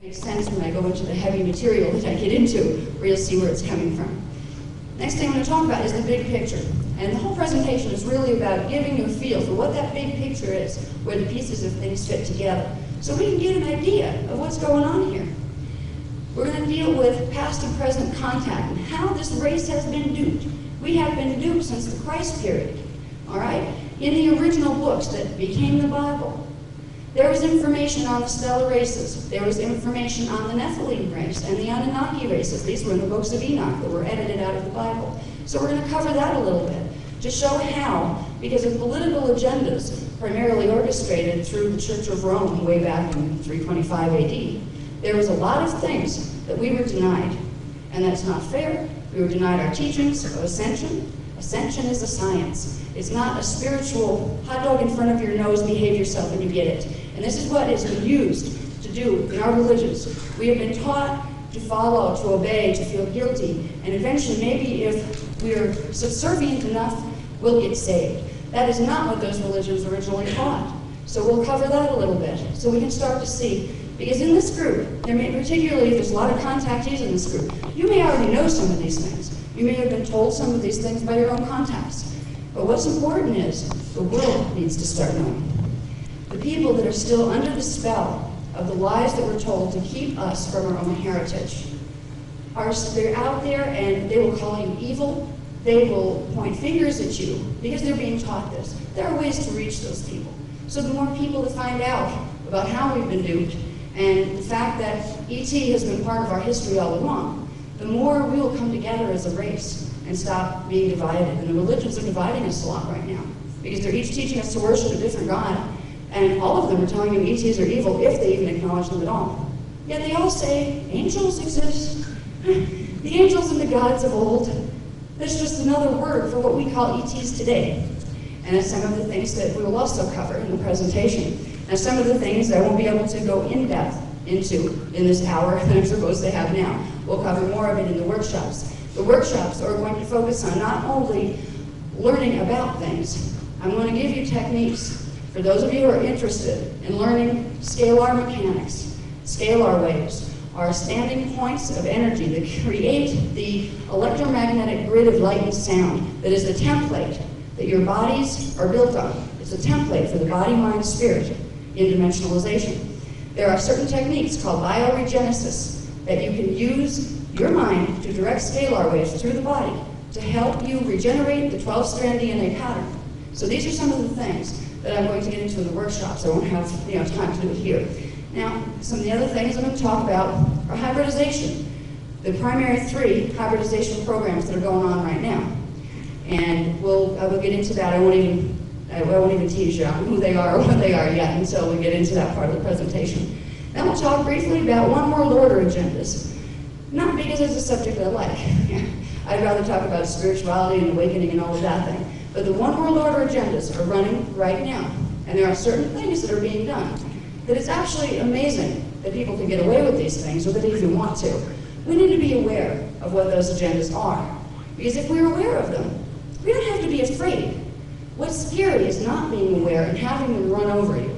Makes sense when I go into the heavy material that I get into, where you'll see where it's coming from. Next thing I'm going to talk about is the big picture. And the whole presentation is really about giving you a feel for what that big picture is, where the pieces of things fit together, so we can get an idea of what's going on here. We're going to deal with past and present contact and how this race has been duped. We have been duped since the Christ period, all right? In the original books that became the Bible, there was information on the stellar races. There was information on the Nephilim race and the Anunnaki races. These were in the books of Enoch that were edited out of the Bible. So we're going to cover that a little bit to show how, because of political agendas, primarily orchestrated through the Church of Rome way back in 325 AD, there was a lot of things that we were denied. And that's not fair. We were denied our teachings of ascension. Ascension is a science. It's not a spiritual hot dog in front of your nose, behave yourself and you get it. And this is what has been used to do in our religions. We have been taught to follow, to obey, to feel guilty, and eventually maybe if we're subservient enough, we'll get saved. That is not what those religions originally taught. So we'll cover that a little bit, so we can start to see. Because in this group, particularly if there's a lot of contactees in this group, you may already know some of these things. You may have been told some of these things by your own contacts. But what's important is the world needs to start knowing. The people that are still under the spell of the lies that we're told to keep us from our own heritage, they're out there and they will call you evil. They will point fingers at you because they're being taught this. There are ways to reach those people. So the more people that find out about how we've been duped and the fact that ET has been part of our history all along, the more we will come together as a race and stop being divided. And the religions are dividing us a lot right now because they're each teaching us to worship a different God. And all of them are telling you ETs are evil if they even acknowledge them at all. Yet they all say angels exist. The angels and the gods of old. That's just another word for what we call ETs today. And that's some of the things that we will also cover in the presentation. And some of the things that I won't be able to go in depth into in this hour that I'm supposed to have now. We'll cover more of it in the workshops. The workshops are going to focus on not only learning about things, I'm going to give you techniques for those of you who are interested in learning scalar mechanics, scalar waves, are standing points of energy that create the electromagnetic grid of light and sound that is the template that your bodies are built on. It's a template for the body, mind, spirit in dimensionalization. There are certain techniques called bioregenesis that you can use your mind to direct scalar waves through the body to help you regenerate the 12-strand DNA pattern. So these are some of the things that I'm going to get into in the workshops. I won't have time to do it here. Now, some of the other things I'm going to talk about are hybridization. The primary 3 hybridization programs that are going on right now. And I will get into that. I won't even tease you on who they are or what they are yet until we get into that part of the presentation. Then we'll talk briefly about one world order agendas. Not because it's a subject I like. I'd rather talk about spirituality and awakening and all of that thing. But the one world order agendas are running right now. And there are certain things that are being done that it's actually amazing that people can get away with these things or that they even want to. We need to be aware of what those agendas are. Because if we're aware of them, we don't have to be afraid. What's scary is not being aware and having them run over you.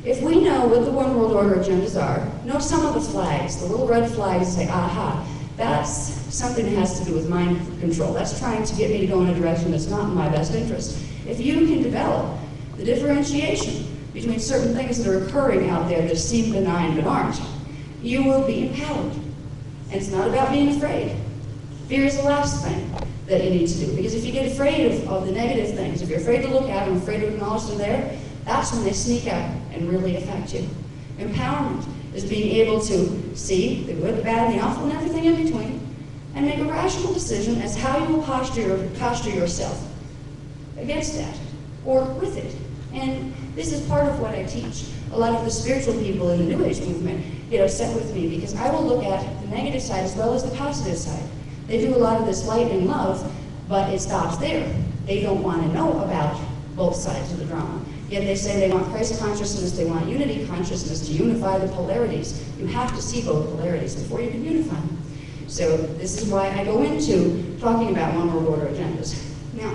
If we know what the one world order agendas are, know some of the flags, the little red flags, say, aha, that's something that has to do with mind control. That's trying to get me to go in a direction that's not in my best interest. If you can develop the differentiation between certain things that are occurring out there that seem benign but aren't, you will be empowered. And it's not about being afraid. Fear is the last thing that you need to do. Because if you get afraid of the negative things, if you're afraid to look at them, afraid to acknowledge they're there, that's when they sneak out and really affect you. Empowerment is being able to see the good, the bad, and the awful, and everything in between, and make a rational decision as how you will posture yourself against that, or with it. And this is part of what I teach. A lot of the spiritual people in the New Age movement get upset with me because I will look at the negative side as well as the positive side. They do a lot of this light and love, but it stops there. They don't want to know about both sides of the drama. Yet they say they want Christ consciousness, they want unity consciousness to unify the polarities. You have to see both polarities before you can unify them. So this is why I go into talking about one world order agendas. Now,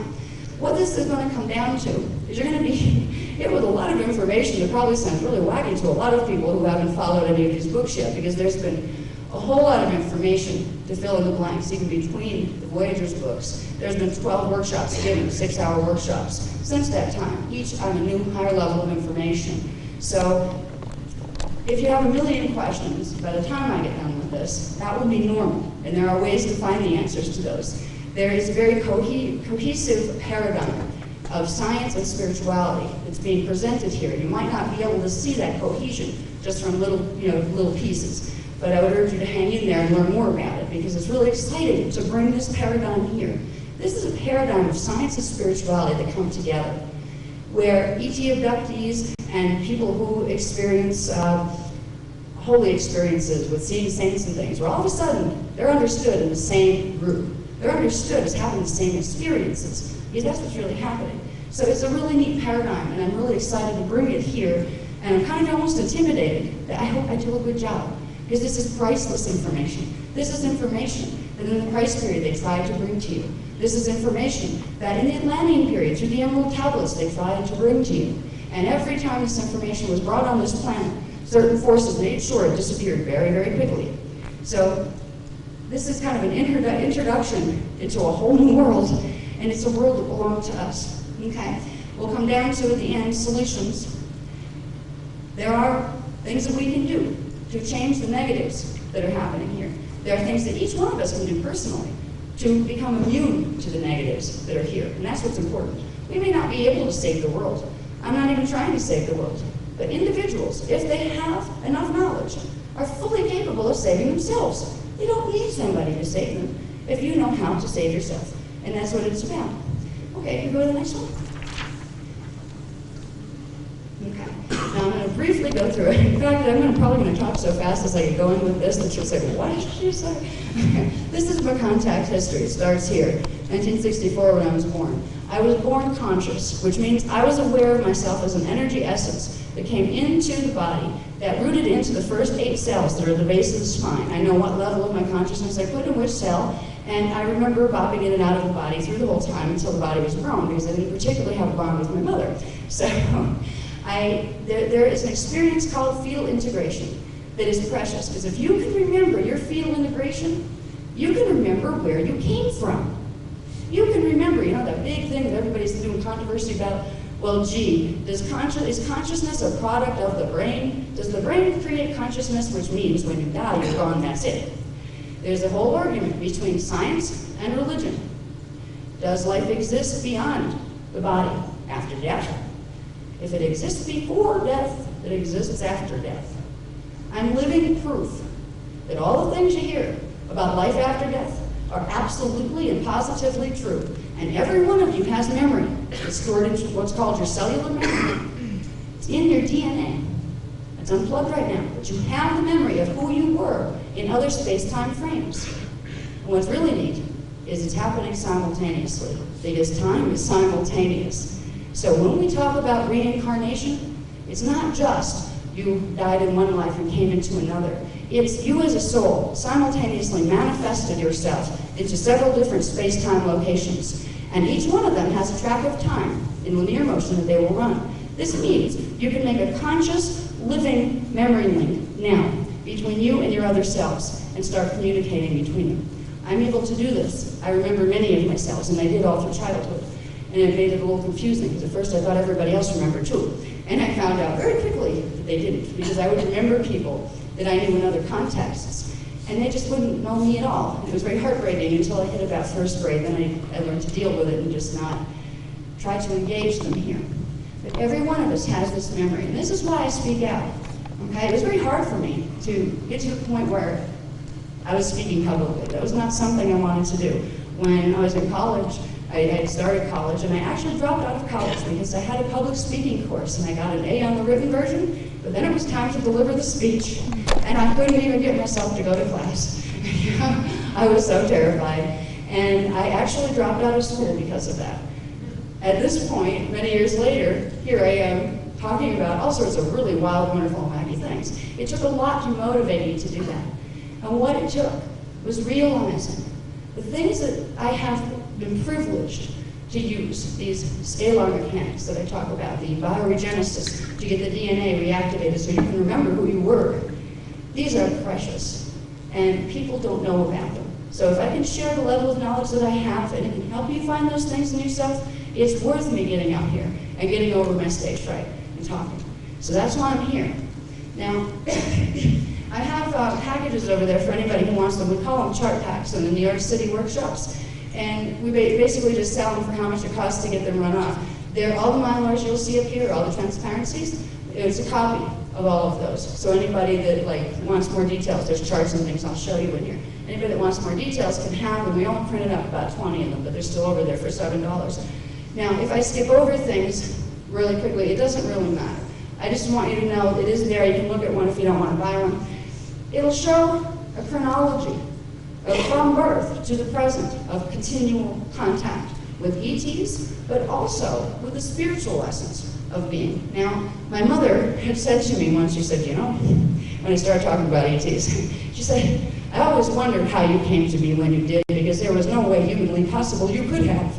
what this is going to come down to is you're going to be it with a lot of information that probably sounds really wacky to a lot of people who haven't followed any of these books yet, because there's been a whole lot of information to fill in the blanks, even between the Voyager's books. There's been 12 workshops given, 6-hour workshops, since that time, each on a new higher level of information. So if you have a million questions, by the time I get done with this, that will be normal, and there are ways to find the answers to those. There is a very cohesive paradigm of science and spirituality that's being presented here. You might not be able to see that cohesion just from little pieces, but I would urge you to hang in there and learn more about it, because it's really exciting to bring this paradigm here. This is a paradigm of science and spirituality that come together, where ET abductees and people who experience holy experiences with seeing saints and things, where all of a sudden they're understood in the same group. They're understood as having the same experiences, because that's what's really happening. So it's a really neat paradigm, and I'm really excited to bring it here, and I'm kind of almost intimidated, but I hope I do a good job, because this is priceless information. This is information that in the Christ period they tried to bring to you. This is information that in the Atlantean period, through the Emerald Tablets, they tried to bring to you. And every time this information was brought on this planet, certain forces made sure it disappeared very, very quickly. So this is kind of an introduction into a whole new world, and it's a world that belongs to us. Okay? We'll come down to, at the end, solutions. There are things that we can do to change the negatives that are happening here. There are things that each one of us can do personally to become immune to the negatives that are here, and that's what's important. We may not be able to save the world. I'm not even trying to save the world. But individuals, if they have enough knowledge, are fully capable of saving themselves. You don't need somebody to save them if you know how to save yourself. And that's what it's about. Okay, can you go to the next one? Okay. Now I'm going to briefly go through it. In fact, I'm probably going to talk so fast as I get going with this that you'll say, what did she say? Okay. This is my contact history. It starts here, 1964 when I was born. I was born conscious, which means I was aware of myself as an energy essence that came into the body, that rooted into the first 8 cells that are the base of the spine. I know what level of my consciousness I put in which cell, and I remember bobbing in and out of the body through the whole time until the body was grown, because I didn't particularly have a bond with my mother. So there is an experience called field integration that is precious, because if you can remember your field integration, you can remember where you came from. You can remember, that big thing that everybody's doing controversy about. Well, gee, is consciousness a product of the brain? Does the brain create consciousness, which means when you die, you're gone, that's it? There's a whole argument between science and religion. Does life exist beyond the body after death? If it exists before death, it exists after death. I'm living proof that all the things you hear about life after death are absolutely and positively true. And every one of you has memory. It's stored in what's called your cellular memory. It's in your DNA. It's unplugged right now, but you have the memory of who you were in other space-time frames. And what's really neat is it's happening simultaneously, because time is simultaneous. So when we talk about reincarnation, it's not just you died in one life and came into another. It's you as a soul simultaneously manifested yourself into several different space-time locations. And each one of them has a track of time in linear motion that they will run. This means you can make a conscious, living memory link now between you and your other selves and start communicating between them. I'm able to do this. I remember many of my selves, and I did all through childhood. And it made it a little confusing, because at first I thought everybody else remembered too. And I found out very quickly that they didn't, because I would remember people that I knew in other contexts, and they just wouldn't know me at all. It was very heartbreaking until I hit about first grade. Then I learned to deal with it and just not try to engage them here. But every one of us has this memory, and this is why I speak out. Okay, it was very hard for me to get to the point where I was speaking publicly. That was not something I wanted to do. When I was in college, I had started college, and I actually dropped out of college because I had a public speaking course, and I got an A on the written version, but then it was time to deliver the speech, and I couldn't even get myself to go to class. I was so terrified, and I actually dropped out of school because of that. At this point, many years later, here I am talking about all sorts of really wild, wonderful, wacky things. It took a lot to motivate me to do that. And what it took was realizing the things that I have been privileged to use these scalar mechanics that I talk about, the bioregenesis, to get the DNA reactivated so you can remember who you were. These are precious, and people don't know about them. So if I can share the level of knowledge that I have, and it can help you find those things in yourself, it's worth me getting out here and getting over my stage fright and talking. So that's why I'm here. Now, I have packages over there for anybody who wants them. We call them chart packs in the New York City workshops. And we basically just sell them for how much it costs to get them run off. They're all the manuals you'll see up here, all the transparencies. It's a copy of all of those. So anybody that wants more details, there's charts and things I'll show you in here. Anybody that wants more details can have them. We only printed up about 20 of them, but they're still over there for $7. Now, if I skip over things really quickly, it doesn't really matter. I just want you to know it is there. You can look at one if you don't want to buy one. It'll show a chronology from birth to the present of continual contact with ETs, but also with the spiritual essence of being. Now, my mother had said to me once, she said, you know, when I started talking about ETs, she said, I always wondered how you came to be when you did, because there was no way humanly possible you could have.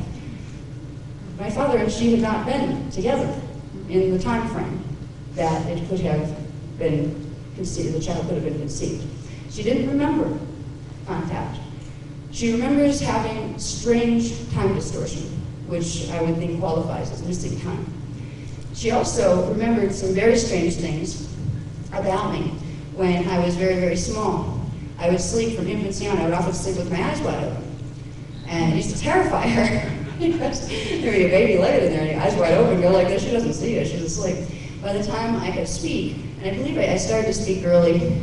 My father and she had not been together in the time frame that it could have been conceived, the child could have been conceived. She didn't remember contact. She remembers having strange time distortion, which I would think qualifies as missing time. She also remembered some very strange things about me when I was very, very small. I would sleep from infancy on. I would often sleep with my eyes wide open. And it used to terrify her. Because there would be a baby laying in there and your eyes wide open, go like this, she doesn't see you, she's asleep. By the time I could speak, and I believe I started to speak early,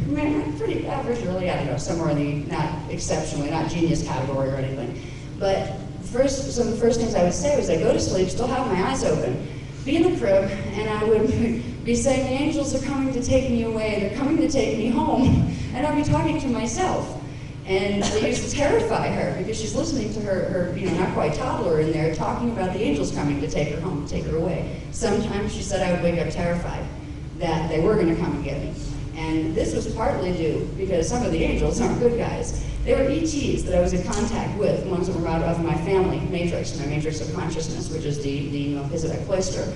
pretty average early, I don't know, somewhere in the not exceptionally, not genius category or anything. But some of the first things I would say was I'd go to sleep, still have my eyes open, be in the crib, and I would be saying, the angels are coming to take me away, they're coming to take me home, and I'd be talking to myself. And it used to terrify her because she's listening to her not quite toddler in there talking about the angels coming to take her home, take her away. Sometimes she said I would wake up terrified that they were going to come and get me. And this was partly due because some of the angels aren't good guys. They were ETs that I was in contact with, ones that were out of my family matrix, my matrix of consciousness, which is the Melchizedek cloister.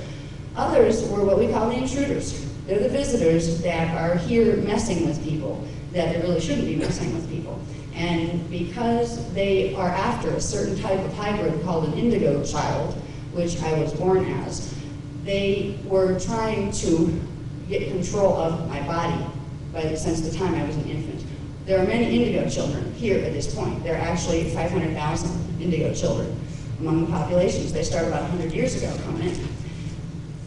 Others were what we call the intruders. They're the visitors that are here messing with people that they really shouldn't be messing with people. And because they are after a certain type of hybrid called an indigo child, which I was born as, they were trying to get control of my body since the time I was an infant. There are many indigo children here at this point. There are actually 500,000 indigo children among the populations. They started about 100 years ago coming in.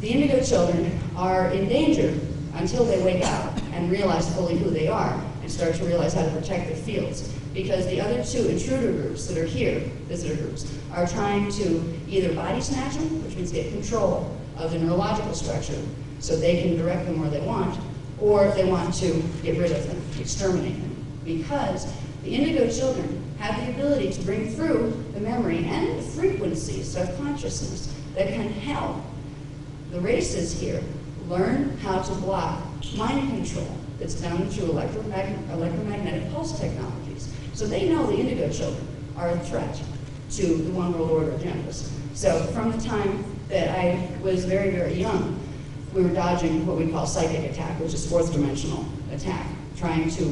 The indigo children are in danger until they wake up and realize fully who they are and start to realize how to protect their fields. Because the other two intruder groups that are here, visitor groups, are trying to either body snatch them, which means get control of the neurological structure so they can direct them where they want, or they want to get rid of them, exterminate them. Because the indigo children have the ability to bring through the memory and the frequencies of consciousness that can help the races here learn how to block mind control that's done through electromagnetic pulse technologies. So they know the indigo children are a threat to the one world order agendas. So from the time that I was very, very young, we were dodging what we call psychic attack, which is fourth dimensional attack, trying to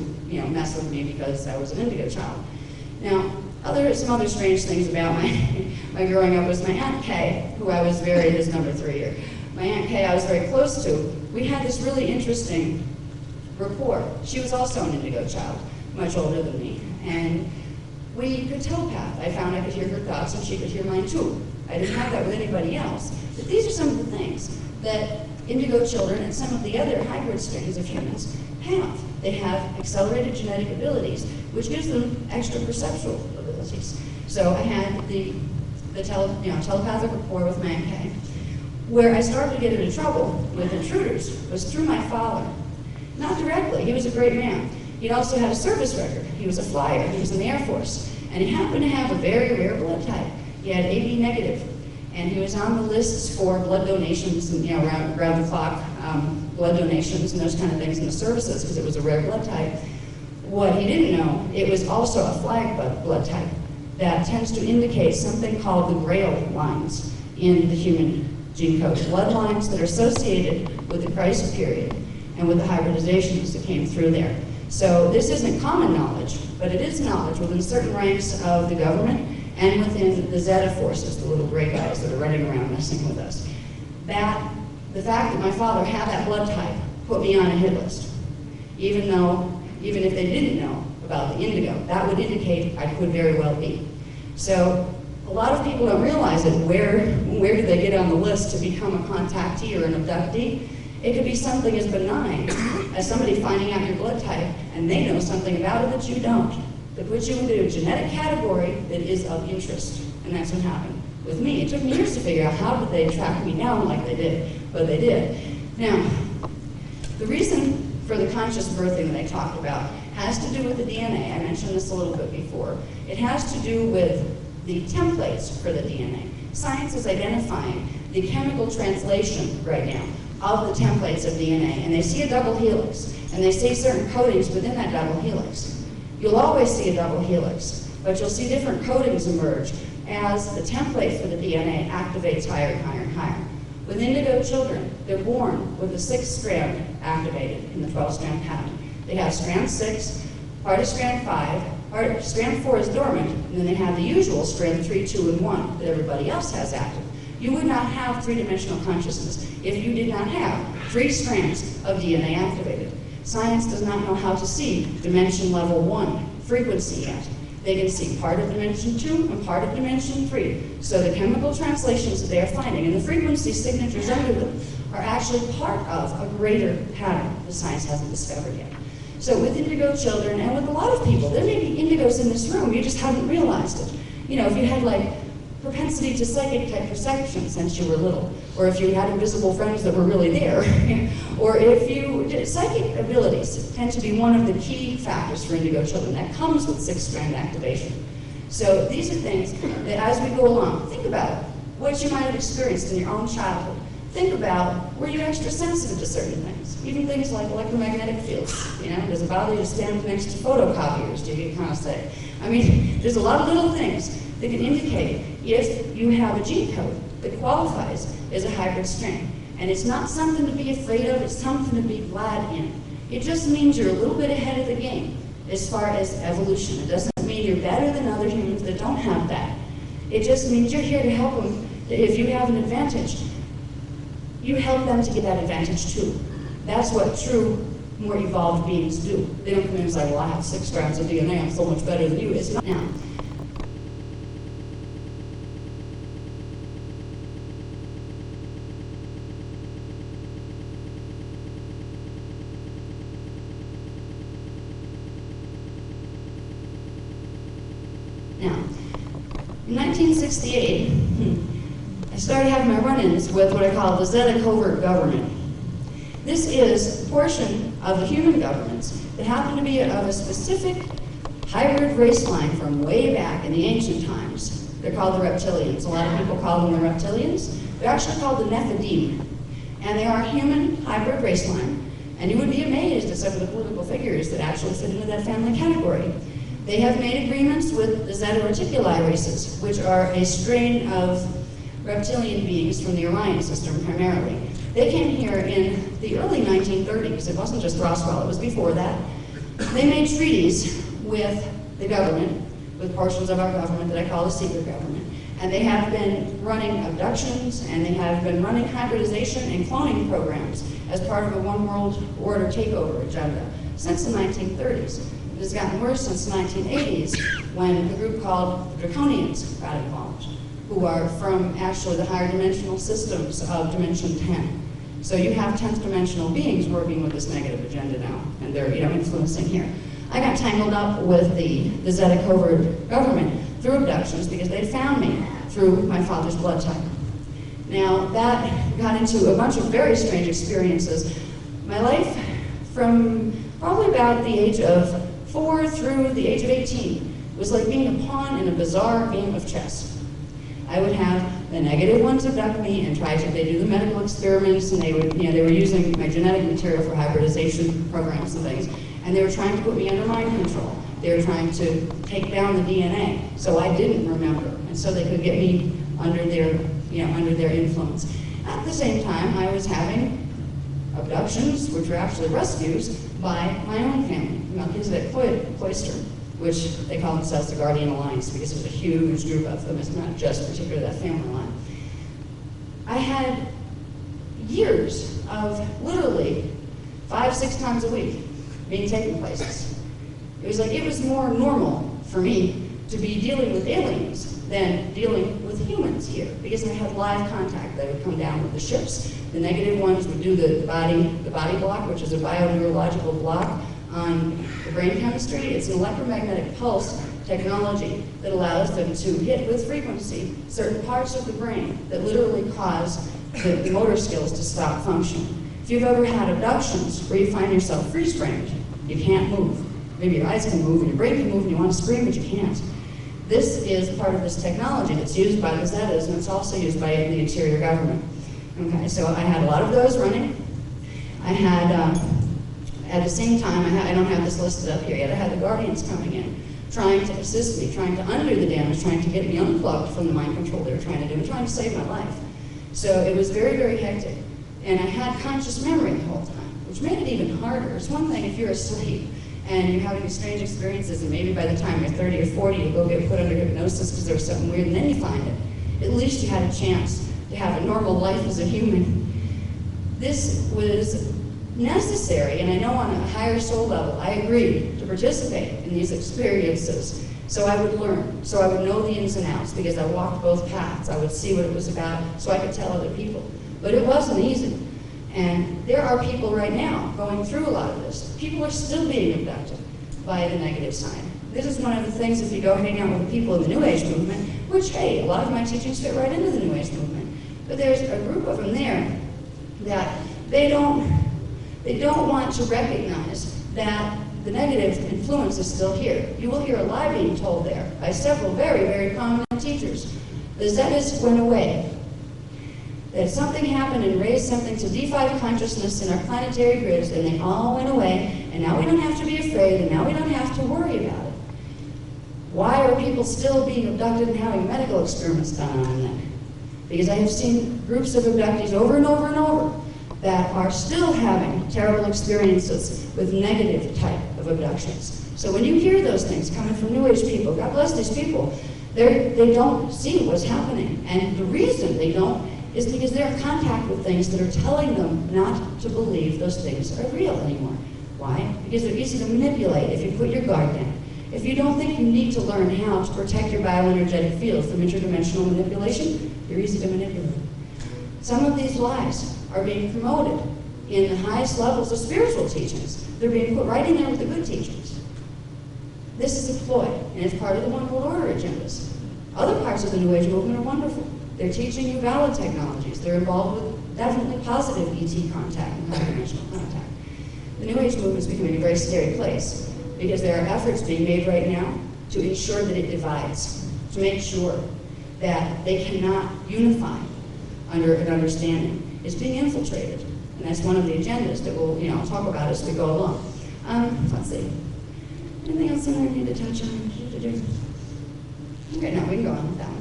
mess with me because I was an indigo child. Now, some other strange things about my growing up was my Aunt Kay, who I was his number 3 here. My Aunt Kay I was very close to. We had this really interesting rapport. She was also an indigo child, much older than me. And we could telepath. I found I could hear her thoughts and she could hear mine too. I didn't have that with anybody else. But these are some of the things that indigo children and some of the other hybrid strains of humans have. They have accelerated genetic abilities, which gives them extra perceptual abilities. So I had the telepathic rapport with my Aunt Kay. Where I started to get into trouble with intruders was through my father. Not directly, he was a great man. He'd also had a service record. He was a flyer, he was in the Air Force. And he happened to have a very rare blood type. He had AB negative. And he was on the lists for blood donations and round the clock blood donations and those kind of things in the services because it was a rare blood type. What he didn't know, it was also a flag blood type that tends to indicate something called the Grail lines in the human gene code, bloodlines that are associated with the crisis period and with the hybridizations that came through there. So this isn't common knowledge, but it is knowledge within certain ranks of the government and within the Zeta forces, the little gray guys that are running around messing with us. The fact that my father had that blood type put me on a hit list, even if they didn't know about the indigo, that would indicate I could very well be. So a lot of people don't realize it. Where do they get on the list to become a contactee or an abductee? It could be something as benign as somebody finding out your blood type and they know something about it that you don't. They put you into a genetic category that is of interest, and that's what happened with me. It took me years to figure out how did they track me down like they did, but they did. Now, the reason for the conscious birthing that I talked about has to do with the DNA. I mentioned this a little bit before. It has to do with the templates for the DNA. Science is identifying the chemical translation right now of the templates of DNA, and they see a double helix, and they see certain codings within that double helix. You'll always see a double helix, but you'll see different codings emerge as the template for the DNA activates higher and higher and higher. With indigo children, they're born with the 6th strand activated in the 12-strand pattern. They have strand 6, part of strand 5, strand 4 is dormant, and then they have the usual strand 3, 2, and 1 that everybody else has active. You would not have three-dimensional consciousness if you did not have 3 strands of DNA activated. Science does not know how to see dimension level 1 frequency yet. They can see part of dimension 2 and part of dimension 3. So the chemical translations that they are finding and the frequency signatures under them are actually part of a greater pattern that science hasn't discovered yet. So with indigo children and with a lot of people, there may be indigos in this room, you just haven't realized it. You know, if you had like propensity to psychic type perception since you were little, or if you had invisible friends that were really there, or if you, psychic abilities tend to be one of the key factors for indigo children. That comes with 6-strand activation. So these are things that as we go along, think about what you might have experienced in your own childhood. Think about, were you extra sensitive to certain things? Even things like electromagnetic fields. You know, does it bother you to stand next to photocopiers? Do you get kind of sick? I mean, there's a lot of little things that can indicate if you have a gene code that qualifies as a hybrid strain. And it's not something to be afraid of, it's something to be glad in. It just means you're a little bit ahead of the game as far as evolution. It doesn't mean you're better than other humans that don't have that. It just means you're here to help them. If you have an advantage, you help them to get that advantage too. That's what true, more evolved beings do. They don't come in and say, well, I have 6 strands of DNA, I'm so much better than you. It's not now. Now, in 1968, I started having my run-ins with what I call the Zeta covert government. This is a portion of the human governments that happen to be of a specific hybrid race line from way back in the ancient times. They're called the reptilians. A lot of people call them the reptilians. They're actually called the Nephidim. And they are a human hybrid race line. And you would be amazed at some of the political figures that actually fit into that family category. They have made agreements with the Zeta Reticuli races, which are a strain of reptilian beings from the Orion system primarily. They came here in the early 1930s. It wasn't just Roswell, it was before that. They made treaties with the government, with portions of our government that I call the secret government. And they have been running abductions, and they have been running hybridization and cloning programs as part of a one world order takeover agenda since the 1930s. It has gotten worse since the 1980s when the group called the Draconians got involved, who are from actually the higher dimensional systems of dimension 10. So you have 10th dimensional beings working with this negative agenda now, and they're influencing here. I got tangled up with the Zeta covert government through abductions because they found me through my father's blood type. Now that got into a bunch of very strange experiences. My life from probably about the age of 4 through the age of 18 was like being a pawn in a bizarre game of chess. I would have The negative ones abduct me and they do the medical experiments, and they were using my genetic material for hybridization programs and things, and they were trying to put me under mind control. They were trying to take down the DNA, so I didn't remember, and so they could get me under their influence. At the same time, I was having abductions, which were actually rescues, by my own family, Melchizedek Cloister, which they call themselves the Guardian Alliance, because there's a huge group of them. It's not just particularly that family line. I had years of literally 5-6 times a week being taken places. It was more normal for me to be dealing with aliens than dealing with humans here, because I had live contact. They would come down with the ships. The negative ones would do the body block, which is a bioneurological block on the brain chemistry. It's an electromagnetic pulse technology that allows them to hit with frequency certain parts of the brain that literally cause the motor skills to stop functioning. If you've ever had abductions where you find yourself freeze-framed, you can't move. Maybe your eyes can move and your brain can move and you want to scream, but you can't. This is part of this technology that's used by the Zetas, and it's also used by the interior government. Okay, so I had a lot of those running. I had, at the same time, I don't have this listed up here yet, I had the Guardians coming in, trying to assist me, trying to undo the damage, trying to get me unplugged from the mind control they were trying to do, and trying to save my life. So it was very, very hectic. And I had conscious memory the whole time, which made it even harder. It's one thing if you're asleep and you're having these strange experiences, and maybe by the time you're 30 or 40, you go get put under hypnosis because there was something weird, and then you find it. At least you had a chance to have a normal life as a human. This was necessary, and I know on a higher soul level, I agreed to participate in these experiences so I would learn, so I would know the ins and outs, because I walked both paths. I would see what it was about so I could tell other people. But it wasn't easy. And there are people right now going through a lot of this. People are still being abducted by the negative side. This is one of the things, if you go hang out with the people in the New Age movement, which, hey, a lot of my teachings fit right into the New Age movement. But there's a group of them there that they don't want to recognize that the negative influence is still here. You will hear a lie being told there by several very, very prominent teachers. The Zetas went away. That something happened and raised something to D5 consciousness in our planetary grids, and they all went away, and now we don't have to be afraid, and now we don't have to worry about it. Why are people still being abducted and having medical experiments done on them? Because I have seen groups of abductees over and over and over that are still having terrible experiences with negative type of abductions. So when you hear those things coming from New Age people, God bless these people, they don't see what's happening. And the reason they don't is because they're in contact with things that are telling them not to believe those things are real anymore. Why? Because they're easy to manipulate if you put your guard down. If you don't think you need to learn how to protect your bioenergetic field from interdimensional manipulation, you're easy to manipulate. Some of these lies are being promoted in the highest levels of spiritual teachings. They're being put right in there with the good teachings. This is a ploy, and it's part of the One World Order agendas. Other parts of the New Age movement are wonderful. They're teaching you valid technologies. They're involved with definitely positive ET contact and high-dimensional contact. The New Age movement is becoming a very scary place because there are efforts being made right now to ensure that it divides, to make sure that they cannot unify under an understanding. It's being infiltrated, and that's one of the agendas that we'll talk about as we go along. Let's see. Anything else I need to touch on? Okay, no, we can go on with that one.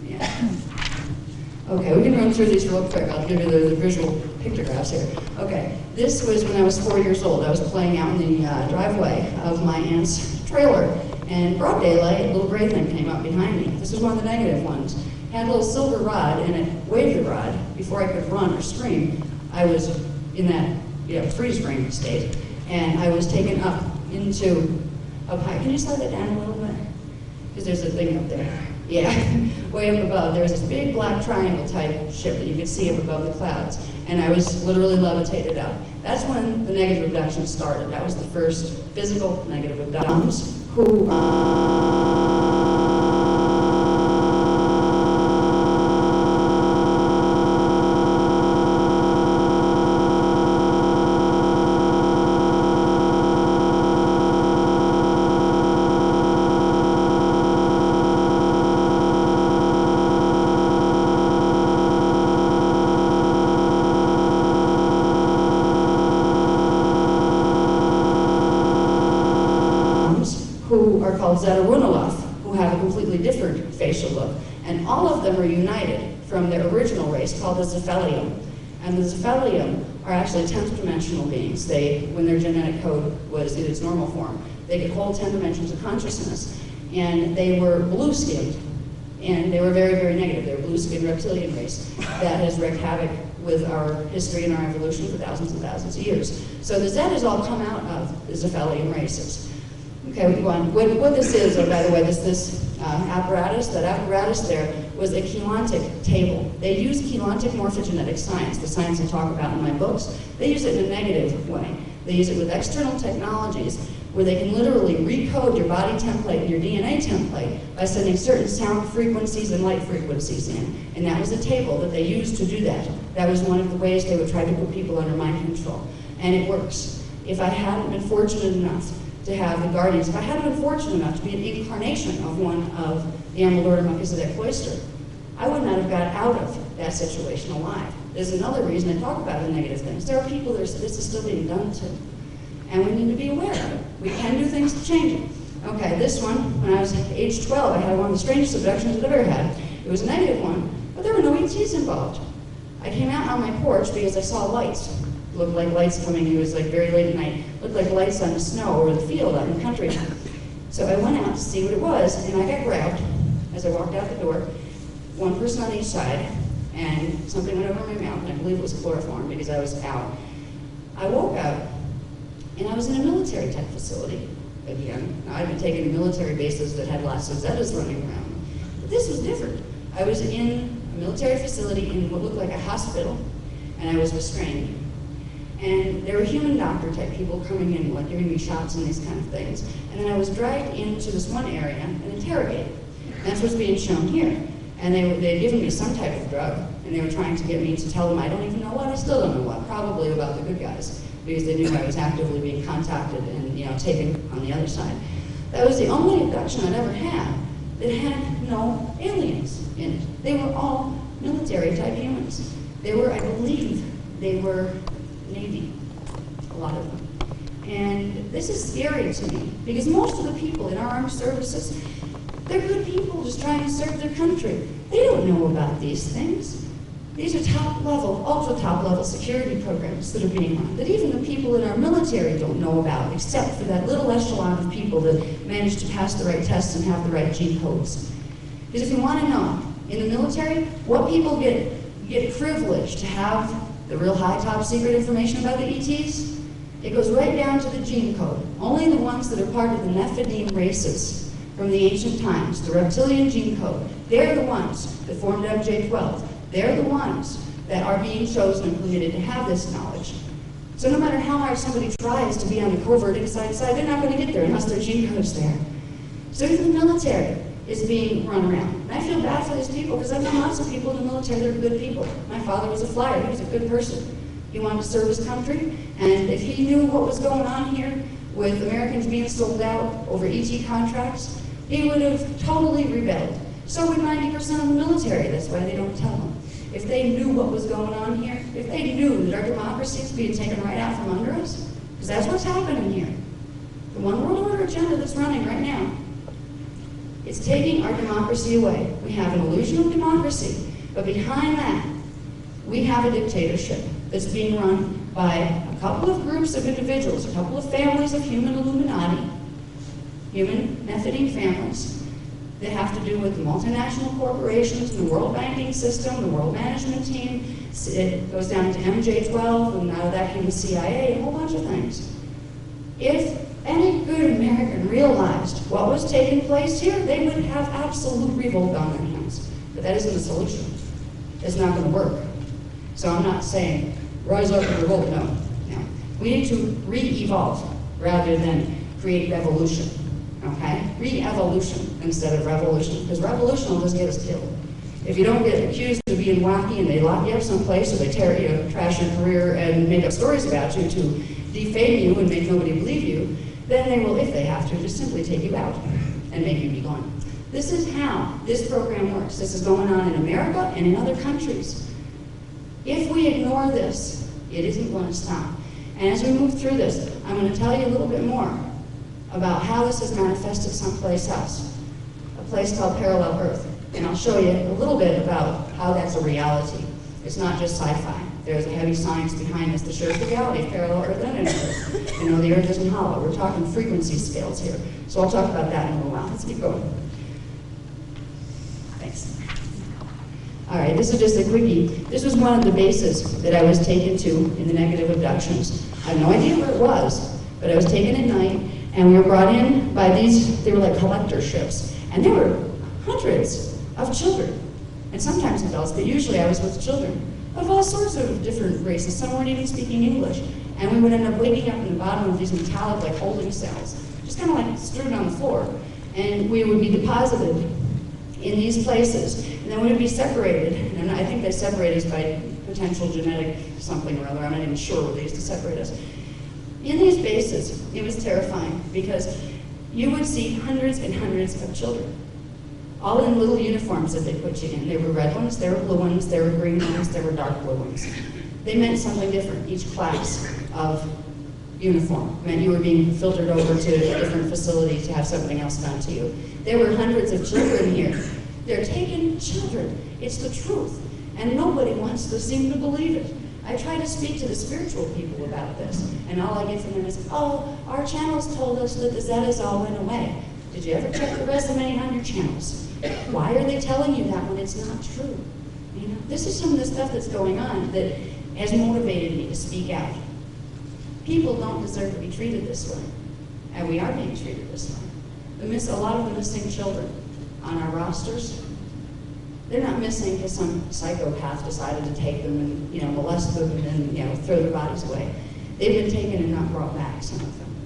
Yeah. Okay, we can run through these real quick. I'll give you the visual pictographs here. Okay, this was when I was 4 years old. I was playing out in the driveway of my aunt's trailer, and broad daylight, a little gray thing came up behind me. This was one of the negative ones. It had a little silver rod, and it waved the rod. Before I could run or scream, I was in that freeze frame state, and I was taken up high. Can you slow that down a little bit? Because there's a thing up there. Yeah, way up above. There was this big black triangle type ship that you could see up above the clouds, and I was literally levitated up. That's when the negative abduction started. That was the first physical negative abductions. are called Zeta-Runelov, who have a completely different facial look. And all of them are united from their original race called the Zephelium. And the Zephelium are actually 10th dimensional beings. They, when their genetic code was in its normal form, they could hold 10 dimensions of consciousness. And they were blue-skinned. And they were very, very negative. They were blue-skinned reptilian race that has wreaked havoc with our history and our evolution for thousands and thousands of years. So the Zetas all come out of the Zephelium races. Okay, we go on. What this is, by the way, this apparatus, that apparatus there was a Keylontic table. They use Keylontic morphogenetic science, the science I talk about in my books. They use it in a negative way. They use it with external technologies where they can literally recode your body template, your DNA template, by sending certain sound frequencies and light frequencies in. And that was a table that they used to do that. That was one of the ways they would try to put people under mind control. And it works. If I hadn't been fortunate enough to have the guardians, if I hadn't been fortunate enough to be an incarnation of one of the Amalur monkeys of that cloister, I would not have got out of that situation alive. There's another reason I talk about the negative things. There are people that this is still being done to. And we need to be aware of it. We can do things to change it. Okay, this one, when I was age 12, I had one of the strangest abductions I've ever had. It was a negative one, but there were no ETs involved. I came out on my porch because I saw lights. It looked like lights coming, it was like very late at night. It looked like lights on the snow or the field out in the country. So I went out to see what it was, and I got grabbed as I walked out the door, one person on each side, and something went over my mouth, and I believe it was chloroform because I was out. I woke up, and I was in a military type facility. Again, I'd been taken to military bases that had lots of Zetas running around. But this was different. I was in a military facility in what looked like a hospital, and I was restrained. And there were human doctor type people coming in, like giving me shots and these kind of things. And then I was dragged into this one area and interrogated. And that's what's being shown here. And they had given me some type of drug, and they were trying to get me to tell them I don't even know what, I still don't know what, probably about the good guys, because they knew I was actively being contacted and taken on the other side. That was the only abduction I'd ever had that had no aliens in it. They were all military type humans. They were, I believe, they were Navy, a lot of them. And this is scary to me, because most of the people in our armed services, they're good people just trying to serve their country. They don't know about these things. These are top-level, ultra-top-level security programs that are being run, that even the people in our military don't know about, except for that little echelon of people that manage to pass the right tests and have the right G codes. Because if you want to know, in the military, what people get privileged to have the real high top secret information about the ETs, it goes right down to the gene code. Only the ones that are part of the Nephilim races from the ancient times, the reptilian gene code, they're the ones that formed MJ12. They're the ones that are being chosen and permitted to have this knowledge. So no matter how hard somebody tries to be on the covert inside side, they're not going to get there unless their gene code's there. So even the military is being run around. And I feel bad for these people because I've known lots of people in the military that are good people. My father was a flyer. He was a good person. He wanted to serve his country, and if he knew what was going on here with Americans being sold out over ET contracts, he would have totally rebelled. So would 90% of the military. That's why they don't tell them. If they knew what was going on here, if they knew that our democracy is being taken right out from under us, because that's what's happening here. The one world order agenda that's running right now, it's taking our democracy away. We have an illusion of democracy, but behind that, we have a dictatorship that's being run by a couple of groups of individuals, a couple of families of human Illuminati, human Nephilim families, that have to do with the multinational corporations, the world banking system, the world management team. It goes down to MJ12, and out of that came the CIA, a whole bunch of things. If any good American realized what was taking place here, they would have absolute revolt on their hands. But that isn't the solution. It's not going to work. So I'm not saying rise up and revolt, no. We need to re-evolve rather than create revolution. Okay? Re-evolution instead of revolution, because revolution will just get us killed. If you don't get accused of being wacky and they lock you up someplace or they tear you, trash your career and make up stories about you to defame you and make nobody believe you, then they will, if they have to, just simply take you out and make you be gone. This is how this program works. This is going on in America and in other countries. If we ignore this, it isn't going to stop. And as we move through this, I'm going to tell you a little bit more about how this is manifested someplace else, a place called Parallel Earth. And I'll show you a little bit about how that's a reality. It's not just sci-fi. There's a heavy science behind this that shows the reality of parallel Earth and Earth. You know, the Earth isn't hollow. We're talking frequency scales here. So I'll talk about that in a little while. Let's keep going. Thanks. All right, this is just a quickie. This was one of the bases that I was taken to in the negative abductions. I have no idea where it was, but I was taken at night, and we were brought in by these, they were like collector ships, and there were hundreds of children, and sometimes adults, but usually I was with children of all sorts of different races. Some weren't even speaking English, and we would end up waking up in the bottom of these metallic like holding cells, just kind of like strewn on the floor, and we would be deposited in these places, and then we would be separated, and I think they separate us by potential genetic something or other. I'm not even sure what they used to separate us. In these bases, it was terrifying because you would see hundreds and hundreds of children, all in little uniforms that they put you in. There were red ones, there were blue ones, there were green ones, there were dark blue ones. They meant something different. Each class of uniform meant you were being filtered over to a different facility to have something else done to you. There were hundreds of children here. They're taking children. It's the truth. And nobody wants to seem to believe it. I try to speak to the spiritual people about this, and all I get from them is, oh, our channels told us that the Zetas all went away. Did you ever check the resume on your channels? Why are they telling you that when it's not true? You know, this is some of the stuff that's going on that has motivated me to speak out. People don't deserve to be treated this way, and we are being treated this way. A lot of the missing children on our rosters, they're not missing because some psychopath decided to take them and, you know, molest them and then, you know, throw their bodies away. They've been taken and not brought back, some of them.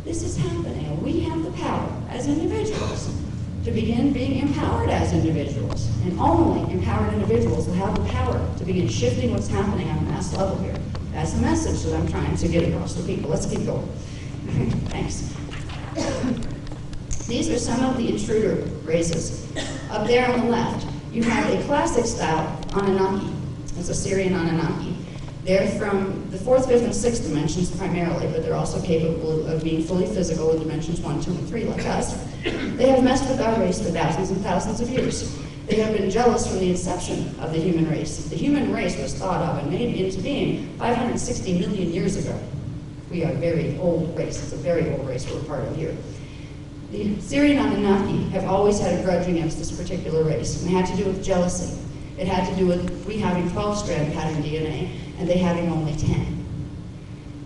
This is happening, and we have the power as individuals to begin being empowered as individuals. And only empowered individuals will have the power to begin shifting what's happening on a mass level here. That's the message that I'm trying to get across to people. Let's keep going. Thanks. These are some of the intruder races. Up there on the left, you have a classic style Anunnaki. It's a Syrian Anunnaki. They're from the 4th, 5th, and 6th dimensions primarily, but they're also capable of being fully physical in dimensions 1, 2, and 3 like us. They have messed with our race for thousands and thousands of years. They have been jealous from the inception of the human race. The human race was thought of and made into being 560 million years ago. We are a very old race. It's a very old race we're part of here. The Syrian Anunnaki have always had a grudge against this particular race, and it had to do with jealousy. It had to do with we having 12-strand pattern DNA, and they having only 10.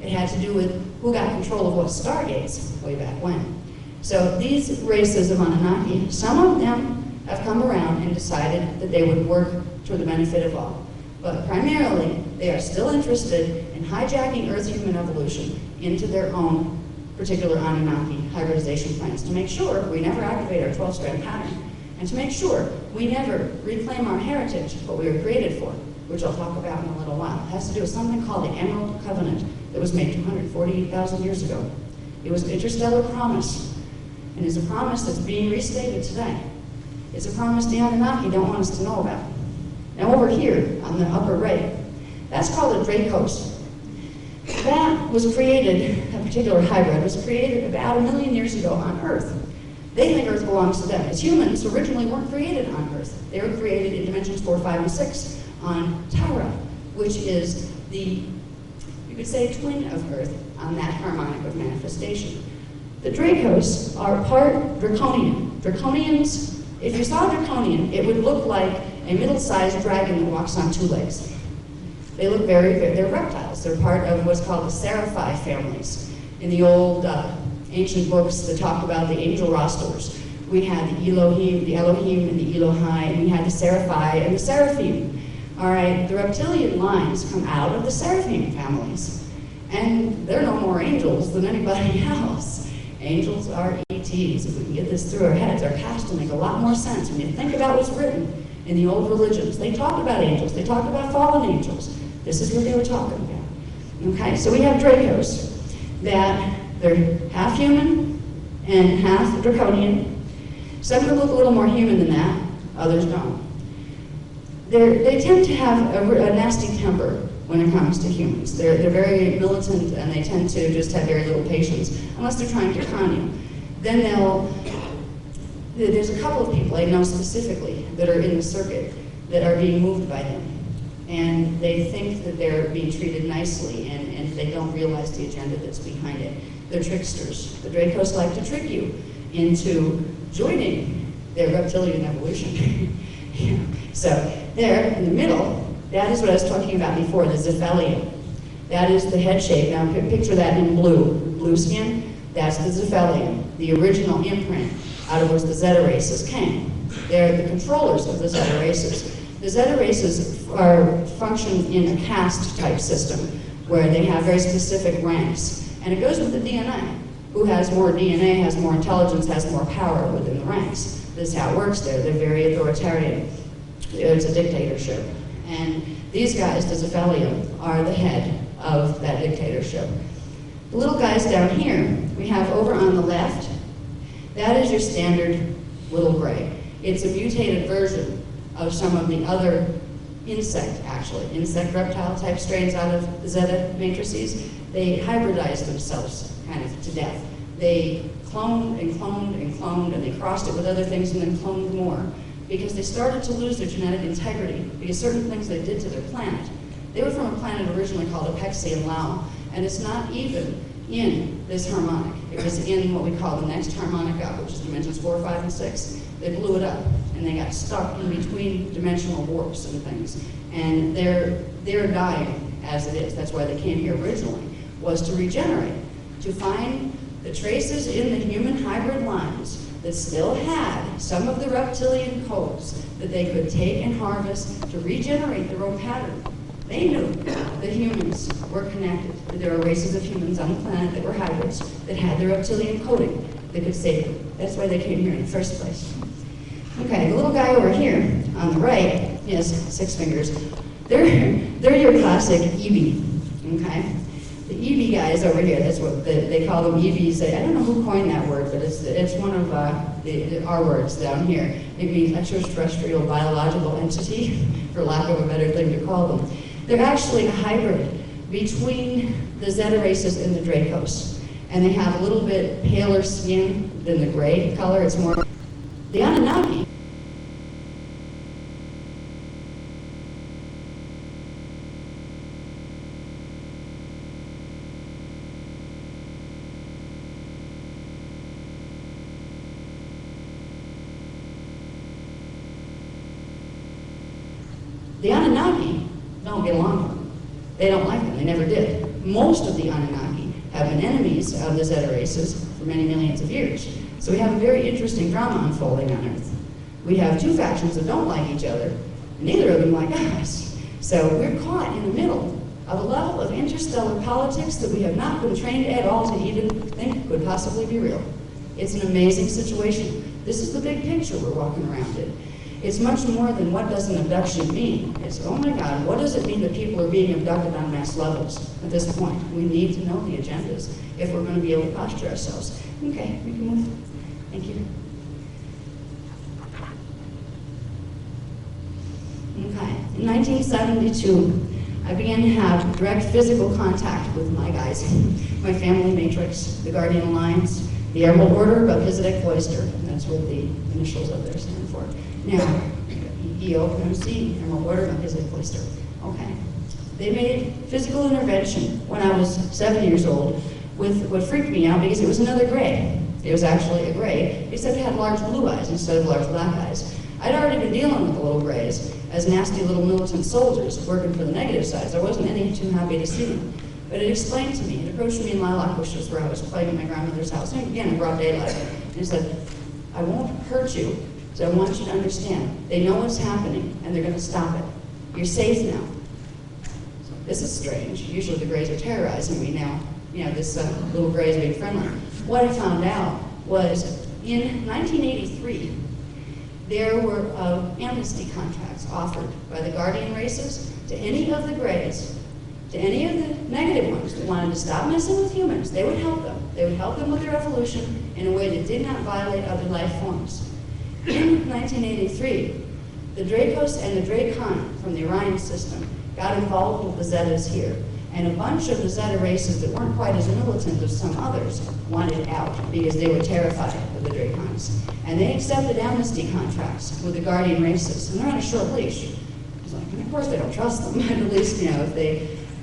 It had to do with who got control of what stargates way back when. So these races of Anunnaki, some of them have come around and decided that they would work for the benefit of all. But primarily, they are still interested in hijacking Earth's human evolution into their own particular Anunnaki hybridization plans to make sure we never activate our 12-strand pattern, and to make sure we never reclaim our heritage, what we were created for, which I'll talk about in a little while. It has to do with something called the Emerald Covenant that was made 248,000 years ago. It was an interstellar promise, and it's a promise that's being restated today. It's a promise the Anunnaki don't want us to know about. Now over here, on the upper right, that's called a Dracos. That was created, a particular hybrid, was created about 1 million years ago on Earth. They think Earth belongs to them. As humans originally weren't created on Earth. They were created in dimensions 4, 5, and 6 on Tara, which is the, you could say, twin of Earth on that harmonic of manifestation. The Dracos are part Draconian. Draconians, if you saw a Draconian, it would look like a middle-sized dragon that walks on 2 legs. They look they're reptiles. They're part of what's called the Seraphi families. In the old ancient books that talk about the angel rosters, we had the Elohim and the Elohai, and we had the Seraphi and the Seraphim. All right, the reptilian lines come out of the Seraphim families, and they're no more angels than anybody else. Angels are ETs. If we can get this through our heads, our past will make a lot more sense when you think about what's written in the old religions. They talked about angels. They talked about fallen angels. This is what they were talking about. Okay, so we have Dracos that they're half human and half draconian. Some could look a little more human than that, others don't. they tend to have a nasty temper when it comes to humans. They're very militant, and they tend to just have very little patience, unless they're trying to con you. Then there's a couple of people I know specifically that are in the circuit that are being moved by them. And they think that they're being treated nicely, and they don't realize the agenda that's behind it. They're tricksters. The Dracos like to trick you into joining their reptilian evolution. Yeah. So there, in the middle, that is what I was talking about before, the Zephelium. That is the head shape. Now picture that in blue skin. That's the Zephelium, the original imprint out of which the Zeta races came. They're the controllers of the Zeta races. The Zeta races function in a caste type system where they have very specific ranks. And it goes with the DNA. Who has more DNA, has more intelligence, has more power within the ranks. This is how it works there. They're very authoritarian. It's a dictatorship. And these guys, the Zephelium, are the head of that dictatorship. The little guys down here, we have over on the left, that is your standard little gray. It's a mutated version of some of the other insect reptile type strains out of the Zeta matrices. They hybridize themselves kind of to death. They cloned and cloned and cloned, and they crossed it with other things and then cloned more, because they started to lose their genetic integrity because certain things they did to their planet. They were from a planet originally called Apexi and Lao, and it's not even in this harmonic. It was in what we call the next harmonica, which is dimensions 4, 5, and 6. They blew it up, and they got stuck in between dimensional warps and things. And they're dying as it is. That's why they came here originally, was to regenerate, to find the traces in the human hybrid lines that still had some of the reptilian codes that they could take and harvest to regenerate their own pattern. They knew that humans were connected, that there were races of humans on the planet that were hybrids, that had their reptilian coding that could save them. That's why they came here in the first place. Okay, the little guy over here on the right, he has 6 fingers. They're your classic EV, okay? The EV guys over here, that's what they call them EVs. I don't know who coined that word, but it's one of our words down here. It means extraterrestrial biological entity, for lack of a better thing to call them. They're actually a hybrid between the Zeta races and the Dracos. And they have a little bit paler skin than the gray color. It's more the Anunnaki. The Anunnaki don't get along with them. They don't like them. They never did. Most of the Anunnaki have been enemies of the Zeta races for many millions of years. So we have a very interesting drama unfolding on Earth. We have 2 factions that don't like each other, and neither of them like us. So we're caught in the middle of a level of interstellar politics that we have not been trained at all to even think could possibly be real. It's an amazing situation. This is the big picture we're walking around in. It's much more than what does an abduction mean. It's, oh my God, what does it mean that people are being abducted on mass levels at this point? We need to know the agendas if we're going to be able to posture ourselves. Okay, we can move. Thank you. Okay, in 1972, I began to have direct physical contact with my guys, my family matrix, the Guardian Alliance, the Emerald Order of Melchizedek Cloister. That's what the initials of there stand for. Now, EOMC, Emerald Order of Melchizedek Cloister. Okay. They made physical intervention when I was 7 years old with what freaked me out because it was another gray. It was actually a gray, except it had large blue eyes instead of large black eyes. I'd already been dealing with the little grays as nasty little militant soldiers working for the negative sides. I wasn't any too happy to see them. But it explained to me, it approached me in lilac bushes where I was playing at my grandmother's house, and again in broad daylight, and it said, I won't hurt you, so I want you to understand. They know what's happening, and they're going to stop it. You're safe now. So this is strange. Usually the grays are terrorizing me now. You know, this little gray is being friendly. What I found out was in 1983, there were amnesty contracts offered by the Guardian races to any of the grays, to any of the negative ones that wanted to stop messing with humans. They would help them. They would help them with their evolution in a way that did not violate other life forms. In 1983, The Dracos and the Dracon from the Orion system got involved with the Zetas here. And a bunch of the Zeta races that weren't quite as militant as some others wanted out because they were terrified of the Dracons. And they accepted amnesty contracts with the Guardian races, and they're on a short leash. It's like, and of course they don't trust them, but at least, you know, if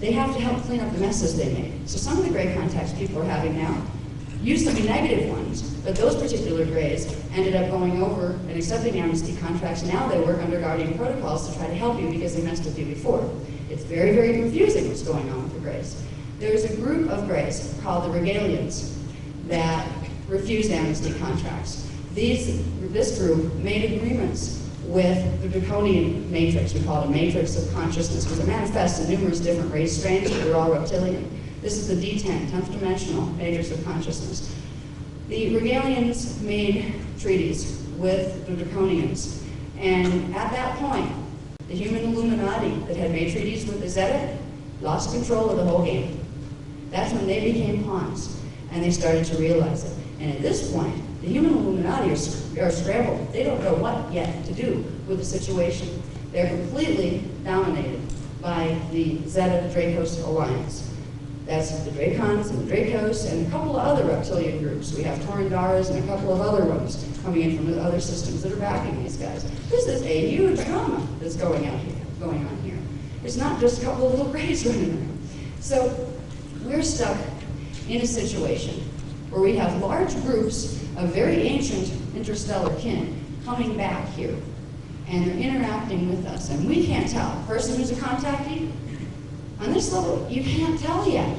they have to help clean up the messes they made. So some of the gray contacts people are having now used to be negative ones, but those particular grays ended up going over and accepting amnesty contracts. Now they work under Guardian protocols to try to help you because they messed with you before. It's very, very confusing what's going on with the grays. There's a group of grays called the Regalians that refused amnesty contracts. This group made agreements with the Draconian matrix. We call it a matrix of consciousness because it manifests in numerous different race strains, but they're all reptilian. This is the D10, 10th dimensional matrix of consciousness. The Regalians made treaties with the Draconians, and at that point, the human Illuminati that had made treaties with the Zeta lost control of the whole game. That's when they became pawns, and they started to realize it. And at this point, the human Illuminati are scrambled. They don't know what yet to do with the situation. They're completely dominated by the Zeta Dracos alliance. That's the Dracons and the Dracos and a couple of other reptilian groups. We have Torandaras and a couple of other ones coming in from the other systems that are backing these guys. This is a huge drama that's going on here. It's not just a couple of little grays running around. So we're stuck in a situation where we have large groups of very ancient interstellar kin coming back here, and they're interacting with us, and we can't tell. The person who's a contactee, on this level, you can't tell yet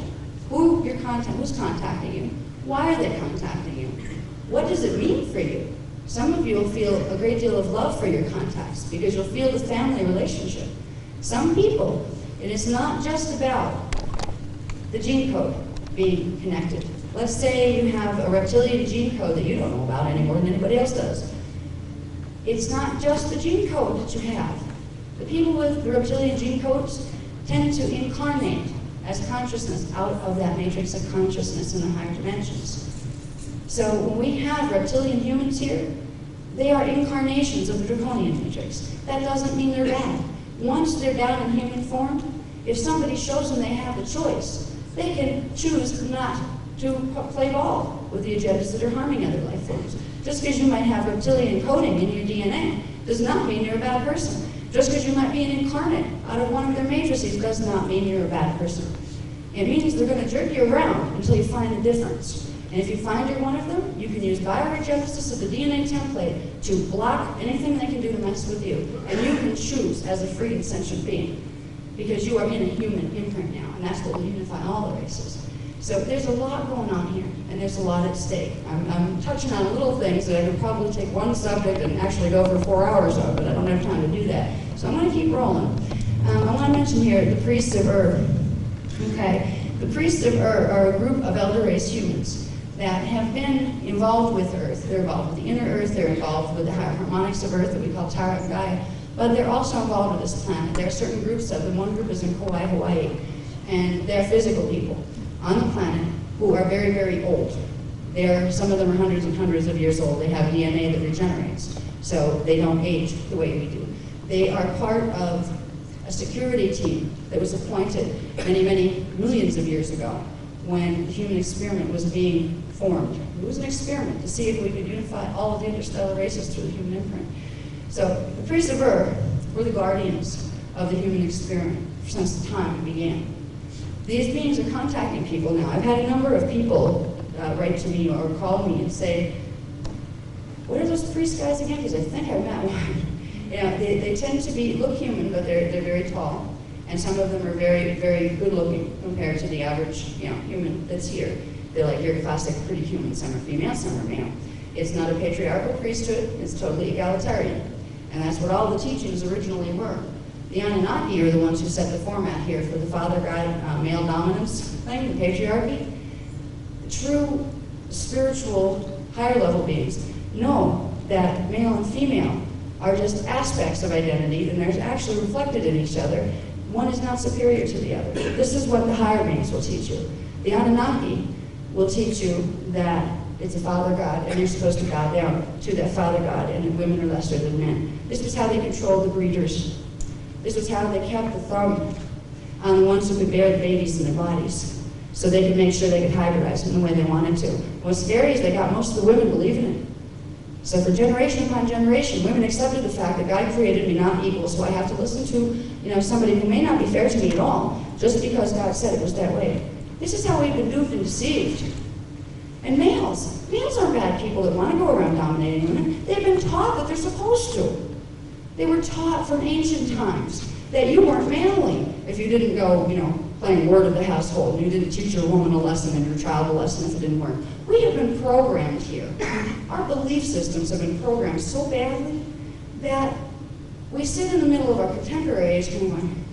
who's contacting you. Why are they contacting you? What does it mean for you? Some of you will feel a great deal of love for your contacts because you'll feel the family relationship. Some people, it is not just about the gene code being connected. Let's say you have a reptilian gene code that you don't know about any more than anybody else does. It's not just the gene code that you have. The people with the reptilian gene codes tend to incarnate as consciousness out of that matrix of consciousness in the higher dimensions. So when we have reptilian humans here, they are incarnations of the draconian matrix. That doesn't mean they're bad. Once they're down in human form, if somebody shows them they have the choice, they can choose not to play ball with the agendas that are harming other life forms. Just because you might have reptilian coding in your DNA does not mean you're a bad person. Just because you might be an incarnate out of one of their matrices does not mean you're a bad person. It means they're going to jerk you around until you find the difference. And if you find you're one of them, you can use bioregenesis of the DNA template to block anything they can do to mess with you. And you can choose as a free and sentient being because you are in a human imprint now, and that's what will unify all the races. So there's a lot going on here, and there's a lot at stake. I'm touching on little things that I could probably take one subject and actually go for 4 hours of, but I don't have time to do that. So I'm going to keep rolling. I want to mention here the priests of Ur. Okay, the priests of Ur are a group of elder race humans that have been involved with Earth. They're involved with the inner Earth. They're involved with the higher harmonics of Earth that we call Tara and Gaia. But they're also involved with this planet. There are certain groups of them. One group is in Kauai, Hawaii, and they're physical people on the planet who are very, very old. Some of them are hundreds and hundreds of years old. They have DNA that regenerates, so they don't age the way we do. They are part of a security team that was appointed many, many millions of years ago when the human experiment was being formed. It was an experiment to see if we could unify all of the interstellar races through the human imprint. So the priests of Ur were the guardians of the human experiment since the time it began. These beings are contacting people now. I've had a number of people write to me or call me and say, what are those priest guys again? Because I think I met one. You know, they tend to look human, but they're very tall. And some of them are very, very good looking compared to the average, human that's here. They're like your classic pretty human. Some are female, some are male. It's not a patriarchal priesthood. It's totally egalitarian. And that's what all the teachings originally were. The Anunnaki are the ones who set the format here for the father god male dominance thing, the patriarchy. The true spiritual higher level beings know that male and female are just aspects of identity, and they're actually reflected in each other. One is not superior to the other. This is what the higher beings will teach you. The Anunnaki will teach you that It's a father god, and they're supposed to bow down to that father god, and women are lesser than men. This was how they controlled the breeders. This was how they kept the thumb on the ones who could bear the babies in their bodies, so they could make sure they could hybridize in the way they wanted to. What's scary is they got most of the women believing it. So for generation upon generation, women accepted the fact that God created me not equal, so I have to listen to somebody who may not be fair to me at all, just because God said it was that way. This is how we've been duped and deceived. And males aren't bad people that want to go around dominating women. They've been taught that they're supposed to. They were taught from ancient times that you weren't manly if you didn't go, playing word of the household, and you didn't teach your woman a lesson and your child a lesson if it didn't work. We have been programmed here. Our belief systems have been programmed so badly that we sit in the middle of our contemporary age going,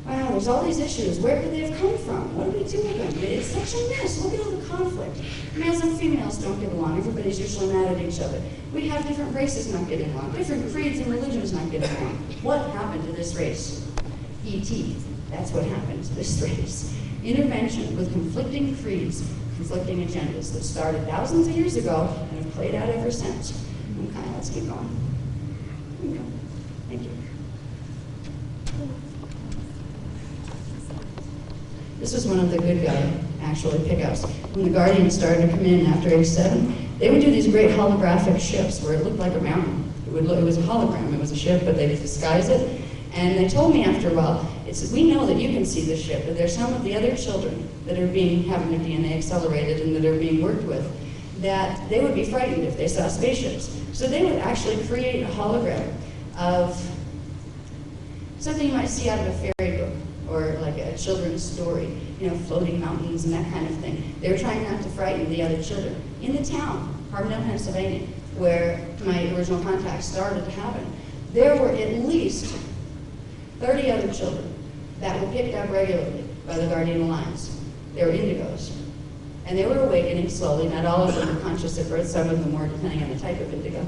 wow, there's all these issues. Where could they have come from? What do we do with them? It's such a mess. Look at all the conflict. Males and females don't get along. Everybody's usually mad at each other. We have different races not getting along. Different creeds and religions not getting along. What happened to this race? E.T. That's what happened to this race. Intervention with conflicting creeds, conflicting agendas that started thousands of years ago and have played out ever since. Okay, let's keep going. Here we go. Thank you. This was one of the good guy, actually, pickups. When the Guardians started to come in after age 7, they would do these great holographic ships where it looked like a mountain. It was a hologram. It was a ship, but they disguised it. And they told me after a while, we know that you can see the ship, but there's some of the other children that are having their DNA accelerated and that are being worked with, that they would be frightened if they saw spaceships. So they would actually create a hologram of something you might see out of a fairy book or like a children's story, floating mountains and that kind of thing. They were trying not to frighten the other children. In the town, Carbondale, Pennsylvania, where my original contact started to happen, there were at least 30 other children that were picked up regularly by the Guardian Alliance. They were indigos. And they were awakening slowly. Not all of them were conscious at birth. Some of them were, depending on the type of indigo.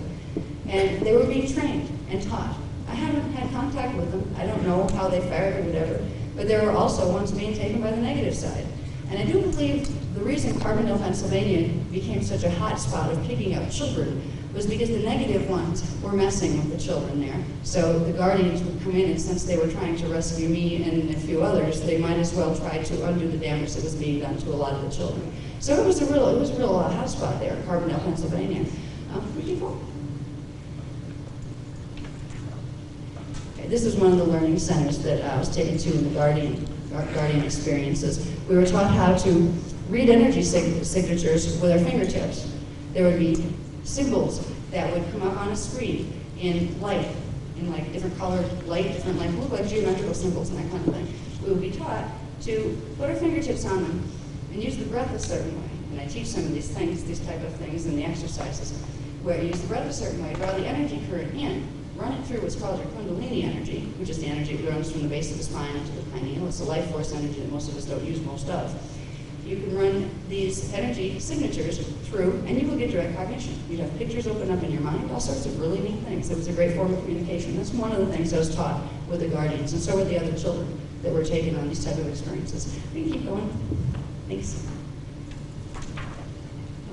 And they were being trained and taught. I haven't had contact with them. I don't know how they fared or whatever. But there were also ones being taken by the negative side. And I do believe the reason Carbondale, Pennsylvania became such a hot spot of picking up children was because the negative ones were messing with the children there. So the Guardians would come in, and since they were trying to rescue me and a few others, they might as well try to undo the damage that was being done to a lot of the children. So it was a real hot spot there in Carbondale, Pennsylvania. Okay, this is one of the learning centers that I was taken to in the Guardian experiences. We were taught how to read energy signatures with our fingertips. There would be symbols that would come up on a screen in light, in like different colored light, different look like geometrical symbols and that kind of thing. We would be taught to put our fingertips on them and use the breath a certain way. And I teach some of these things, these type of things in the exercises, where you use the breath a certain way, draw the energy current in, run it through what's called your Kundalini energy, which is the energy that runs from the base of the spine into the pineal. It's a life force energy that most of us don't use most of. You can run these energy signatures through, and you will get direct cognition. You'd have pictures open up in your mind, all sorts of really neat things. It was a great form of communication. That's one of the things I was taught with the Guardians, and so were the other children that were taken on these type of experiences. We can keep going. Thanks.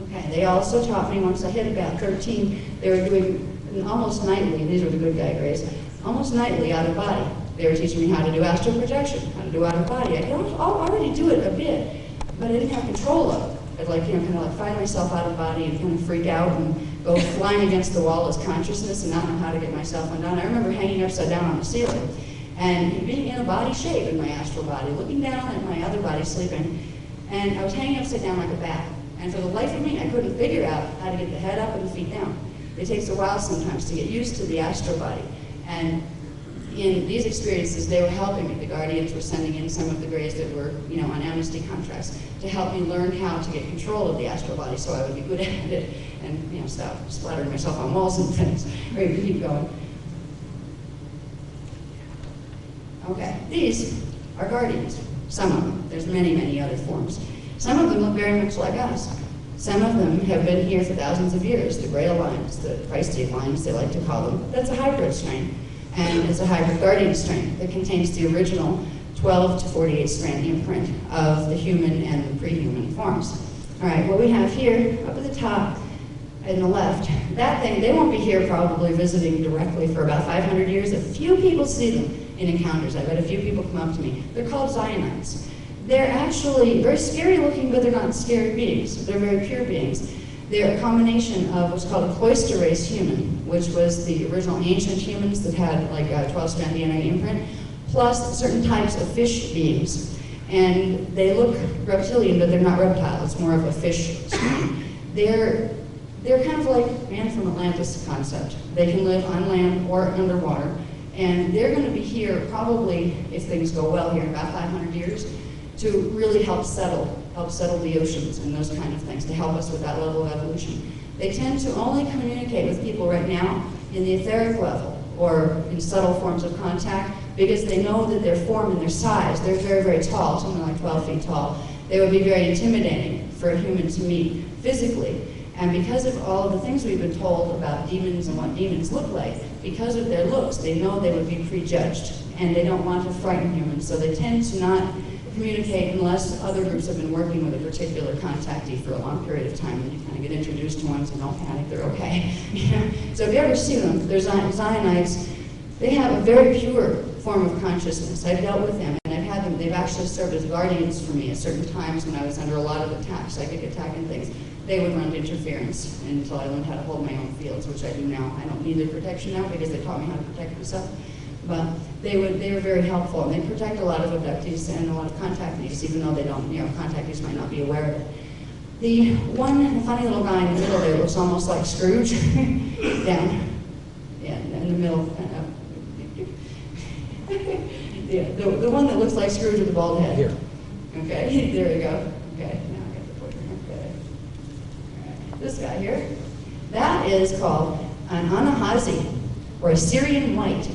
Okay, they also taught me once I hit about 13, they were doing almost nightly, these were the good guy grays, almost nightly out of body. They were teaching me how to do astral projection, how to do out of body. I could already do it a bit, but I didn't have control of it. I'd kind of find myself out of body and kind of freak out and go flying against the wall as consciousness and not know how to get myself undone. I remember hanging upside down on the ceiling and being in a body shape in my astral body, looking down at my other body sleeping, and I was hanging upside down like a bat. And for the life of me, I couldn't figure out how to get the head up and the feet down. It takes a while sometimes to get used to the astral body. And in these experiences, they were helping me. The Guardians were sending in some of the grays that were, on amnesty contracts to help me learn how to get control of the astral body so I would be good at it and, stop splattering myself on walls and things. Ready to keep going. Okay, these are Guardians. Some of them. There's many, many other forms. Some of them look very much like us. Some of them have been here for thousands of years. The Gray Alliance, the Christie Alliance, they like to call them. That's a hybrid strain. And it's a hybrid Guardian strain that contains the original 12 to 48 strand imprint of the human and the pre-human forms. All right, what we have here, up at the top, and the left, that thing, they won't be here probably visiting directly for about 500 years. A few people see them in encounters. I've had a few people come up to me. They're called Zionites. They're actually very scary looking, but they're not scary beings. They're very pure beings. They're a combination of what's called a cloister race human, which was the original ancient humans that had like a 12-strand DNA imprint, plus certain types of fish beings. And they look reptilian, but they're not reptile. It's more of a fish strain. They're kind of like man from Atlantis concept. They can live on land or underwater. And they're going to be here probably, if things go well here, in about 500 years, to really help settle the oceans and those kind of things, to help us with that level of evolution. They tend to only communicate with people right now in the etheric level or in subtle forms of contact because they know that their form and their size, they're very, very tall, something like 12 feet tall. They would be very intimidating for a human to meet physically. And because of all of the things we've been told about demons and what demons look like, because of their looks, they know they would be prejudged, and they don't want to frighten humans, so they tend to not communicate unless other groups have been working with a particular contactee for a long period of time, and you kind of get introduced to ones and don't panic, they're okay. So if you ever see them, they're Zionites. They have a very pure form of consciousness. I've dealt with them, and I've had them, they've actually served as guardians for me at certain times when I was under a lot of attack, psychic attack and things. They would run interference until I learned how to hold my own fields, which I do now. I don't need their protection now because they taught me how to protect myself. But they were very helpful, and they protect a lot of abductees and a lot of contactees, even though they don't, contactees might not be aware of it. The funny little guy in the middle there looks almost like Scrooge, down, in the middle. The one that looks like Scrooge with the bald head. Here. Okay, there we go. Okay, now I got the pointer. Okay. All right. This guy here, that is called an Anahazi, or a Syrian white.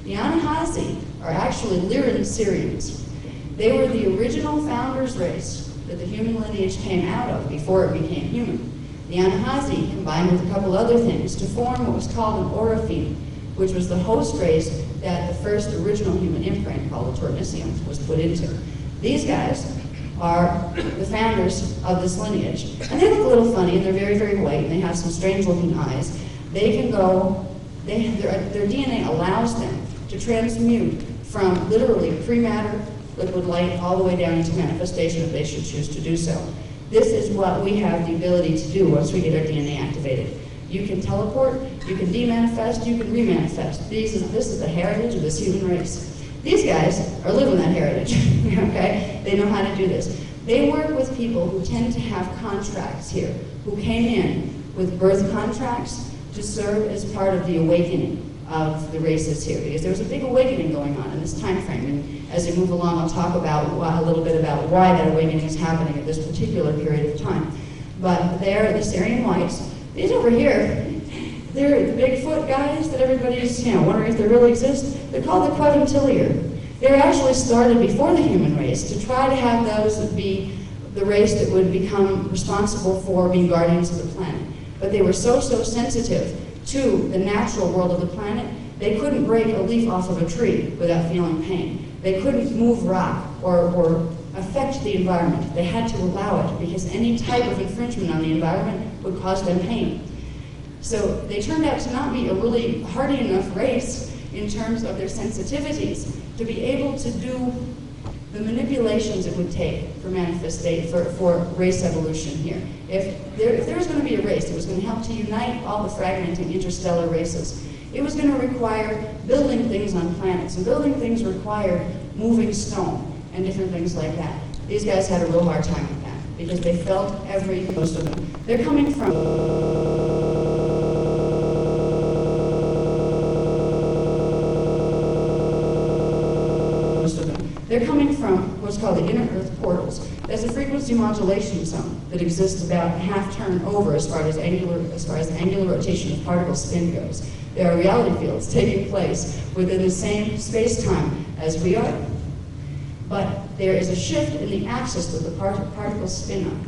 The Anahazi are actually Lyran Syrians. They were the original founders race that the human lineage came out of before it became human. The Anahazi combined with a couple other things to form what was called an Orophene, which was the host race that the first original human imprint called the Tornicium was put into. These guys are the founders of this lineage. And they look a little funny, and they're very, very white, and they have some strange looking eyes. They can go, their DNA allows them to transmute from literally pre-matter, liquid light, all the way down into manifestation if they should choose to do so. This is what we have the ability to do once we get our DNA activated. You can teleport, you can demanifest, you can remanifest. This is the heritage of this human race. These guys are living that heritage, okay? They know how to do this. They work with people who tend to have contracts here, who came in with birth contracts to serve as part of the awakening of the races here, because there was a big awakening going on in this time frame. And as we move along, I'll talk about a little bit about why that awakening is happening at this particular period of time. But they're the Syrian whites. These over here, they're the Bigfoot guys that everybody's wondering if they really exist. They're called the Quadrantilier. They were actually started before the human race to try to have those that be the race that would become responsible for being guardians of the planet. But they were so sensitive to the natural world of the planet, they couldn't break a leaf off of a tree without feeling pain. They couldn't move rock or affect the environment. They had to allow it because any type of infringement on the environment would cause them pain. So they turned out to not be a really hardy enough race in terms of their sensitivities to be able to do the manipulations it would take for for race evolution here. If there was going to be a race that was going to help to unite all the fragmenting interstellar races, it was going to require building things on planets, and building things required moving stone and different things like that. These guys had a real hard time with that because they felt most of them. They're coming from They're coming from what's called the inner Earth portals. There's a frequency modulation zone that exists about half turn over as far as the angular rotation of particle spin goes. There are reality fields taking place within the same space-time as we are. But there is a shift in the axis that the particles spin on.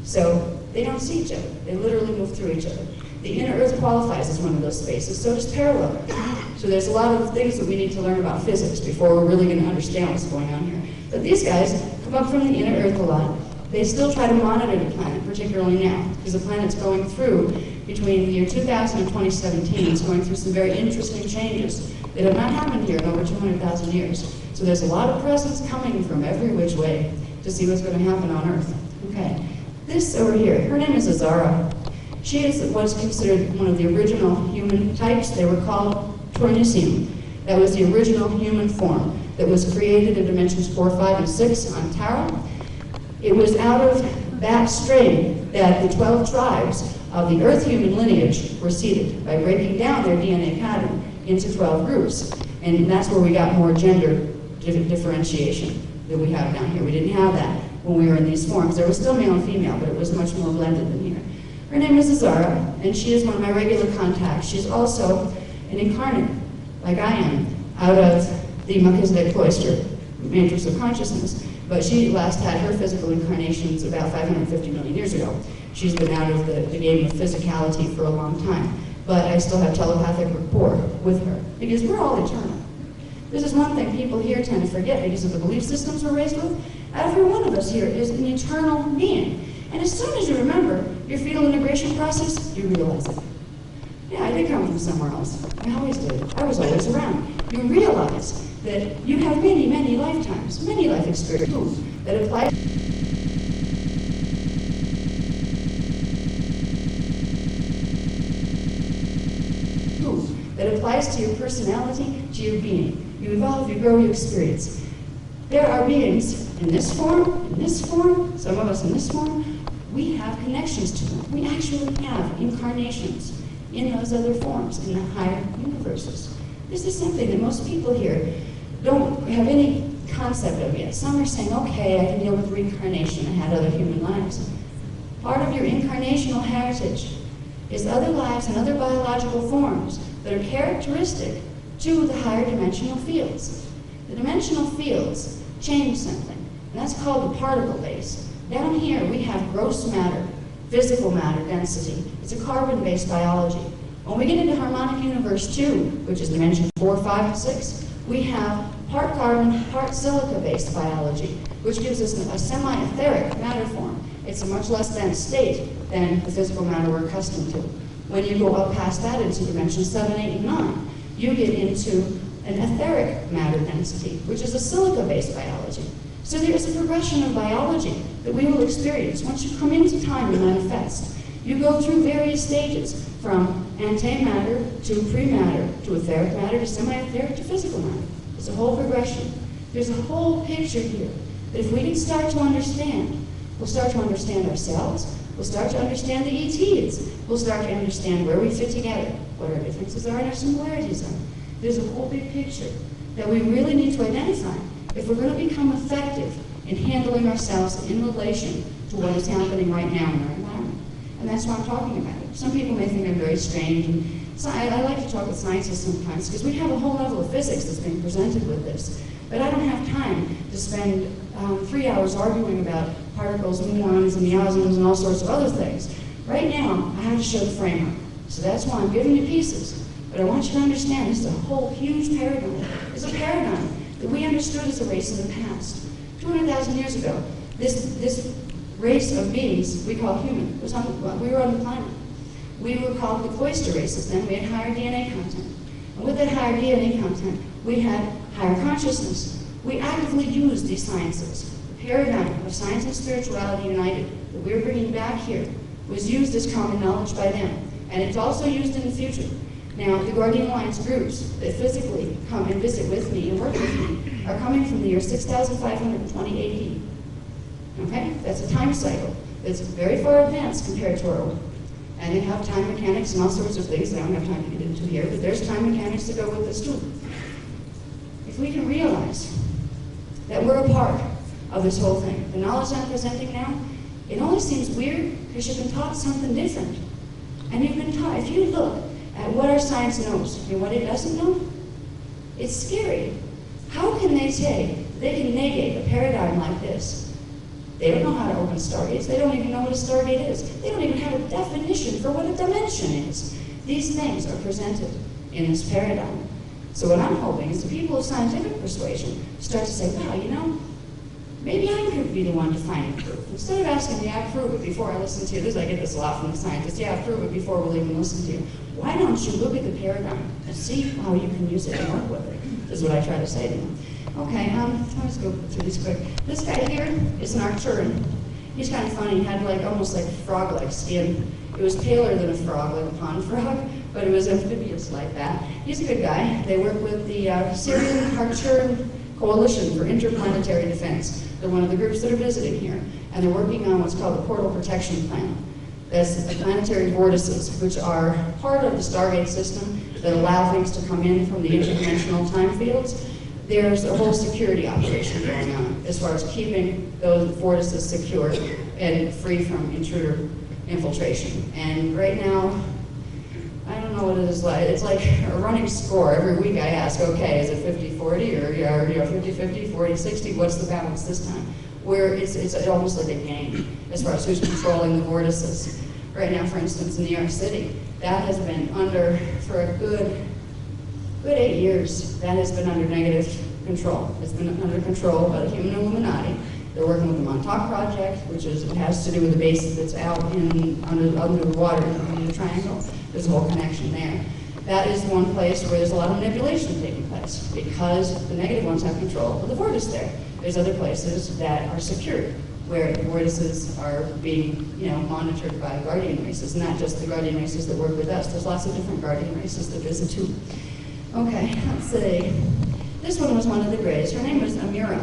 So they don't see each other. They literally move through each other. The inner Earth qualifies as one of those spaces, so does parallel. So there's a lot of things that we need to learn about physics before we're really going to understand what's going on here. But these guys come up from the inner Earth a lot. They still try to monitor the planet, particularly now, because the planet's going through, between the year 2000 and 2017, it's going through some very interesting changes that have not happened here in over 200,000 years. So there's a lot of presence coming from every which way to see what's going to happen on Earth. Okay, this over here, her name is Azara. She was considered one of the original human types. They were called tornisium. That was the original human form that was created in dimensions 4, 5, and 6 on Tara. It was out of that strain that the 12 tribes of the Earth human lineage were seeded by breaking down their DNA pattern into 12 groups. And that's where we got more gender differentiation that we have down here. We didn't have that when we were in these forms. There was still male and female, but it was much more blended than here. Her name is Azara, and she is one of my regular contacts. She's also an incarnate, like I am, out of the Melchizedek cloister, matrix of consciousness. But she last had her physical incarnations about 550 million years ago. She's been out of the game of physicality for a long time. But I still have telepathic rapport with her, because we're all eternal. This is one thing people here tend to forget because of the belief systems we're raised with. Every one of us here is an eternal being. And as soon as you remember your fetal integration process, you realize it. Yeah, I did come from somewhere else. I always did. I was always around. You realize that you have many, many lifetimes, many life experiences that apply that applies to your personality, to your being. You evolve, you grow, you experience. There are beings in this form, some of us in this form. We have connections to them. We actually have incarnations in those other forms, in the higher universes. This is something that most people here don't have any concept of yet. Some are saying, okay, I can deal with reincarnation. I had other human lives. Part of your incarnational heritage is other lives and other biological forms that are characteristic to the higher dimensional fields. The dimensional fields change something, and that's called the particle base. Down here, we have gross matter, physical matter density. It's a carbon-based biology. When we get into harmonic universe 2, which is dimension 4, 5, and 6, we have part carbon, part silica-based biology, which gives us a semi-etheric matter form. It's a much less dense state than the physical matter we're accustomed to. When you go up past that into dimensions 7, 8, and 9, you get into an etheric matter density, which is a silica-based biology. So there's a progression of biology that we will experience. Once you come into time and manifest, you go through various stages, from antimatter to pre-matter to etheric matter to semi-etheric to physical matter. It's a whole progression. There's a whole picture here that if we can start to understand, we'll start to understand ourselves, we'll start to understand the ETs, we'll start to understand where we fit together, what our differences are and our similarities are. There's a whole big picture that we really need to identify if we're going to become effective in handling ourselves in relation to what is happening right now in our environment. And that's why I'm talking about it. Some people may think I'm very strange, and so I like to talk with scientists sometimes because we have a whole level of physics that's being presented with this. But I don't have time to spend 3 hours arguing about particles and muons and meisms and all sorts of other things. Right now, I have to show the framework. So that's why I'm giving you pieces. But I want you to understand this is a whole huge paradigm. It's a paradigm that we understood as a race in the past. 200,000 years ago, this race of beings we call human we were on the planet. We were called the cloister races then. We had higher DNA content. And with that higher DNA content, we had higher consciousness. We actively used these sciences. The paradigm of science and spirituality united that we're bringing back here was used as common knowledge by them. And it's also used in the future. Now, the Guardian Alliance groups that physically come and visit with me and work with me are coming from the year 6,520 AD. Okay? That's a time cycle that's very far advanced compared to our own. And they have time mechanics and all sorts of things that I don't have time to get into here, but there's time mechanics to go with this too. If we can realize that we're a part of this whole thing, the knowledge I'm presenting now, it only seems weird because you've been taught something different. And you've been taught, if you look at what our science knows and what it doesn't know, it's scary. How can they say they can negate a paradigm like this? They don't know how to open stargates. They don't even know what a stargate is. They don't even have a definition for what a dimension is. These things are presented in this paradigm. So what I'm hoping is the people of scientific persuasion start to say, wow, you know, maybe I could be the one to find the proof. Instead of asking me, I prove it before I listen to you, I get this a lot from the scientists, yeah, prove it before we'll even listen to you. Why don't you look at the paradigm and see how you can use it and work with it, is what I try to say to them. Okay, let's go through these quick. This guy here is an Arcturian. He's kind of funny, he had like almost like frog-like skin. It was paler than a frog, like a pond frog, but it was amphibious like that. He's a good guy. They work with the Syrian Arcturian Coalition for Interplanetary Defense. They're one of the groups that are visiting here, and they're working on what's called the Portal Protection Plan. That's the planetary vortices, which are part of the Stargate system that allow things to come in from the interdimensional time fields. There's a whole security operation going on as far as keeping those vortices secure and free from intruder infiltration. And right now, I don't know what it is like. It's like a running score. Every week I ask, okay, is it 50-40 or 50-50, 40-60? What's the balance this time? Where it's almost like a game as far as who's controlling the vortices. Right now, for instance, in New York City, that has been under, for a good 8 years, that has been under negative control. It's been under control by the human Illuminati. They're working with the Montauk Project, which has to do with the base that's out under the water in the triangle. There's a whole connection there. That is one place where there's a lot of manipulation taking place because the negative ones have control of the vortex there. There's other places that are secured, where the vortices are being, monitored by guardian races, not just the guardian races that work with us. There's lots of different guardian races that visit too. Okay, let's see. This one was one of the Greys. Her name was Amira,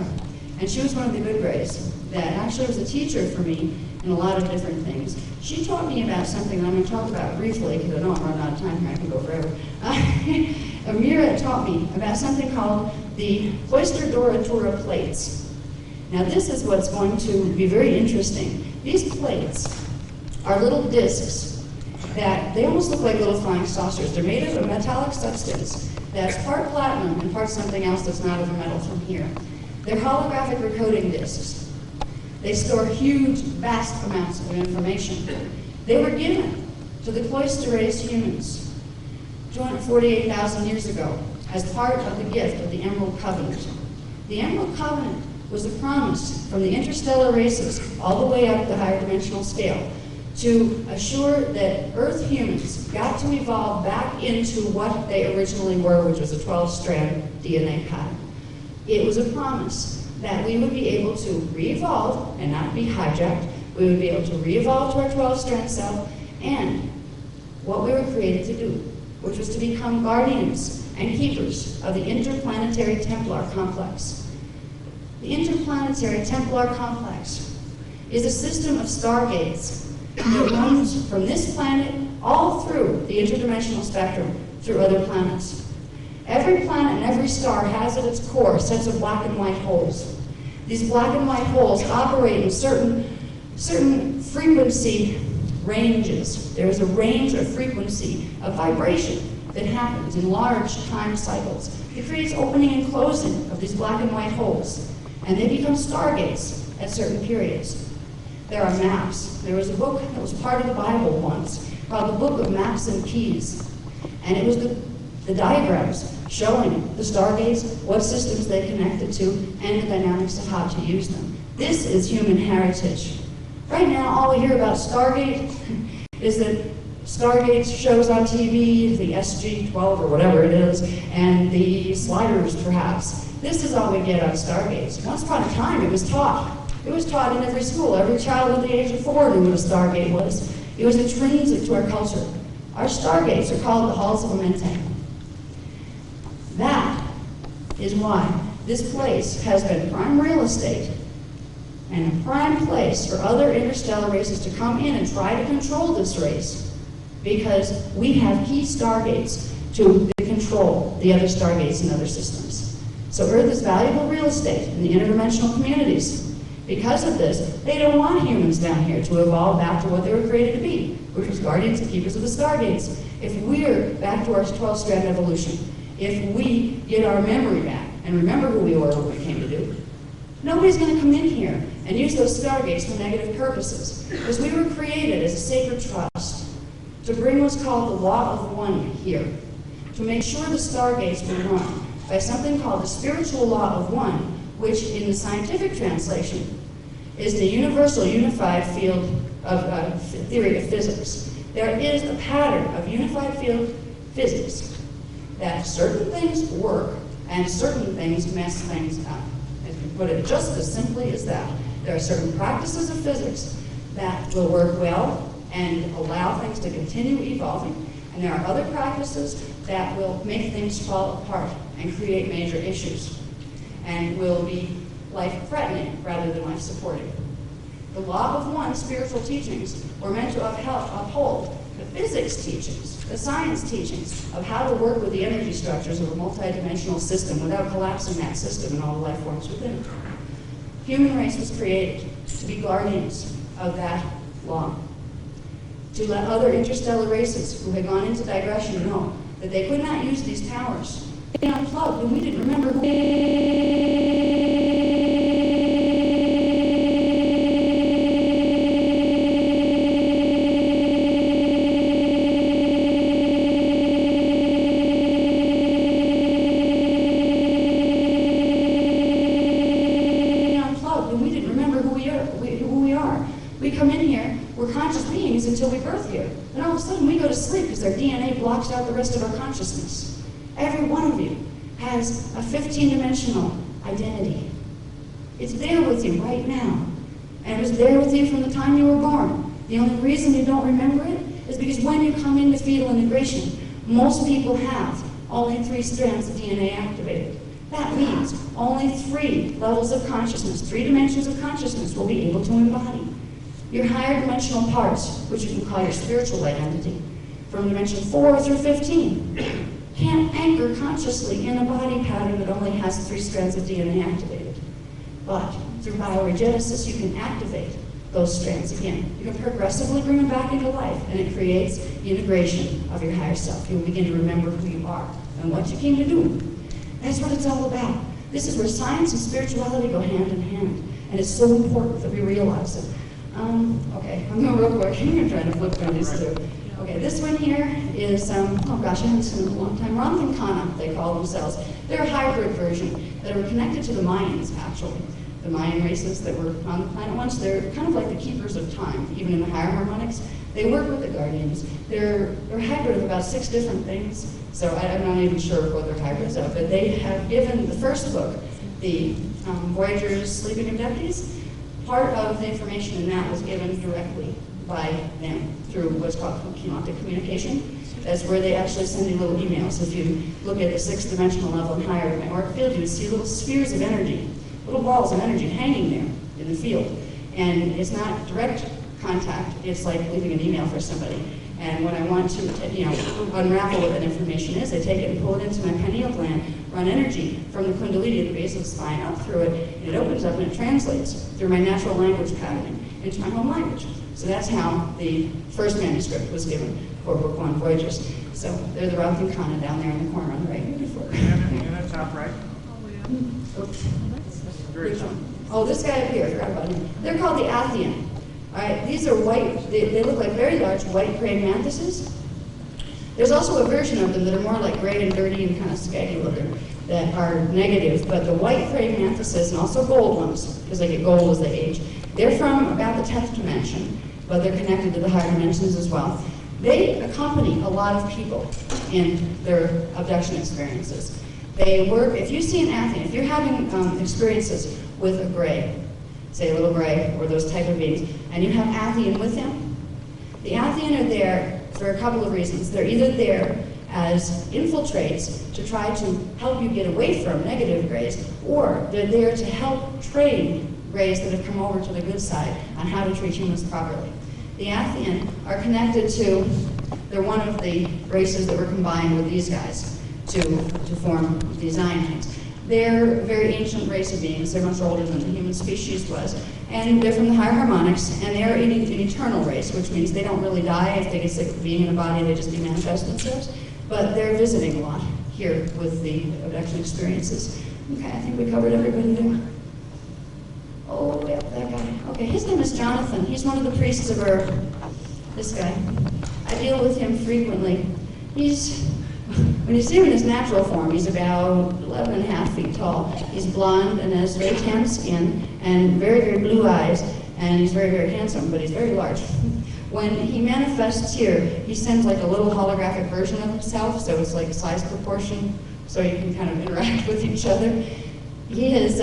and she was one of the good Greys that actually was a teacher for me in a lot of different things. She taught me about something that I'm going to talk about briefly, because I know I'm running out of time here, I can go forever. Amira taught me about something called the Oyster Doratura plates. Now this is what's going to be very interesting. These plates are little discs that, they almost look like little flying saucers. They're made of a metallic substance that's part platinum and part something else that's not of a metal from here. They're holographic recording discs. They store huge, vast amounts of information. They were given to the cloister race humans 248,000 years ago as part of the gift of the Emerald Covenant. The Emerald Covenant was a promise from the interstellar races all the way up the higher dimensional scale to assure that Earth humans got to evolve back into what they originally were, which was a 12-strand DNA pattern. It was a promise that we would be able to re-evolve and not be hijacked. We would be able to re-evolve to our 12-strand self and what we were created to do, which was to become guardians and keepers of the interplanetary Templar complex. The interplanetary Templar complex is a system of stargates that runs from this planet all through the interdimensional spectrum through other planets. Every planet and every star has at its core sets of black and white holes. These black and white holes operate in certain frequency ranges. There is a range of frequency of vibration that happens in large time cycles. It creates opening and closing of these black and white holes, and they become stargates at certain periods. There are maps. There was a book that was part of the Bible once called the Book of Maps and Keys, and it was the diagrams showing the stargates, what systems they connected to, and the dynamics of how to use them. This is human heritage. Right now, all we hear about Stargate is that Stargate shows on TV, the SG-12 or whatever it is, and the sliders, perhaps. This is all we get on Stargates. Once upon a time, it was taught. It was taught in every school. Every child at the age of 4 knew what a Stargate was. It was intrinsic to our culture. Our Stargates are called the Halls of Amente. That is why this place has been prime real estate and a prime place for other interstellar races to come in and try to control this race, because we have key stargates to control the other stargates and other systems. So Earth is valuable real estate in the interdimensional communities. Because of this, they don't want humans down here to evolve back to what they were created to be, which was guardians and keepers of the stargates. If we're back to our 12-strand evolution, if we get our memory back and remember who we were and what we came to do, nobody's going to come in here and use those stargates for negative purposes, because we were created as a sacred trust to bring what's called the law of one here, to make sure the stargates were run by something called the spiritual law of one, which in the scientific translation is the universal unified field of theory of physics. There is a pattern of unified field physics that certain things work and certain things mess things up. If you put it just as simply as that, there are certain practices of physics that will work well and allow things to continue evolving, and there are other practices that will make things fall apart and create major issues and will be life-threatening rather than life-supporting. The law of one spiritual teachings were meant to uphold the physics teachings, the science teachings of how to work with the energy structures of a multidimensional system without collapsing that system and all the life forms within it. Human race was created to be guardians of that law, to let other interstellar races who had gone into digression know that they could not use these powers. They unplugged, and we didn't remember who. Until we birth here. Then all of a sudden we go to sleep because our DNA blocks out the rest of our consciousness. Every one of you has a 15-dimensional identity. It's there with you right now. And it was there with you from the time you were born. The only reason you don't remember it is because when you come into fetal integration, most people have only 3 strands of DNA activated. That means only 3 levels of consciousness, 3 dimensions of consciousness will be able to embody. Your higher dimensional parts, which you can call your spiritual identity, from dimension 4 through 15, can't anchor consciously in a body pattern that only has 3 strands of DNA activated. But through bioregenesis, you can activate those strands again. You can progressively bring them back into life, and it creates the integration of your higher self. You'll begin to remember who you are and what you came to do. That's what it's all about. This is where science and spirituality go hand in hand, and it's so important that we realize it. Okay, I'm going real quick. I'm trying to flip through these two. Okay, this one here is, oh gosh, I haven't seen it in a long time. Ramthankana, they call themselves. They're a hybrid version that are connected to the Mayans, actually. The Mayan races that were on the planet once, they're kind of like the keepers of time, even in the higher harmonics. They work with the guardians. They're hybrid of about 6 different things, so I'm not even sure what they're hybrids of, but they have given the first book, the Voyagers Sleeping of Deputies. Part of the information in that was given directly by them through what's called Keylontic communication. That's where they actually send you little emails. If you look at the 6th dimensional level and higher of my auric field, you would see little spheres of energy, little balls of energy hanging there in the field. And it's not direct contact, it's like leaving an email for somebody. And when I want to, unravel what that information is, I take it and pull it into my pineal gland, run energy from the kundalini at the base of the spine up through it, and it opens up and it translates through my natural language patterning into my home language. So that's how the first manuscript was given for Book 1, Voyagers. So they're the Ramthankana down there in the corner on the right. And the top right. Oops. Very top. Oh, this guy up here, I forgot about him. They're called the Athean. All right, these are white, they look like very large white praying mantises. There's also a version of them that are more like gray and dirty and kind of skaggy looking that are negative, but the white praying mantises and also gold ones, because they get gold as they age, they're from about the 10th dimension, but they're connected to the higher dimensions as well. They accompany a lot of people in their abduction experiences. They work, if you see an Athean, if you're having experiences with a gray, say a little gray, or those type of beings, and you have Athean with them, the Athean are there for a couple of reasons. They're either there as infiltrates to try to help you get away from negative grays, or they're there to help train grays that have come over to the good side on how to treat humans properly. The Athean are connected to, they're one of the races that were combined with these guys to form these Zionites. They're a very ancient race of beings. They're much older than the human species was. And they're from the higher harmonics, and they're an eternal race, which means they don't really die. If they get sick of being in a body, they just demanifest themselves. But they're visiting a lot here with the abduction experiences. Okay, I think we covered everybody there. Oh, yep, that guy. Okay, his name is Jonathan. He's one of the priests of Earth. This guy. I deal with him frequently. When When you see him in his natural form, he's about 11 and a half feet tall. He's blonde and has very tan skin and very, very blue eyes, and he's very, very handsome, but he's very large. When he manifests here, he sends like a little holographic version of himself, so it's like size proportion, so you can kind of interact with each other. He's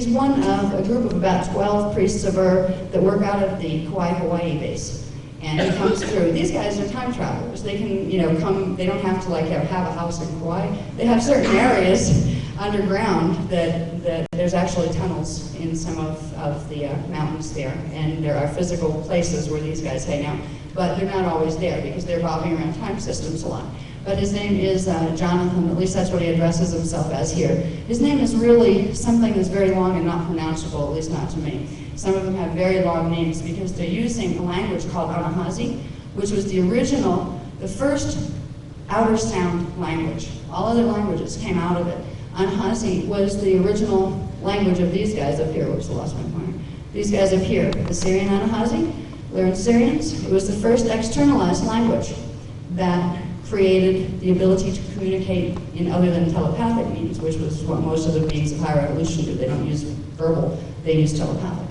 one of a group of about 12 priests of that work out of the Kauai, Hawaii base. And he comes through. These guys are time travelers. They can, come, they don't have to like have a house in Kauai. They have certain areas underground that there's actually tunnels in some of the mountains there. And there are physical places where these guys hang out. But they're not always there because they're bobbing around time systems a lot. But his name is Jonathan, at least that's what he addresses himself as here. His name is really something that's very long and not pronounceable, at least not to me. Some of them have very long names because they're using a language called Anahazi, which was the first outer sound language. All other languages came out of it. Anahazi was the original language of these guys up here. Whoops, I lost my pointer. These guys up here, the Syrian Anahazi, they're Syrians. It was the first externalized language that created the ability to communicate in other than telepathic means, which was what most of the beings of higher evolution do. They don't use verbal, they use telepathic.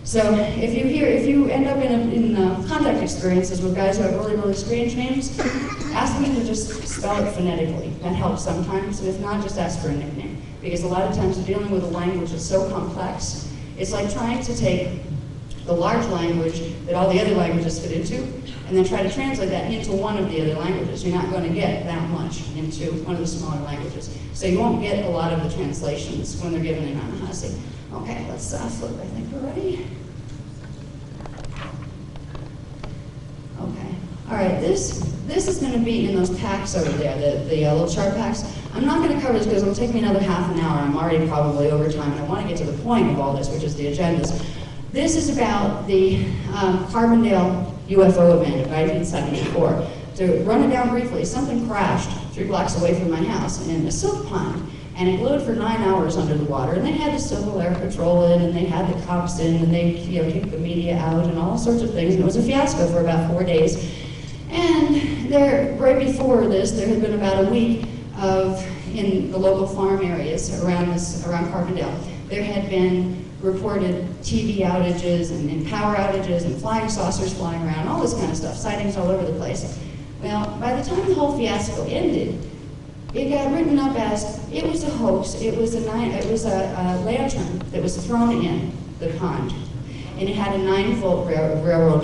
So if you end up in contact experiences with guys who have really, really strange names, ask them to just spell it phonetically. That helps sometimes, and if not, just ask for a nickname. Because a lot of times dealing with a language that's so complex, it's like trying to take the large language that all the other languages fit into, and then try to translate that into one of the other languages. You're not going to get that much into one of the smaller languages. So you won't get a lot of the translations when they're given in Anahazi. Okay, let's flip. I think we're ready. Okay. All right, this is going to be in those packs over there, the little chart packs. I'm not going to cover this because it'll take me another half an hour. I'm already probably over time, and I want to get to the point of all this, which is the agendas. This is about the Carbondale UFO event of 1974. To run it down briefly, something crashed 3 blocks away from my house in a silk pond, and it glowed for 9 hours under the water. And they had the Civil Air Patrol in, and they had the cops in, and they kicked the media out, and all sorts of things. And it was a fiasco for about 4 days. And right before this, there had been about a week in the local farm areas around Carbondale, there had been reported TV outages and power outages and flying saucers flying around, all this kind of stuff, sightings all over the place. Well, by the time the whole fiasco ended, it got written up as it was a hoax. It was a lantern that was thrown in the pond, and it had a 9-volt railroad